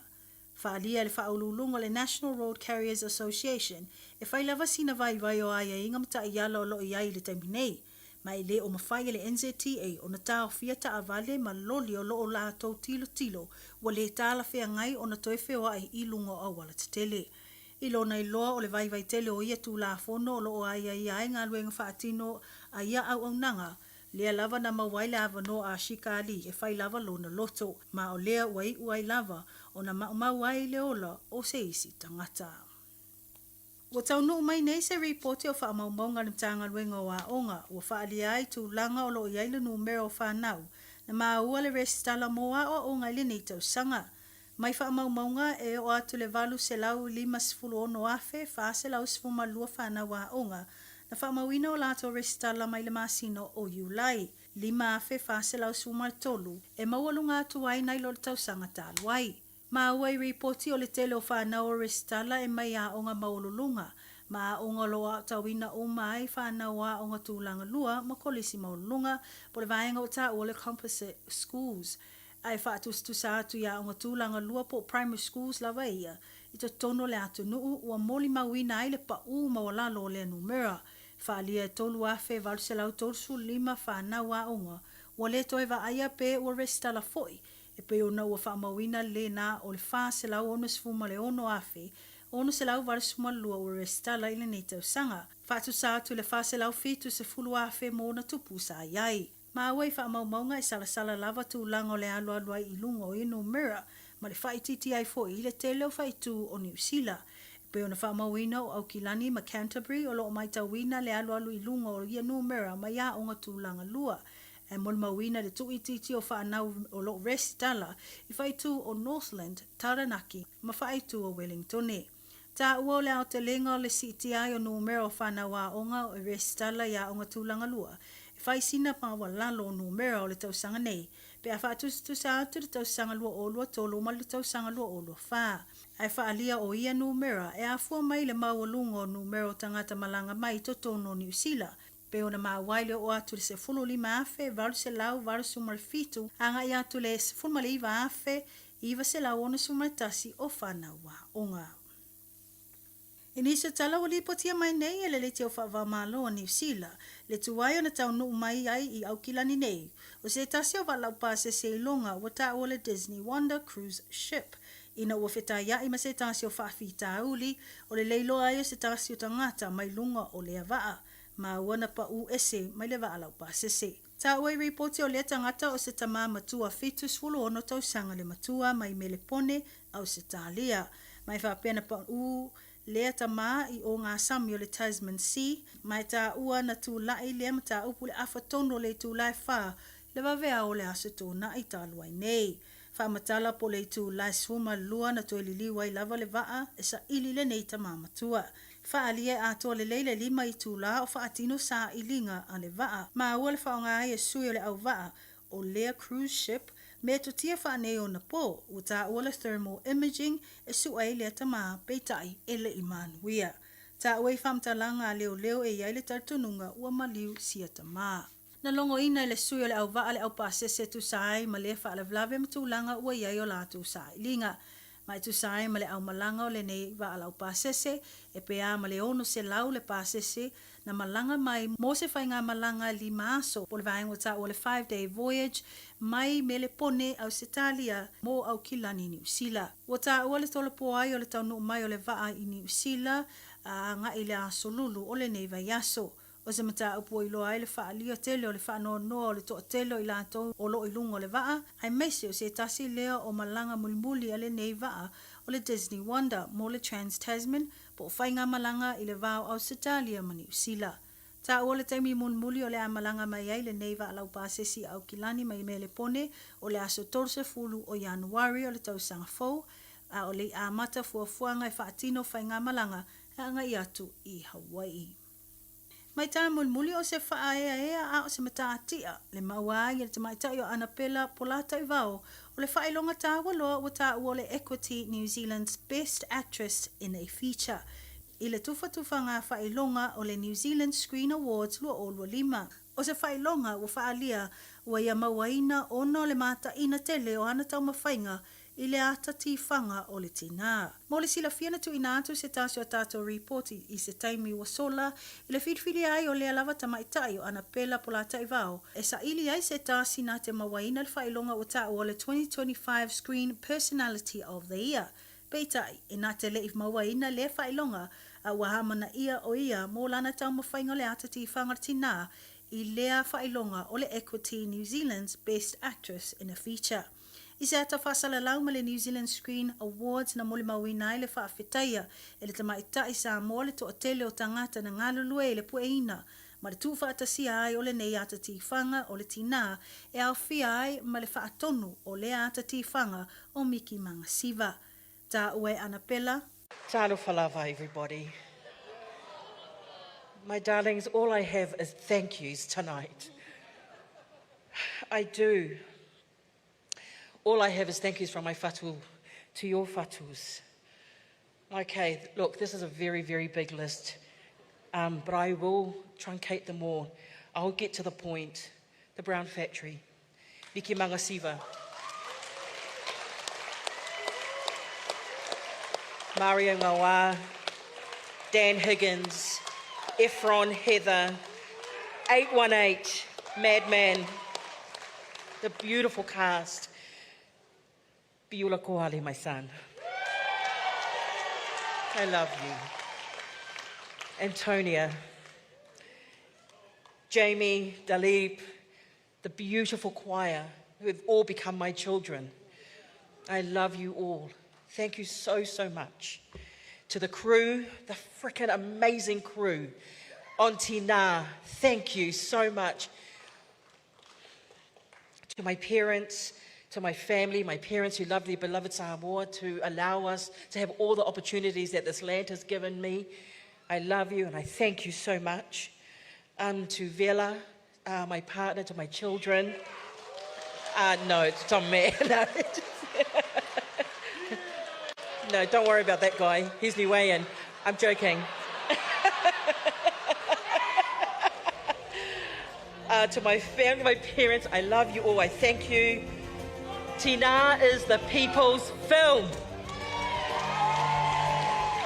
Whaalia le whaululunga le National Road Carriers Association, e whailava sina vai o aia inga mata iala o lo iai le taiminei, mai le o mawhai le NZTA o na tau fia ta avale ma loli o lo o la tau tilo, wa le tala whea ngai o na toi whea ai ilungo au wala tetele. Ilo na iloa o le vai tele o ia tū la fono o lo o aia ia ngā luenga whaatino a ia au nanga, lea lava na mawai le avano a Shikali e whai lava lo na loto, ma o lea uai lava o na mawai le ola o se isi tangata. Ua taunu mai nei se reporte o whaamaumaunga le mtanga luenga o a onga, ua whaalia ai tū langa o lo iai le numero o whanau, na maua le restala moa o onga le nei tau sanga. Mai whaamaumaunga e o atu le valu se lau 5 ono afe, wha se lau 5 whanau a onga, na whaamauina o lato restala mai le masino o Iulai, 5 afe wha se lau 3, e maualunga atu ai nai lo le tau sanga tālu ai. Maua i reporti o le tele o whanau o restala e mai a onga maululunga, ma a onga loa tauina o mai whanau a onga tūlanga lua ma kolisi maululunga po le vaenga o ta o le composite schools. Ai whaatustusa atu ia onga tūlanga lua po primary schools lava ia, i to tono le atu nuu ua moli mawina ai le pa u mawalalo le numera. Whaalia e tolu afe valselau tolsu 5 whanau a onga, ua le toeva aia pe ua restala foi, e pe ona ua whaamawina le na o le wha se lau ono sfuma le ono afe, ono se lau varsuma lua ua restala ile nei tau sanga. Whaatusa atu le wha se lau fitu se fulu afe mo na tupu sa iai. Ma awai whaamaumaunga e salasala lava tu lango le alualua i lungo o inu mira, ma le whaititi ai fo i le tele o whaitu o New Zealand. Pe ona whaamawina o Aukilani ma Canterbury o lo mai tawina le alualu i lungo o inu mira ma ia onga tu langa lua. E mol mawina le tuititi o whaanau o lo restala i whaitu o Northland, Taranaki, ma whaitu o Wellingtone. Ta ua le au te lenga o le CTI o numero o whanau a onga o restala ia onga tu langa lua. Whai sina pa walalo numero o le tausanga nei, pe a whaatustusa atu le tausanga lua o lua tolo ma le tausanga lua o lua wha. Ai whaalia o ia numero e a fua mai le maualunga o numero tangata malanga mai to tono New Zealand. Pe ona maawaile o atu le se 5 afe, valu se lau, valu sumar fitu, anga i atu le se 5 afe, iwa se lau ona sumar tasi o whanau wa onga. Inisa tala o lipotia mai nei e le lete o whaavamalo o New Zealand, le tuwai o na tau nuu mai ai i Aukilani nei, o se tasi o walau pase se ilonga o ta o le Disney Wonder Cruise Ship, ina ua whetaya i ma se tasi o whaafita Aouli, o le leilo ai o se tasi o tangata mai lunga o le avaa, ma wana pa u ese mai le vaalau pase se. Ta ua i reporti o le tangata o se tama matua fitus fulu ono tau sanga le matua mai melepone au se talia, mai whaapena pa u lea tama i o ngā sami o le Tasman Sea, mai ta ua na tū lai lea mata upu le awhatono le tū lai wha, le wawea o le aso tōna i tāluai nei. Wha matala po le tū lai swuma lua na tō liliwa i lava le waa, e sa ili le nei tama matua. Wha alia ato le leile 5 i tū la o wha atino sa ilinga a le waa. Ma ua le wha o ngā e sui o le au waa, o lea cruise ship me to tia whanei o na po o ta ola thermal imaging e su ai lea tama peitai ele i manuia. Ta oi whamtalanga leo e iai le tartununga ua maliu sia tama. Na longo ina le sui o le au vaa le au pasese tu sai ma le wha le vlave matulanga ua iai o la tu sai linga. Mai tu sai ma le au malanga o le nei vaa la au pasese e pea ma le ono se lau le pasese na malanga mai mo se whainga malanga 5 aso po le vaenga ta o le 5-day voyage mai me le pone au Setalia mo au kilani New Zealand. Wata o le tolo po ai o le taunu mai o le vaa i New Zealand nga i le aso lulu o le nei vai aso. O se mata upo i loa le wha lia tele o le wha no o le toa tele o i lato o lo i lungo le vaa. Ai meisi o se tasi lea o malanga mulimuli a le nei vaa o le Disney Wonder mo le Trans-Tasman po whainga malanga i le vao au Setalia ma New Zealand. Ta o le taimi mulimuli o le a malanga mai ai le nei vaa lau pasesi au kilani mai me le pone o le aso torse fulu o Januari o le tausanga fau a o le a mata fuafuanga e whaatino whainga malanga a nga i atu i Hawaii. Mai tana mulimuli o se wha ea a o se mataatia. Le maua i le tamaitai o Anapela Polata i vao. O le whailonga tāua loa o tā ua le Equity New Zealand's Best Actress in a Feature. I le tufa ngā whailonga o le New Zealand Screen Awards lua o lua 5. O se whailonga ua whaalia ua ia mauaina ono le mata ina tele o ana tau mawhainga i le ata tifanga o le tina. Mo le sila fiana tu ina atu se tasio a tato report i se taimi wa sola, i le whitwhiri ai o le alawa tamaitai o Anapela Polata i vao. E sa ili ai se tasi na te mawaina le whailonga o ta o le 2025 Screen Personality of the Year. Peitai, e nā te le i mawaina le whailonga a wahamana ia o ia mo lana tau mawhainga le ata tifanga tina i lea whailonga o le Equity New Zealand's Best Actress in a Feature. I se ata whasala lau ma le New Zealand Screen Awards na mole mawina i le whaafetaia e le tamaita i Samoa le toa tele o tangata na ngalulue i le pueina ma le tūwha atasia ai o le nei ata tifanga o le tina e au fia ai ma le whaatonu o le ata tifanga o Miki Mangasiva. Ta ue Anapela. Talo falava, everybody. My darlings, all I have is thank yous tonight. I do. All I have is thank yous from my whatu to your whatus. Okay, look, this is a very, very big list, but I will truncate them all. I'll get to the point. The Brown Factory, Miki Mangasiva, Mario Ngawa, Dan Higgins, Efron Heather, 818, Madman, the beautiful cast. Piula Kohali, my son. I love you. Antonia, Jamie, Dalip, the beautiful choir who have all become my children. I love you all. Thank you so, so much. To the crew, the frickin' amazing crew. Auntie Na, thank you so much. To my parents, to my family, my parents who love their beloved Samoa, to allow us to have all the opportunities that this land has given me. I love you and I thank you so much. To Vela, my partner, to my children. No, it's Tom Man. No, don't worry about that guy. He's Niuean. I'm joking. To my family, my parents, I love you all. I thank you. Tina is the people's film.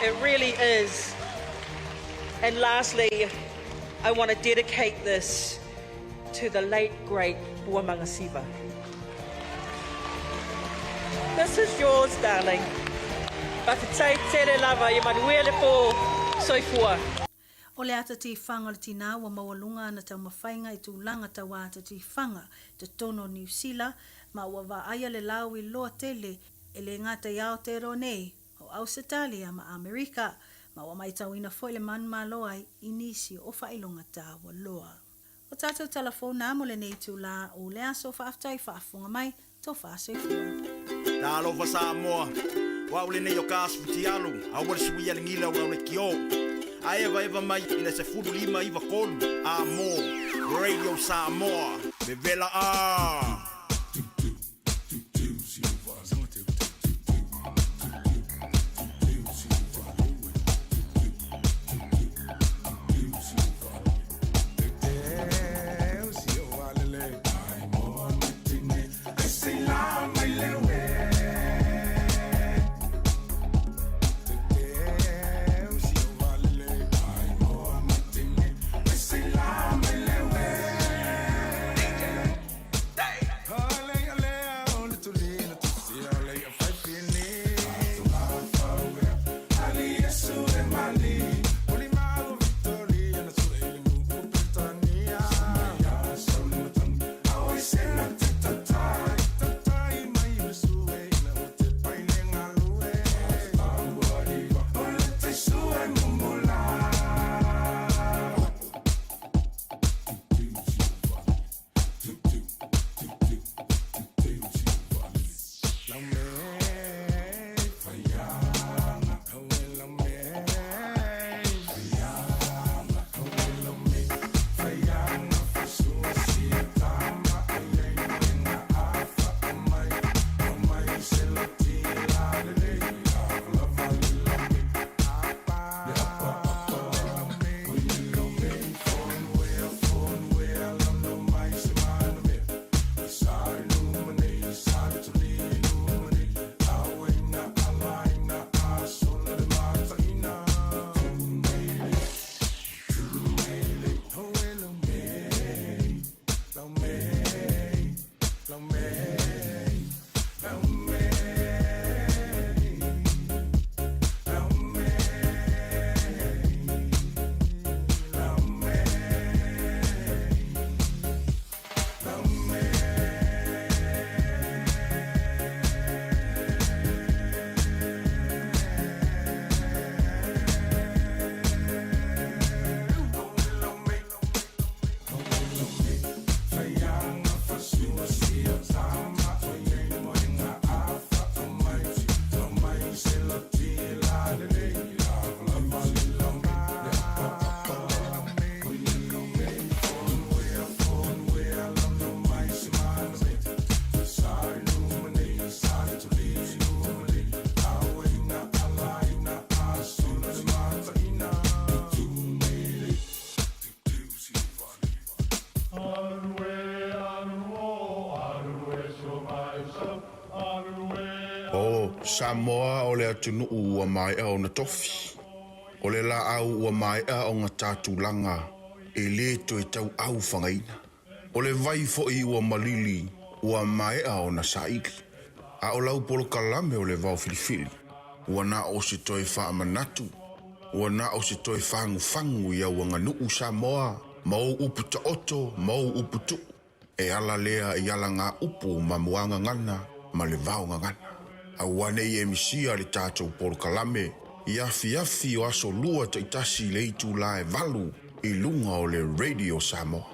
It really is. And lastly, I want to dedicate this to the late, great Bua Mangasiva. This is yours, darling. Pafitai tere lava, Emanuele po soifua. O le ata ti whanga le tina wa mawalunga na tau mawhainga i tūlanga tau ata ti whanga te tono New Zealand ma ua wa aia le lau i loa tele e le ngata i Aotearoa nei o Australia ma Amerika ma ua mai tau ina foi le manu maloa i nisi o whailonga tā wa loa. O tātou telefona mo le nei tūla o le aso whaaftai whaafunga mai tō whaasoi Ta alofa Samoa, waule nei o kāsputi alu, a wale sui alingila ura ule ki o. A eva mai ina se furu 5 iwa kolu, a mo, Radio Samoa, me vela a. Samoa o le atunu ua mai au na tofi. O le la au ua mai au ngā tātulanga e le to e tau au whangaina. O le vai fo i ua malili ua mai au na saiki. A o lau polo kalame o le vau filifili. Ua na o se toi wha manatu. Ua na o se toi whangu i au anga nuu Samoa. Mau upu ta oto, mau upu tu. E ala lea i ala ngā upu ma muanga ngana ma le vau ngana. A wane i emisia le tātou polo kalame. I afi o aso lua ta itasi le itu la e valu i lunga o le Radio Samoa.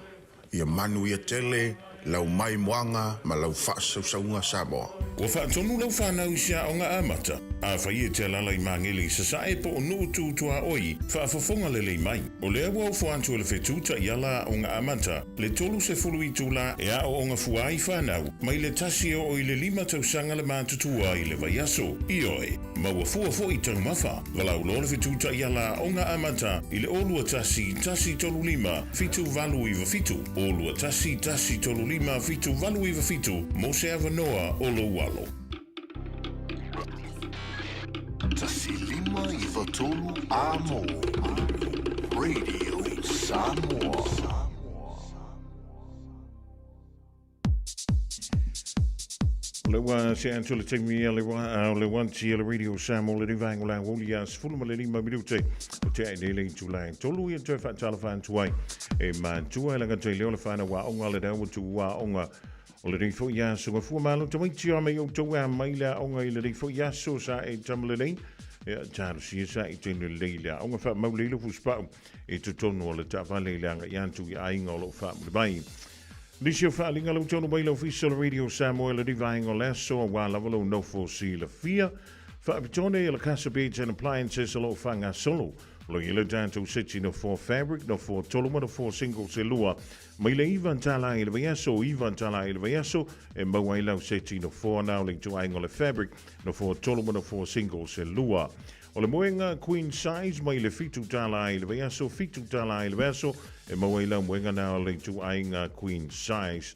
Ia manu ia tele, lau mai moanga ma lau whaasaunga Samoa. Ua whaatonu lau whanau sia o ngā amata. A whaia te alala i mangeli sa sae po o nuu tūtua oi. Whaafafonga le lei mai. O lea wau whaantua le whetūta i ala o ngā amata. Le tolu se fulu i tūla e a o ngā fuai whanau. Mai le tasi o i le 5 tausanga le mātutua i le vaiaso. I oe, maua fo i tau mawha. Walau lo le whetūta i ala o ngā amata. I le olua tasi tolu 5, fitu valu iwa fitu. Olua tasi tolu 5, fitu valu iwa fitu. Mo se avanoa o lo walo. Tasilima iwa tolu amo. Radio Samoa. Lewa se anto le temi le wanti le Radio Samoa le rivango la Aouli fulma le 5 minute o te ne le July tolu i te fa telefon tuai e man tua la te le fana wa onga le dawo tu wa onga o le rifo ya so fu malo te mai tia mai o to wa mai la onga i le rifo ya so sa e tamle nei ya tar si sa i te le la onga fa mau le fu spa e to tono le ta vale la ya tu i ainga lo fa mai Lisio whaalinga lau tono mai lau official Radio Samoa le rivaing o leso a wā lavalo no fo si la fia. Whaapitone e la Casa Beats and Appliances a lo whanga solo. Lo i le tanto siti no for fabric, no for toluma, no for single se lua. Mai le iwan tala i le vaiaso, iwan tala i le vaiaso, e maua i lau siti no for nao le tuaingo le fabric, no for toluma, no for single se lua. O le moenga queen size mai le fitu tala i le vaiaso, fitu tala i le vaiaso, e maua i lau moenga nao le tuainga queen size.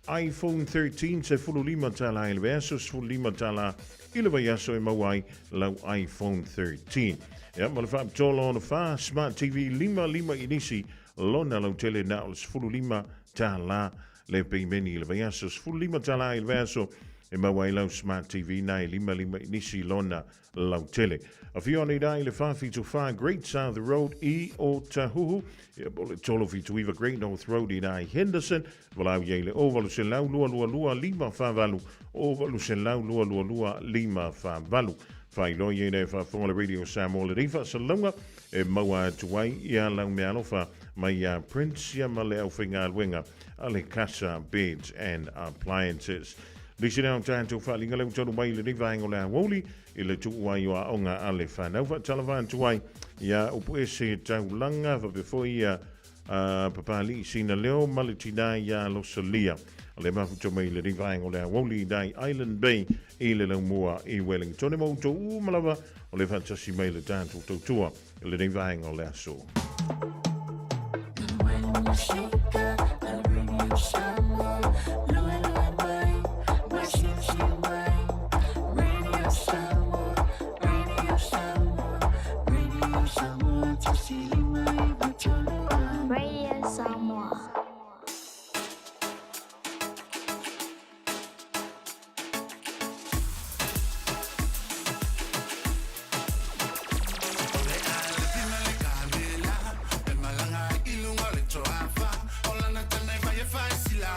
iPhone 13 se fulu 5 tala i le vaiaso, fulu 5 tala i le vaiaso e maua i lau iPhone 13. Ja, ma le wha tolo ona wha, Smart TV 5 inisi, lona lau tele na o le fulu 5 tala le peimeni i le vaiaso, fulu 5 tala i le vaiaso, e maua i lau Smart TV nai 5 inisi lona lau tele. A fiona i dai le whawhitu wha Great South Road i o Tahuhu. Ia bo le tolo fitu iwa Great North Road i dai Henderson. Walau iei le ovalu se lau lua 5 whavalu. Ovalu se lau lua 5 whavalu. Whailo iei ne whafonga le Radio Samoa le rifa sa launga. E maua tuai ia lau me alofa mai a Prince ia ma le au whinga alwenga a le Casa Beds and Appliances. Lisi nao tātou whalinga leu tonu mai le rivaengo le Aouli i le tuuai o a onga ale whanau. Whatalawan tuai ia upu ese taulanga whapefo ia papali sina leo malitina ia losalia. Le mafuto mai le rivaengo le Aouli dai Island Bay i le lau mua i Wellington. E mauto umalawa o le fantasi mai le tātou tautua i le rivaengo le aso. Radio Samoa. Ilunga le choafa, ola na tana vai fai sila.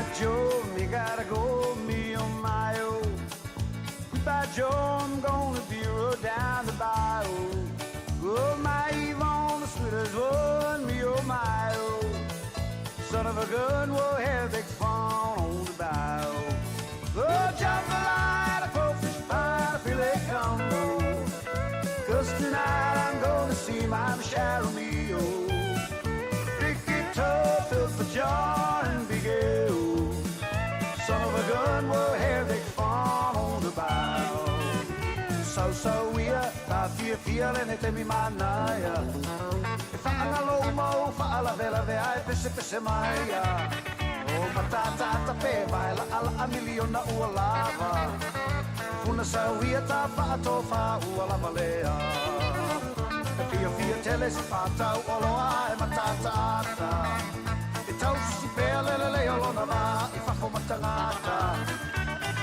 my Joe, me gotta go, me oh my oh. By Joe, I'm gonna be road down the bayou. Oh my Eve on the sweetest one, me oh my oh. Son of a gun, we'll have big fun on the bayou. Oh, jambalaya, crawfish pie, filet combo. 'Cause tonight I'm gonna see my Michelle Mio. Big guitar, fill for John and Big L. Son of a gun, we'll have big fun on the bow. So we are, feeling it in me manaya. If I'm alone, fa vela I pisse maya. Oh, matata pe baila ala million na ualava. Una sawia ta fa tofa uala valea. Fia teles fata olo ai matata. E tau si pele le olona va I fa fo matangata.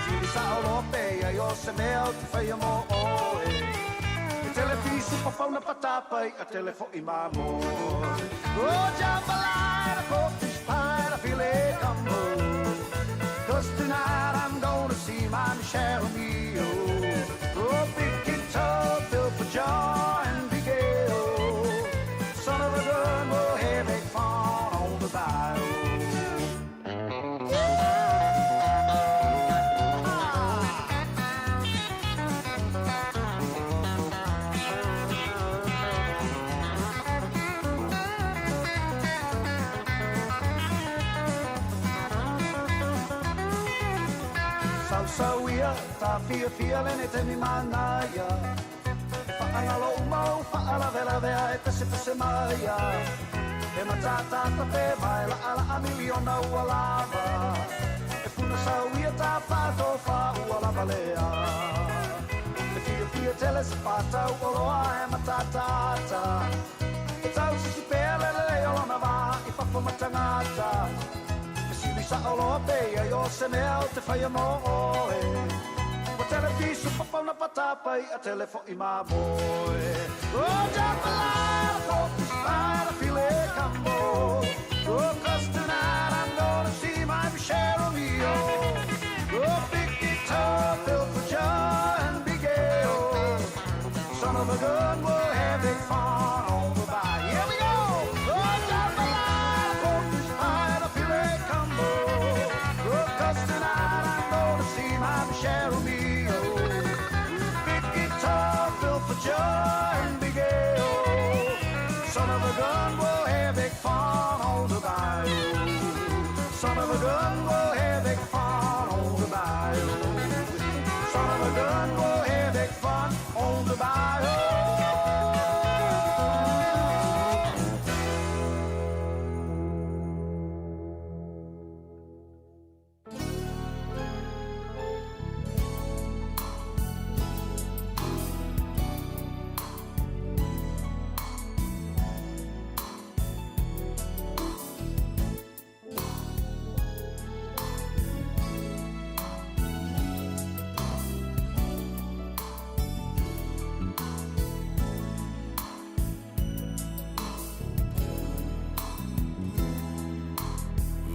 Ti sa olo pe yo se meo ti fa mo oe. E telefiso pa fa una patapa a telefo I mamo. Oh jambalaya coffee pie filet combo. 'Cause tonight I'm gonna see my Michelle Mio. Oh, big guitar, Bill for John and Big L. Son of a gun, we'll have big fun on the bayou. So we are, ta feeling it in me manaya. Fa'angalo umau, fa'ala vela vea e pese maya. E matata ta pe baila ala a million na ualava. E funa sa we are ta fato fa ualava lea. E fia tele se pata ualoa e matata ta. E tau si pele le olona va, I fa fo matangata. Sa olo pe yo se meo te fai mo oe. O telefiso pa fa una patapa I a telefo I mamoe. Oh jambalaya, coffee pie, filet combo. Oh 'cause tonight I'm gonna see my Michelle Mio. Oh big guitar, Bill for John and Big L. Son of a gun, we'll have big fun on the bayou. Here we go. Oh jambalaya, coffee pie, filet combo. 'Cause tonight I'm gonna see my Michelle Mio. Big guitar, Bill for Joy and Big L. Son of a gun, we'll have big fun on the bayou. Son of a gun, we'll have big fun on the bayou. Son of a gun, we'll have big fun on the bayou.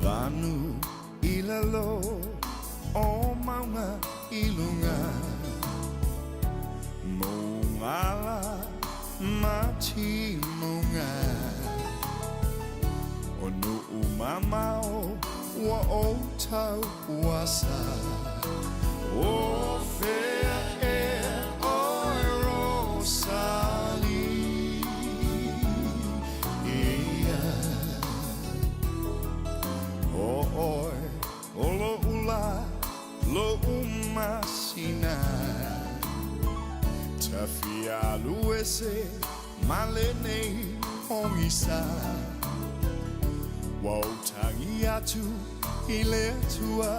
Vanu ilalo o maunga ilunga Mungala machi munga Onu umamao wa o tau wasa O fea e o rosali Oi, olo ula, lo umasina Tafia luese, malene hongisa Wautangi atu, ile tua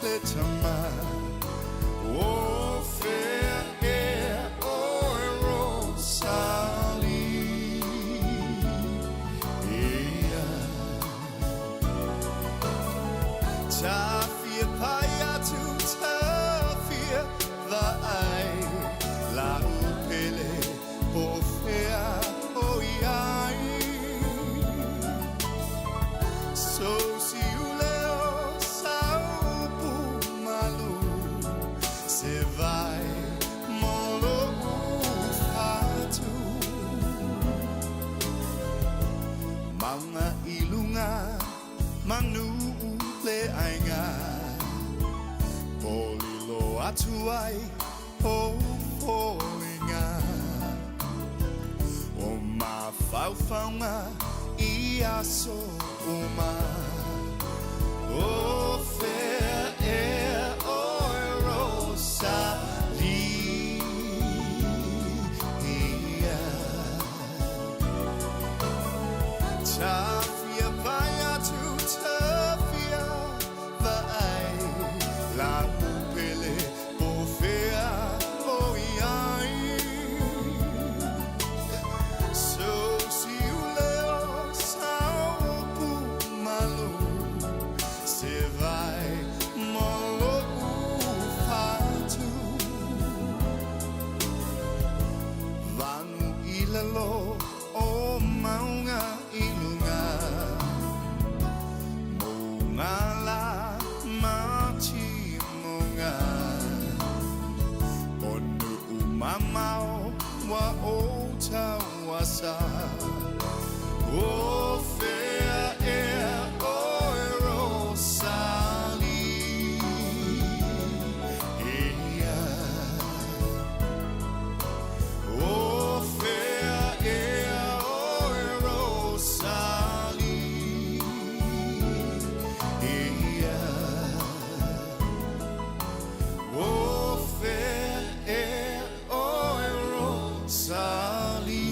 letama O fea e oi rosali Tafia paya tu tafia the ai la upele o fea o iai So si uleo sa inga Polilo atuai o inga O ma faufaunga I aso uma O fair air o rosa Tafia vaya tu tafia vai la pupele o fea o iai So si uleo sao pu malu se vai molo ufatu Vanu ilalo o maunga ilunga Mungala machi munga Onu umamao wa ota wasa O fair air o sali O fair air o sali O fair air o sali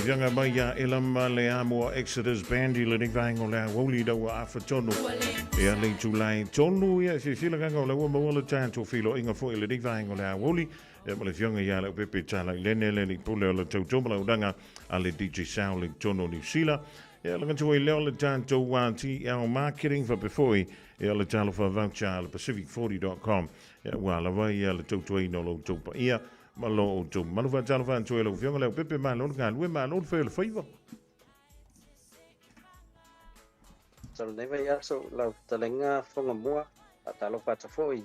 Vianga mai ia elama le amo Exodus Band i le ni vaingo le Aoauli da wa afa tonu. Ia le tulai tonu ia fi fila kanga le wa mawala tanto filo inga fo i le ni vaingo le Aoauli. Ia male vianga ia le pepe tala i lene le ni pule o le tautoma udanga a le DJ Sound le tono ni sila. Ia le kantua i leo le tanto wa ti au marketing fa befoi ia le talo fa voucher le pacific40.com. Ia wa la vai ia le tautua ino lo taupa ia. Malo o tau manuwa talo wha antoe lau whionga lau pepe malo ngā lue malo le whaile whaiva. Talo newa ia so lau talenga Fofogamua a talo pata foi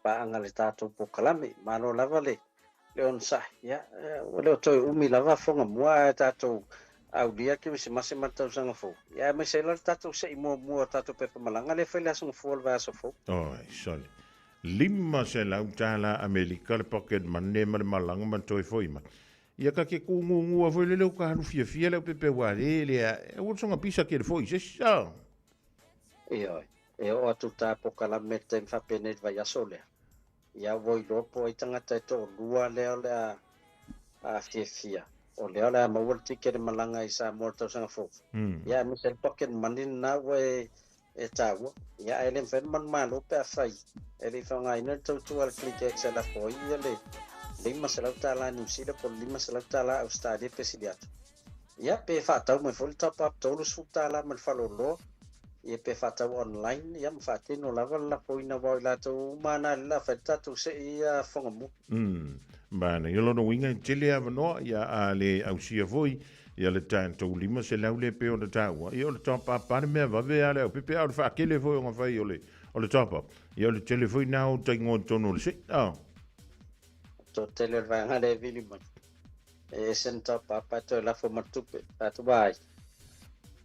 pa anga le tātou po kalame malo lava le on sa ia leo toi umi lava Fofogamua e tātou aulia ki wisi mase matau sanga fo. Ia me se lau tātou se i mua tātou pepe malanga le whaile asunga fo alwa aso fo. Oi, soli. Lima se lau tala Amerika le pocket manema le malanga man toi foima. Ia ka ke kungu a foi le leo ka hanu fia leo pepe wale le e wotsunga pisa ke le foi se sa. Ia e o atu tā po kalame te mwhapene vai aso lea. Ia voi ropo i tangata e tō lua leo lea a fia. O leo lea mawal tike le malanga i sa mora tau sanga fo. Ia mi se le pocket manin na we e tāua. Ia ele mwhen man malo pe a whai. Ele whanga ina tautu al click excel a fo ia le. Lima se lau tāla New Zealand po lima se lau tāla Australia pe sili atu. Ia pe whatau mai foli top up tolu su tāla man whalo lo. Ia pe whatau online. Ia mwhatino lava la po ina wau la tau mana la whaitatu se ia Fofogamua. Bana, ia lono winga tele avanoa ia a le ausia voi. Ia le tātou lima se lau le pe o le tāua. Ia o le top up pane mea vave ale au pepe au le whaakele voi o ngā whai o le top up. Ia o le tele voi nao taingo tono le se. To tele vanga le vili man. E sen top up ato la fo matupe. Atu vai.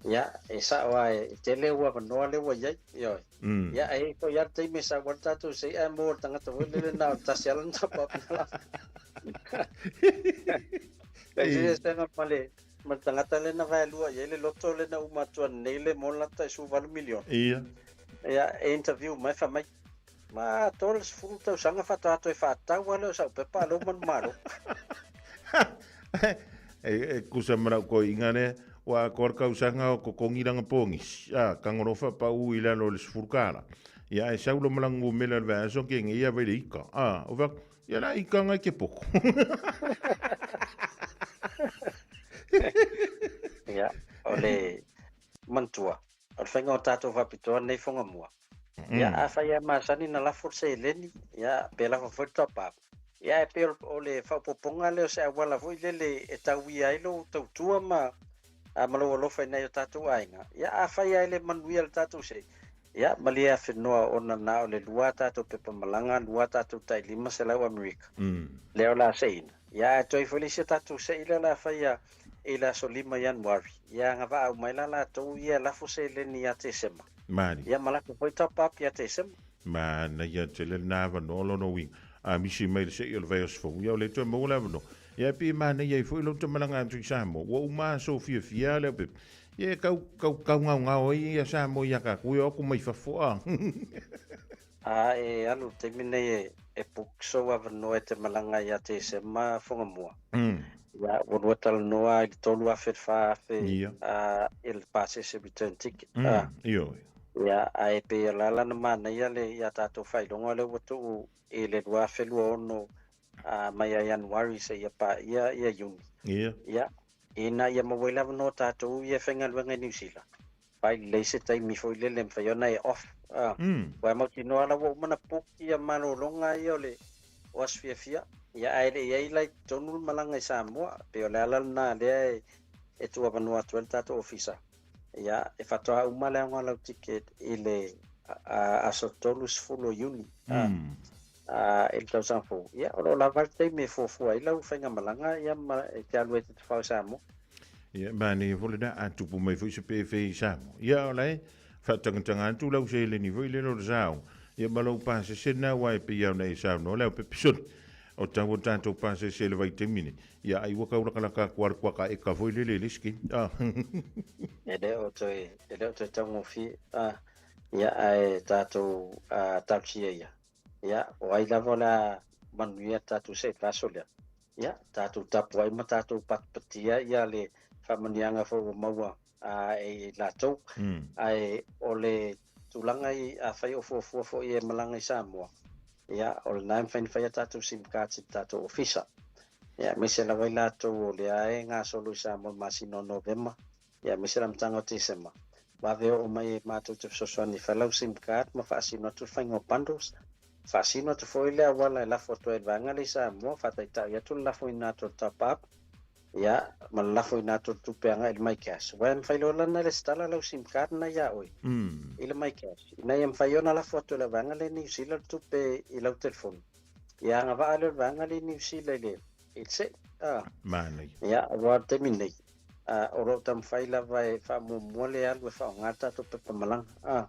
Ia e sa wai tele ua vanoa le wa iai. Ia e ko ia te me sa warta tu se e mo tangata voi le na tasialan top up. Ia senga pale. Matangata le na vai lua ia le loto le na umatua nei le mo lata e su 1 milion. Ia. Ia e interview mai fa mai. Ma toles fu tau sanga fatato e fatau ale sa pepa lo man maro. E kusa mara ko ingane wa korka usanga ko kongiranga pongis. Kangorofa pa u ila lo le furkara. Ia e saulo malangu mela va so ke ngia vele ika. O va ia la ika ngai ke poko. Ia ole mantua. Al fenga o tato va pitoa nei Fofogamua. Ia a whaia masani na la forse leni. Ia pe la foi top up. Ia e pe o le whaupoponga leo se awala voi lele e tau ia ilo tautua ma a malo alofa nei o tato ainga. Ia a whaia ele manuia le tato se. Ia malia whenua ona na o le lua tato pepa malanga lua tato tai lima se lau Amerika. Leo la seina. Ia e toi fwele se tato se ila la whaia ila so lima Januari. Ia ngava au mai la tau ia la fose leni a te sema. Mari. Ia malaka foi top up ia te sema. Ma na ia tele nava no lo no wing. A misi mai se yo le vai fo. Ia le to mo la no. Ia pi ma na ia foi lo to malanga tu samo. Wo uma so fia le pe. Ia kau ngau ia samo ia ka ku yo ku mai fa fo. E alu te mine e pukso ava no e te malanga ia te sema Fofogamua. Ia wonua tala noa i tolu a whetwhawhe il pase se return ticket. Ia a pe lala na mana ia le ia tātou whailonga le watu e le rua whelua ono mai a Januari se ia pa ia Juni. Ia ina ia mawela no tātou ia whengaluanga New Zealand. Pai leise tai mi foi le lem whaiona e off. Wai mauti noa la wa umana puki ia mano longa ia le o asfia. Ia aile ia ilai tonu malanga i Samoa. Pe o le alal na lea e tua vanua tuel tātou ofisa. Ia e whatoa umale anga lau ticket i le aso tolu sfulo Juni. Il tau sanfo. Ia o la valte me fofua i lau whainga malanga ia e te alu e te whau Samoa. Ia bani vole da atupu mai foi se PV Samoa. Ia o lai whatangantanga atu lau se le ni voi le no zao. Ia malau pase se na wai pe iau nei Samoa. Lau pe pisoni. O tau tātou pase se le vai te mine. Ia ai waka urakalaka kuarkuaka e ka voi lele liski. Ele o toi tango fi. Ia ai tātou tausia ia. Ia o ai lava la manuia tātou se pasolia. Ia tātou tapu ai ma tātou patpatia ia le whamanianga Fofogamua e lātou. Ai o le tūlanga I a whai o fuafua I e malanga I Samoa. Ia, o le naim whai tātou SIM card I tātou ofisa. Ia, mese la wai lātou o le ae ngā solo I Samoa masino November. Ia, mese la mtanga o December. Waweo o mai mātou te whasoswani whalau SIM card ma whaasino atu whaingo bundles. Whaasino atu fo ile awala I lafo atu e vanga le Samoa, whataitai atu lafo I nātou top up. Ia, ma lafo I nātou tupeanga il mai cash. Wai mwhailola na le stala lau SIM card na ia oi. Ile mai cash. Ina ia mwhaiona lafo atu le vanga le New Zealand tupe I lau telefon. Ia nga waa le vanga le New Zealand le. Itse. Manai. Ia, awa te minei. Oro tam whaila vai wha mua le alu e wha o ngata to pepa malanga.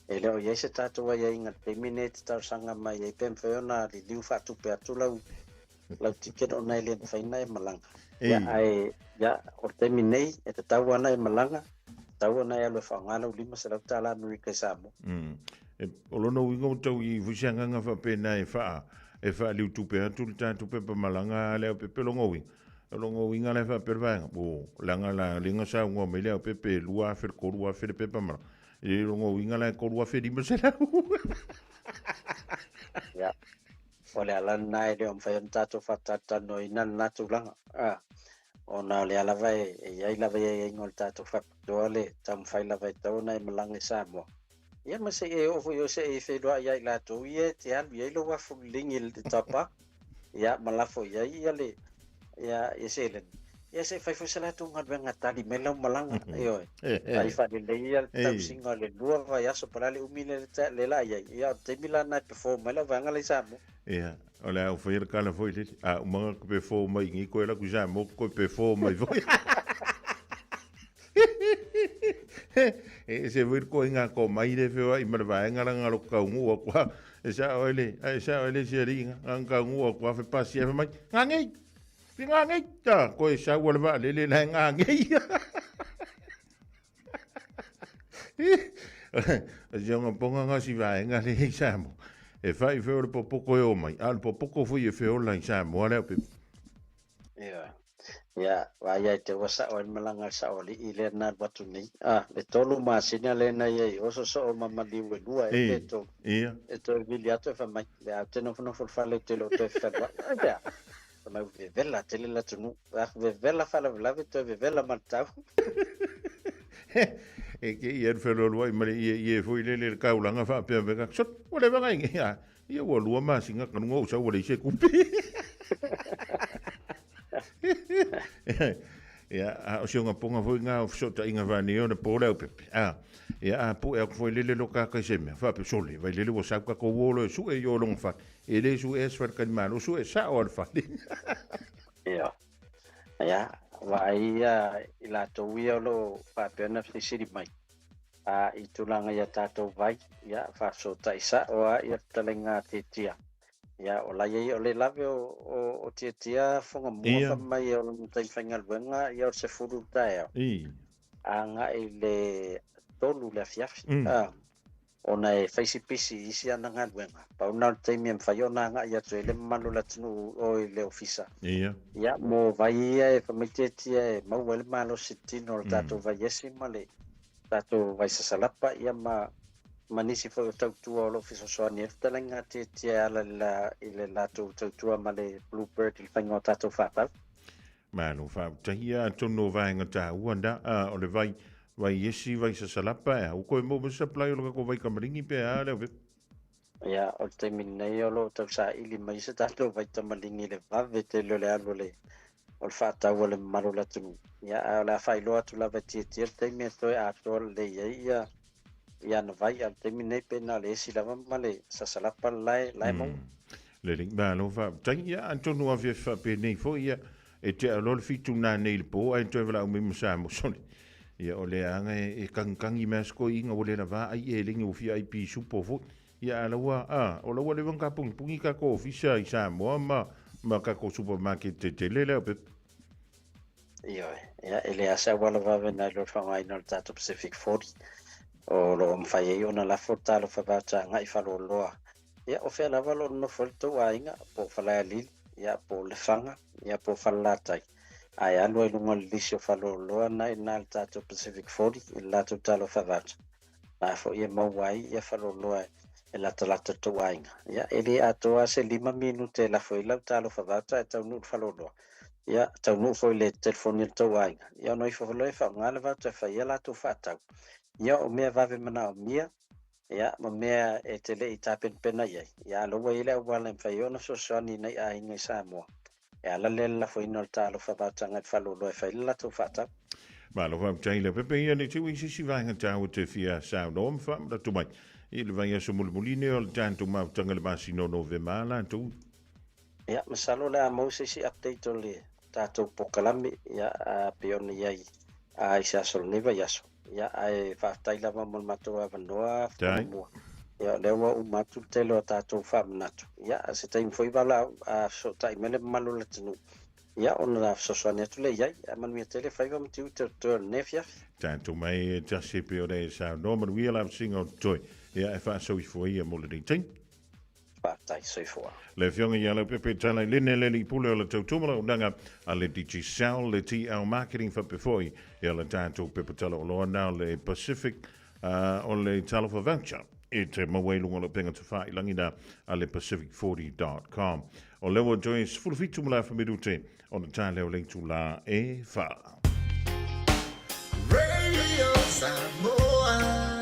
E leo iei se tātou ai inga te minete tau sanga mai e pem whaiona li liu wha tupe atu lau tiket o nai len whaina e malanga. Ia ai, ia, o te minei e te tau ana e malanga, tau ana e alu e wha o ngana ulima se lau tāla Amerika I Samoa. O lono wingo tau I whusianganga wha pena e wha liu tupe atu li tātou pepa malanga leo pepe longowi. Longo winga le fa pervanga o langa la linga sa ngo me le pepe lua fer korua fer pepe ma e longo winga la korua fer di mesela ya ole ala nai le om fa tato fatata no ina natu langa ona le ala vai e ai la vai e ngol tato fa dole tam fai la vai to nai malanga Samoa ya ma se e o yo se e fe do ai la to ye te al ye lo wa fu lingil tapa ya malafo ya le ya yeselen ya se fai fusela tu ngat benga tali melo malanga yo ai fa de leia tau singa le lua va ya so para le umile le la ya te mila na perform melo vanga le Samoa ya ola o foi kala foi a uma que perform mai ngi ko ela ku ja mo ko perform mai foi e se vir ko inga ko mai de feo I mar va nga nga lo ka ngu ko e sa ole se ringa nga ngu ko fa pasi fa mai ngai Pinga ngai ta ko e sa wala va le la nga ngai. Jonga ponga nga si va nga le Samoa. E fai fe o poco e o mai. Al poco foi e fe o la Samoa le pe. Ya, wa ya te wasa o malanga sa oli ile na watu ni. Le tolu ma sina le na ye o so mama li we dua e to. Ia. E to biliato fa mai. Le ate no fa le te lo te fa. Ya. Ma vela tele la tunu vela fala lave to vela matau e ke ia felo lo mai ie foi le kaulanga fa pe be ka sot o le vanga ia ia o lo ma singa ka ngo sa o le se kupi ia o singa ponga foi nga o sot inga vani o po le pepe ia po e foi le lo ka se me fa pe sole vai le lo sa ka ko volo su e yo long fa e le su es fer kan malo su e sa o fa ya vai ila to wi lo pa pe na siri mai I tulanga ya tato vai ya fa so taisa o ya talenga titia ya o la ye o le lave o titia fonga mo fa mai o tai fangal wenga ya se furu tae anga ile tolu la fiafi ona e faisi pisi isi ananga wenga pa una taimi em fayona nga ya tele malu la tunu o le ofisa ya mo vai e famitetia ma wel malo sitino tato vai esi male tato vai salapa ya manisi fo tautu o lo ofisa so ni talenga titia ala ile la tautu male bluebird il fango tato fata manu fa tahia tono vai ngata wanda o le vai yesi vai sa salapa o ko mo sa play lo ko vai kamaringi pe ale ya o te minei o lo tau sa ili mai sa tato vai tamalingi le vave te lo le alo le o fata o le marula tu ya la fai lo tu la veti te me to a to le ya no vai al te minei pe na le si la male sa salapa lai mo le ring ba lo fa tahia antono ave fa pe nei fo ia e te lo fitu na nei po ai to vela mi sa mo soni ia o le anga e kankangi mesko inga o le lava ai e lingi o VIP supo fo ia alawa o lawa le vanga pungi ka ko ofisa I Samoa ma ka ko supermarket te le pe ia ele asa wala va na lo fanga ina tato Pacific 40 o lo mfai ona la fota lo fa bata ngai fa lo loa ia o fe la valo no folto wa inga po fala li ia po le fanga ia po fala tai Ai alo e lunga lisi o whaloloa na le tātou Pacific 40 i le tātou talo whawata. Na fo ia mawai ia whaloloa e lata tau ainga. Ia ele atoa se 5 minute la fo i lau talo whawata e tau nuu whaloloa. Ia tau nuu fo i le telefoni tau ainga. Ia noi whawaloa e whaungale vata e whaia latu whatau. Ia o mea vave mana o mia. Ia ma mea e te le i tāpen pena iai. Ia loa i le awala e whaiona so soani nei a inga i Samoa. E ala le la fo ino le talo whawata ngai whaloloa e whaia latu whatau. Ma lo fa taile pepe ia ni tu isi si vanga tau te fia sao no mfa da tu mai. I le vai so mulmuline o tanto ma tanga le basi no NOV mala tu. Ia masalo le mo se si update o le tatou pokalami ia a peona iai a isa sol neva yaso. Ia ai fa taila ma mo mato ava noa mo. Ia le wa u matu telo tatou fa manato. Ia se tai foi bala a so tai mele malo le tenu. Ia ona so so ne tu le iai a manu tele fa va mtiu te nefia. Tanto mai just se peore sao no ma we have sing on joy. Ia e fa so i foi mo le ting. Tai so fo. Le fionga ia le pepe tala lene le li pule o le tautumala o nanga a le DJ Sal le TL marketing fa pefoi ia le tanto pepe tala o loa now le Pacific o le talo for voucher e te mawelunga le penga te whai langina a le pacific40.com o lewa Joyce fulufitu mala fa midute o le tale o leitu la e wha. Radio Samoa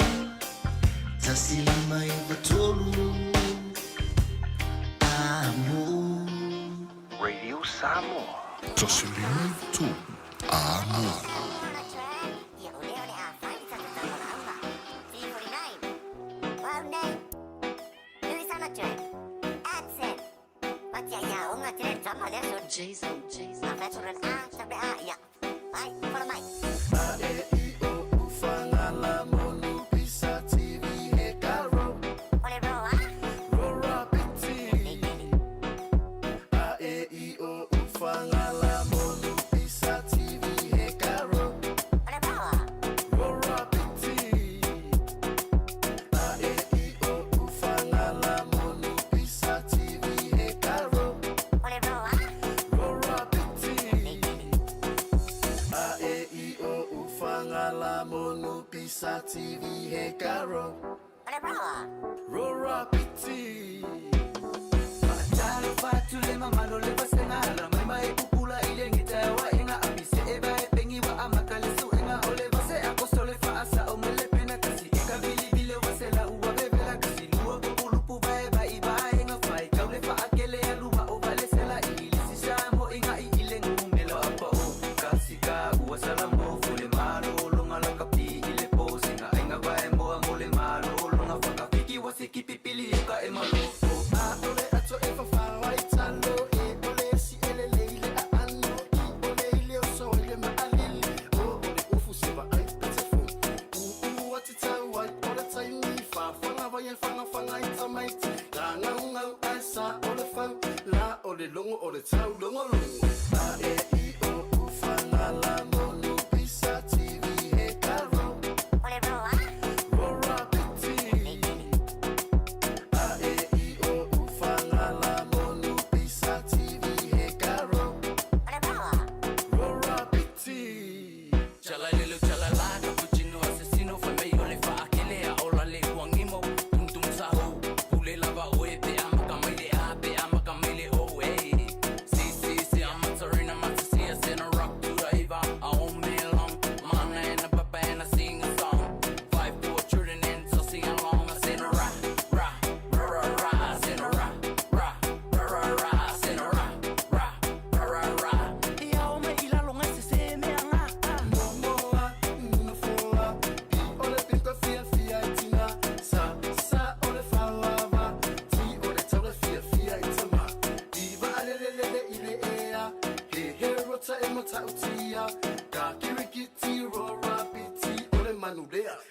Tasilima i Batolu Radio Samoa. Tasilima tu amo. TV he karo Rora piti Matalo fatu le mamalo le basenga la mama e pupula ile ngita wa inga abise eba e pengi wa amakale su inga ole base akosole fa asa o mele pena kasi eka bili bile wasela uwa bebela kasi luwa pupulu puba eba iba inga fai kaule fa akele ya luwa o vale sela ili sisamo inga ile ngumelo apa o kasi ka uwa salamo fule malo longa la kapi Siki pipili yuka e malo ole ato e fa waitalo e ole si ele leile a anno I ole ile o so ile ma alili ole ufu seba ai petefo what it tell what all the time ni fa fanga va yen fanga it's my la nga asa ole fa la ole longo ole tau longo a e I o fanga la mono pisa TV e caro ole bro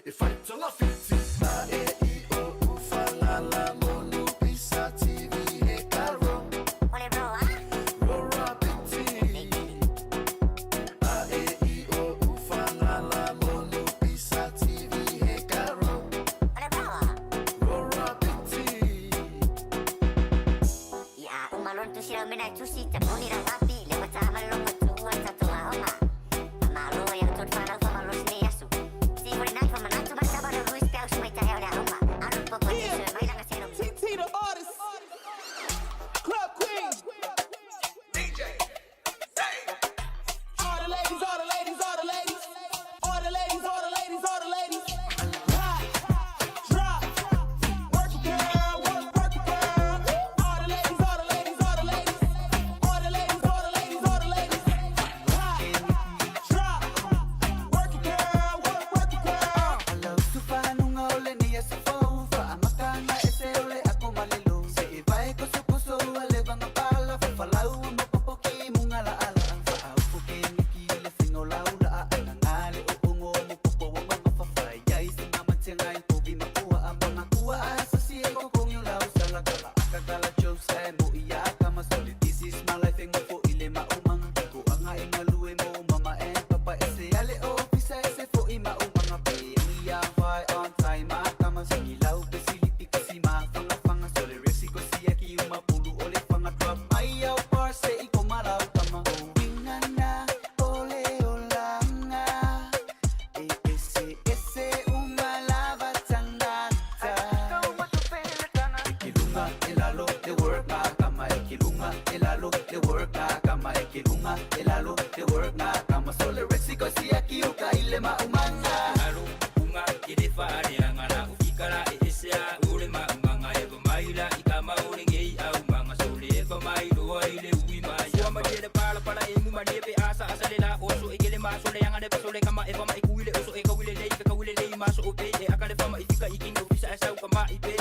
If I tell a fiti, a e o ufanga la mono pisa TV he caro. Ole bro, Rora piti. A e o ufanga la mono pisa TV he caro. Ole bro, Rora piti. Ya umalon tu sila mena tu si te poni la rapi le mata malong tu wa tatua. ile maumanga alo unga ide fare angala ufikara esea ule maumanga eva maila ikama ulengei au manga sole eva mailo ile uima ya madele pala emu madepe asa asalela oso ikele masole yangane pasole kama eva maikuile oso ekawile lei maso ope e akale fama ifika ikini ofisa asa ukama ipe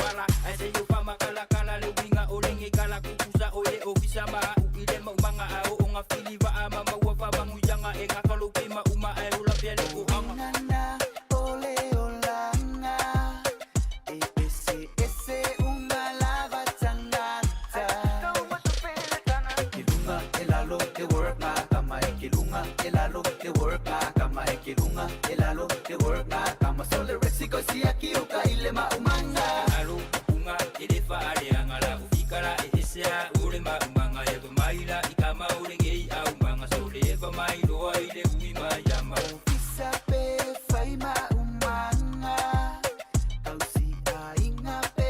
wala asa yo fama kala le winga olenge kala kukusa ole ofisa ma ile maumanga au onga filiva ama mawafa banguyanga enga kalopima uma aula pele ko anga ole olanga ese unga lava tangata kilunga elalo de work na kama kilunga elalo de work na kama kilunga elalo de work na kama sole resiko si akiuka ile maumanga alo unga ile fare angala ufikara esea ule maumanga yego maila ikama ulengei au manga sole eva mailo ile uima yama ufisa pe faima umanga kausi ainga pe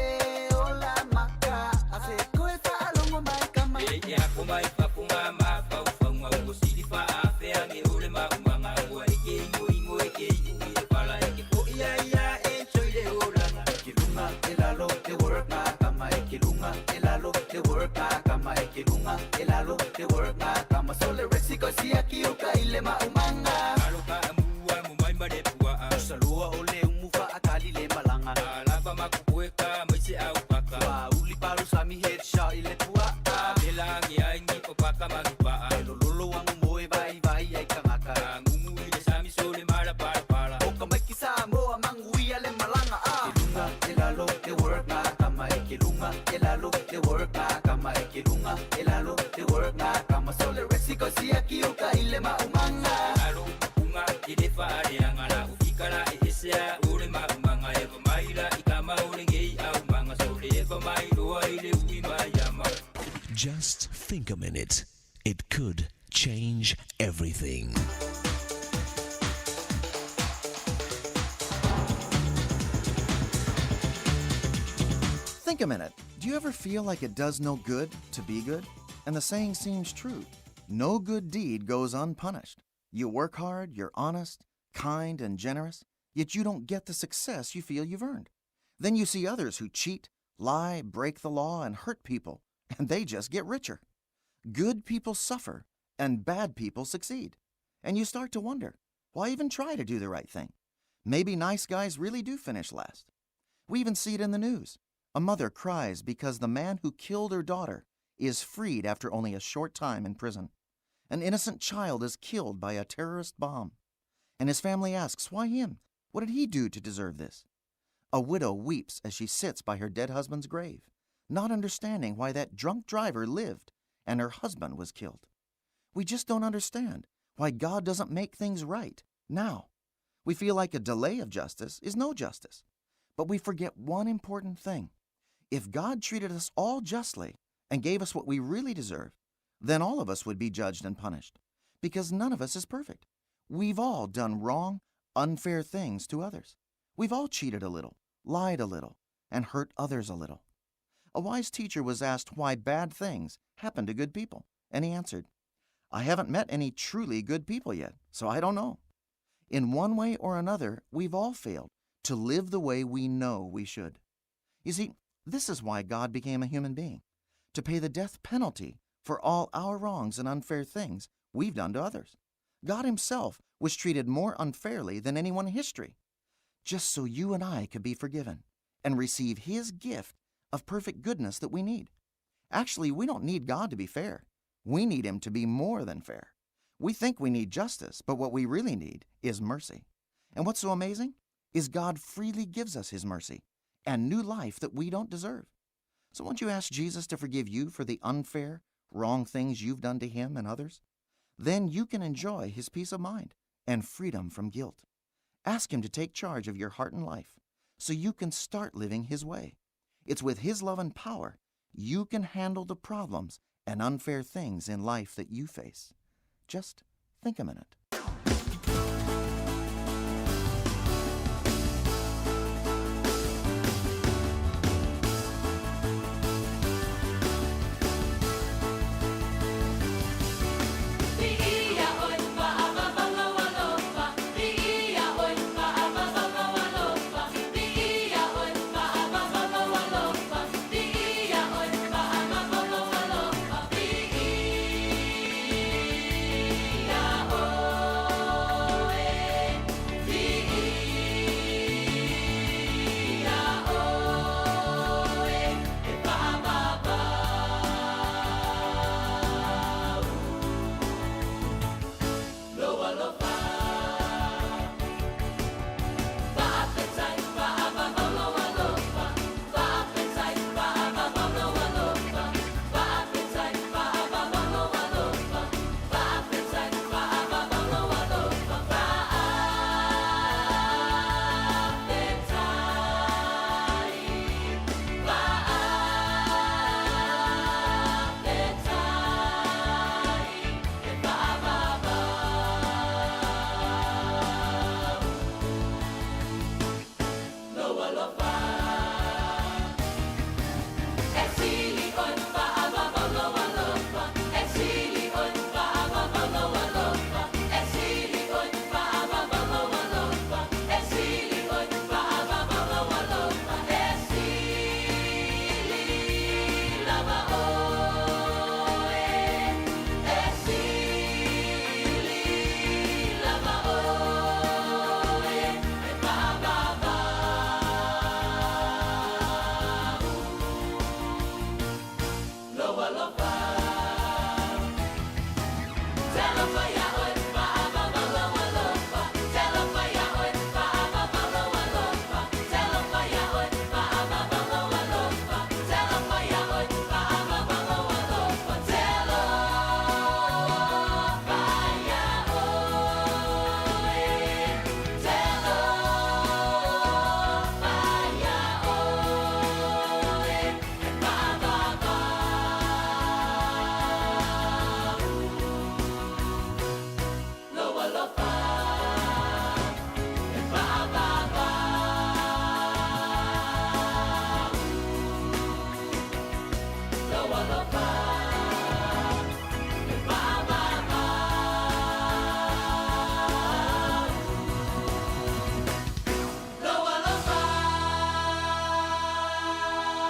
ola maka ase koefa alongo mai kama ya komai papunga ma pa ufanga ugo silifa afe ange ule maumanga wa ingo eke ile pala eke po ya encho ile olanga kilunga elalo de work na kama kilunga elalo de work na kama kilunga elalo de work na kama sole resiko si akiuka ile maumanga aloka amua mumai madepua salua ole umufa akali le malanga alaba makuweka maisi au paka wa uliparu sami headshot ile tua belangi aingi popaka magipa lolo wangu moe vai ai kamaka ngumu ile sami sole mala para oka maiki Samoa mangui ale malanga kilunga elalo de work na kama kilunga elalo de work na kama kilunga elalo de work na kama sole resiko si akiuka ile maumanga alo unga ile fare angala ufikara esea ule maumanga eva maila ikama ulengei au manga sole eva mailo ile uima yama. Just think a minute. It could change everything. Think a minute. Do you ever feel like it does no good to be good? And the saying seems true. No good deed goes unpunished. You work hard, you're honest, kind, and generous, yet you don't get the success you feel you've earned. Then you see others who cheat, lie, break the law, and hurt people, and they just get richer. Good people suffer, and bad people succeed. And you start to wonder, why even try to do the right thing? Maybe nice guys really do finish last. We even see it in the news. A mother cries because the man who killed her daughter is freed after only a short time in prison. An innocent child is killed by a terrorist bomb. And his family asks, why him? What did he do to deserve this? A widow weeps as she sits by her dead husband's grave, not understanding why that drunk driver lived and her husband was killed. We just don't understand why God doesn't make things right now. We feel like a delay of justice is no justice. But we forget one important thing. If God treated us all justly and gave us what we really deserve, then all of us would be judged and punished, because none of us is perfect. We've all done wrong, unfair things to others. We've all cheated a little, lied a little, and hurt others a little. A wise teacher was asked why bad things happen to good people, and he answered, I haven't met any truly good people yet, so I don't know. In one way or another, we've all failed to live the way we know we should. You see, this is why God became a human being, to pay the death penalty for all our wrongs and unfair things we've done to others. God himself was treated more unfairly than anyone in history, just so you and I could be forgiven and receive his gift of perfect goodness that we need. Actually, we don't need God to be fair. We need him to be more than fair. We think we need justice, but what we really need is mercy. And what's so amazing is God freely gives us his mercy and new life that we don't deserve. So won't you ask Jesus to forgive you for the unfair, wrong things you've done to him and others? Then you can enjoy his peace of mind and freedom from guilt. Ask him to take charge of your heart and life so you can start living his way. It's with his love and power you can handle the problems and unfair things in life that you face. Just think a minute.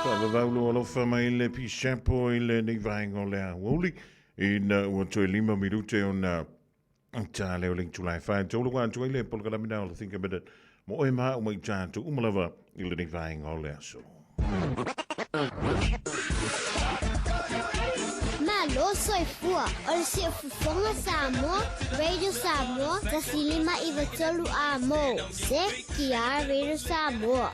Whakavavaulo alofa mai le pisapo I le nei vaenga o le Aoauli. Ina ua toe 5 minute o na tā leo ling tulai whae. Tōlu wā tui le polkaramina o le think a minute. Mo oe maa o mai tātu umalava I le nei vaenga o le aso. Malo soifua, o le si Fofoga Samoa, Radio Samoa, tasilima I vatolu a mo. Se kia Radio Samoa.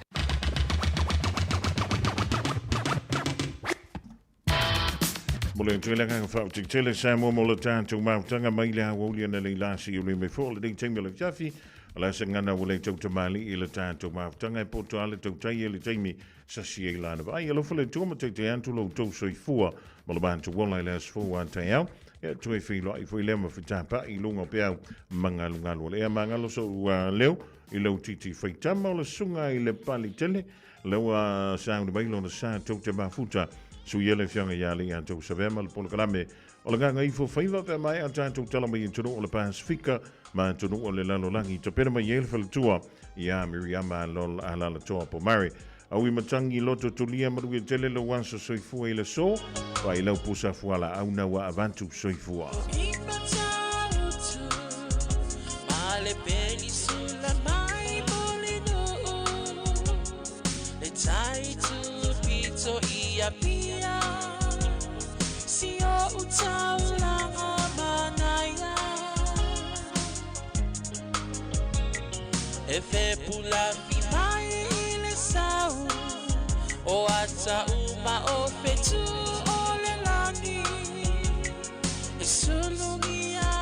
Mole tui langa ka whau tik tele Samoa mo le tātou mautanga mai le Aoauli ana le lasi o le me fōle dei teimi le jafi. Ala se ngana wale tau tamali I le tātou mautanga e poto ale tau tai e le teimi sasi e lana. Ai alo fale tōma te te antu lau tau soifua ma le bantu wala I le asfua antai au. E tue whilo ai fwy lema whitapa I lunga peau mangalungalo. Le mangalo so leo I lau titi whaitama o le sunga I le pali tele. Leo saunga mailo na sa tau te mafuta. Su yele fianga yali antou savema le polkalame o le nganga ifo faiva pe mai antou tala mai tunu o le Pasifika ma tunu o le lalolangi to pena mai yele faltua ia Miriama lol ala la toa po mari au I matangi loto tulia maru tele lo wanso soifua I le so pa I lau pusa fuala au na wa avantu soifua Pia si o utau langa manaya e fe pula fi mai le sau o ata uma o fetu o le lani e sulungi ya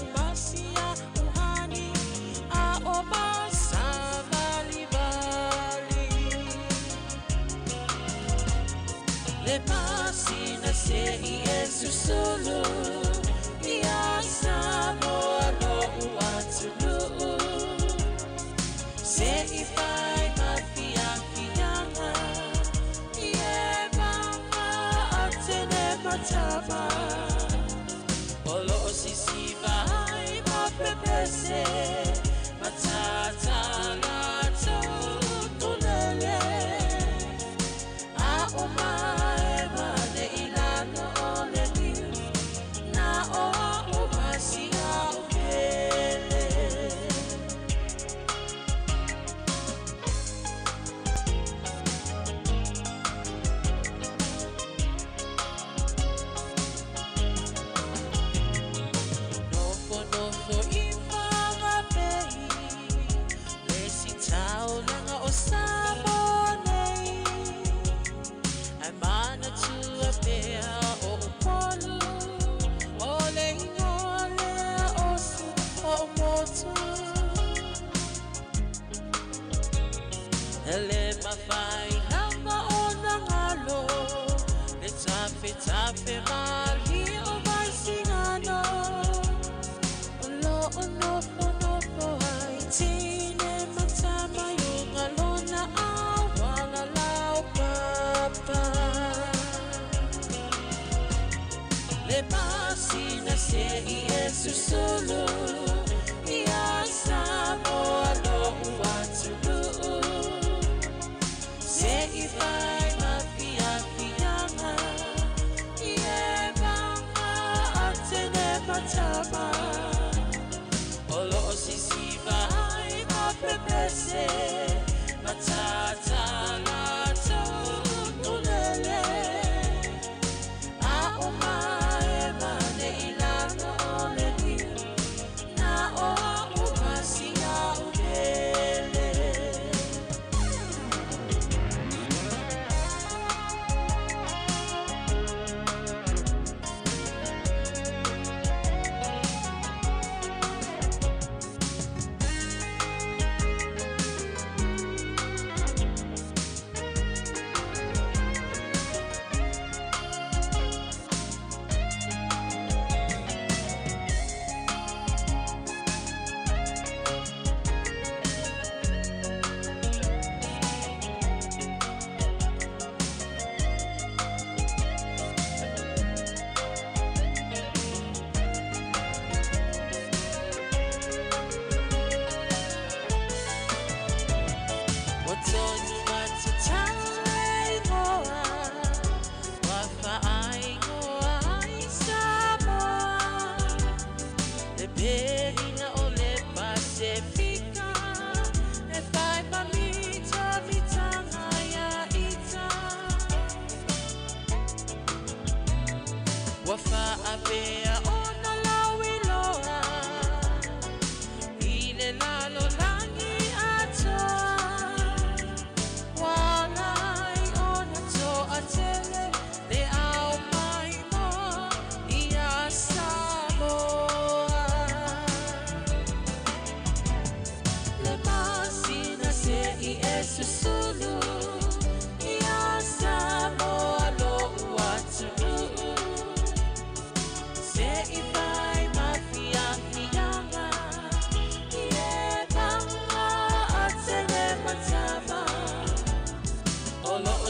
umasia uhani a o masavali Le pasina se Yesu solo Ia Samoa no uatulu Se ifai mafia fianga Ie mama atene matama Olo osisi vai mapepese Matata lato tulele A oma Ele mafai nanga ona ngalo Le tape mali o vai singano Olo onofo ai tine matama yung alona awala lau papa Le pasina se Yesu solo Ia Samoa no uatulu Se ifai mafia fianga Ie mama atene matama Olo osisi vai mapepese Matata lato tulele A oma e mane ilano ole dio Na o umasi a ubele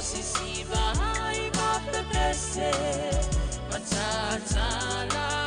sisiva hai mapepese matata la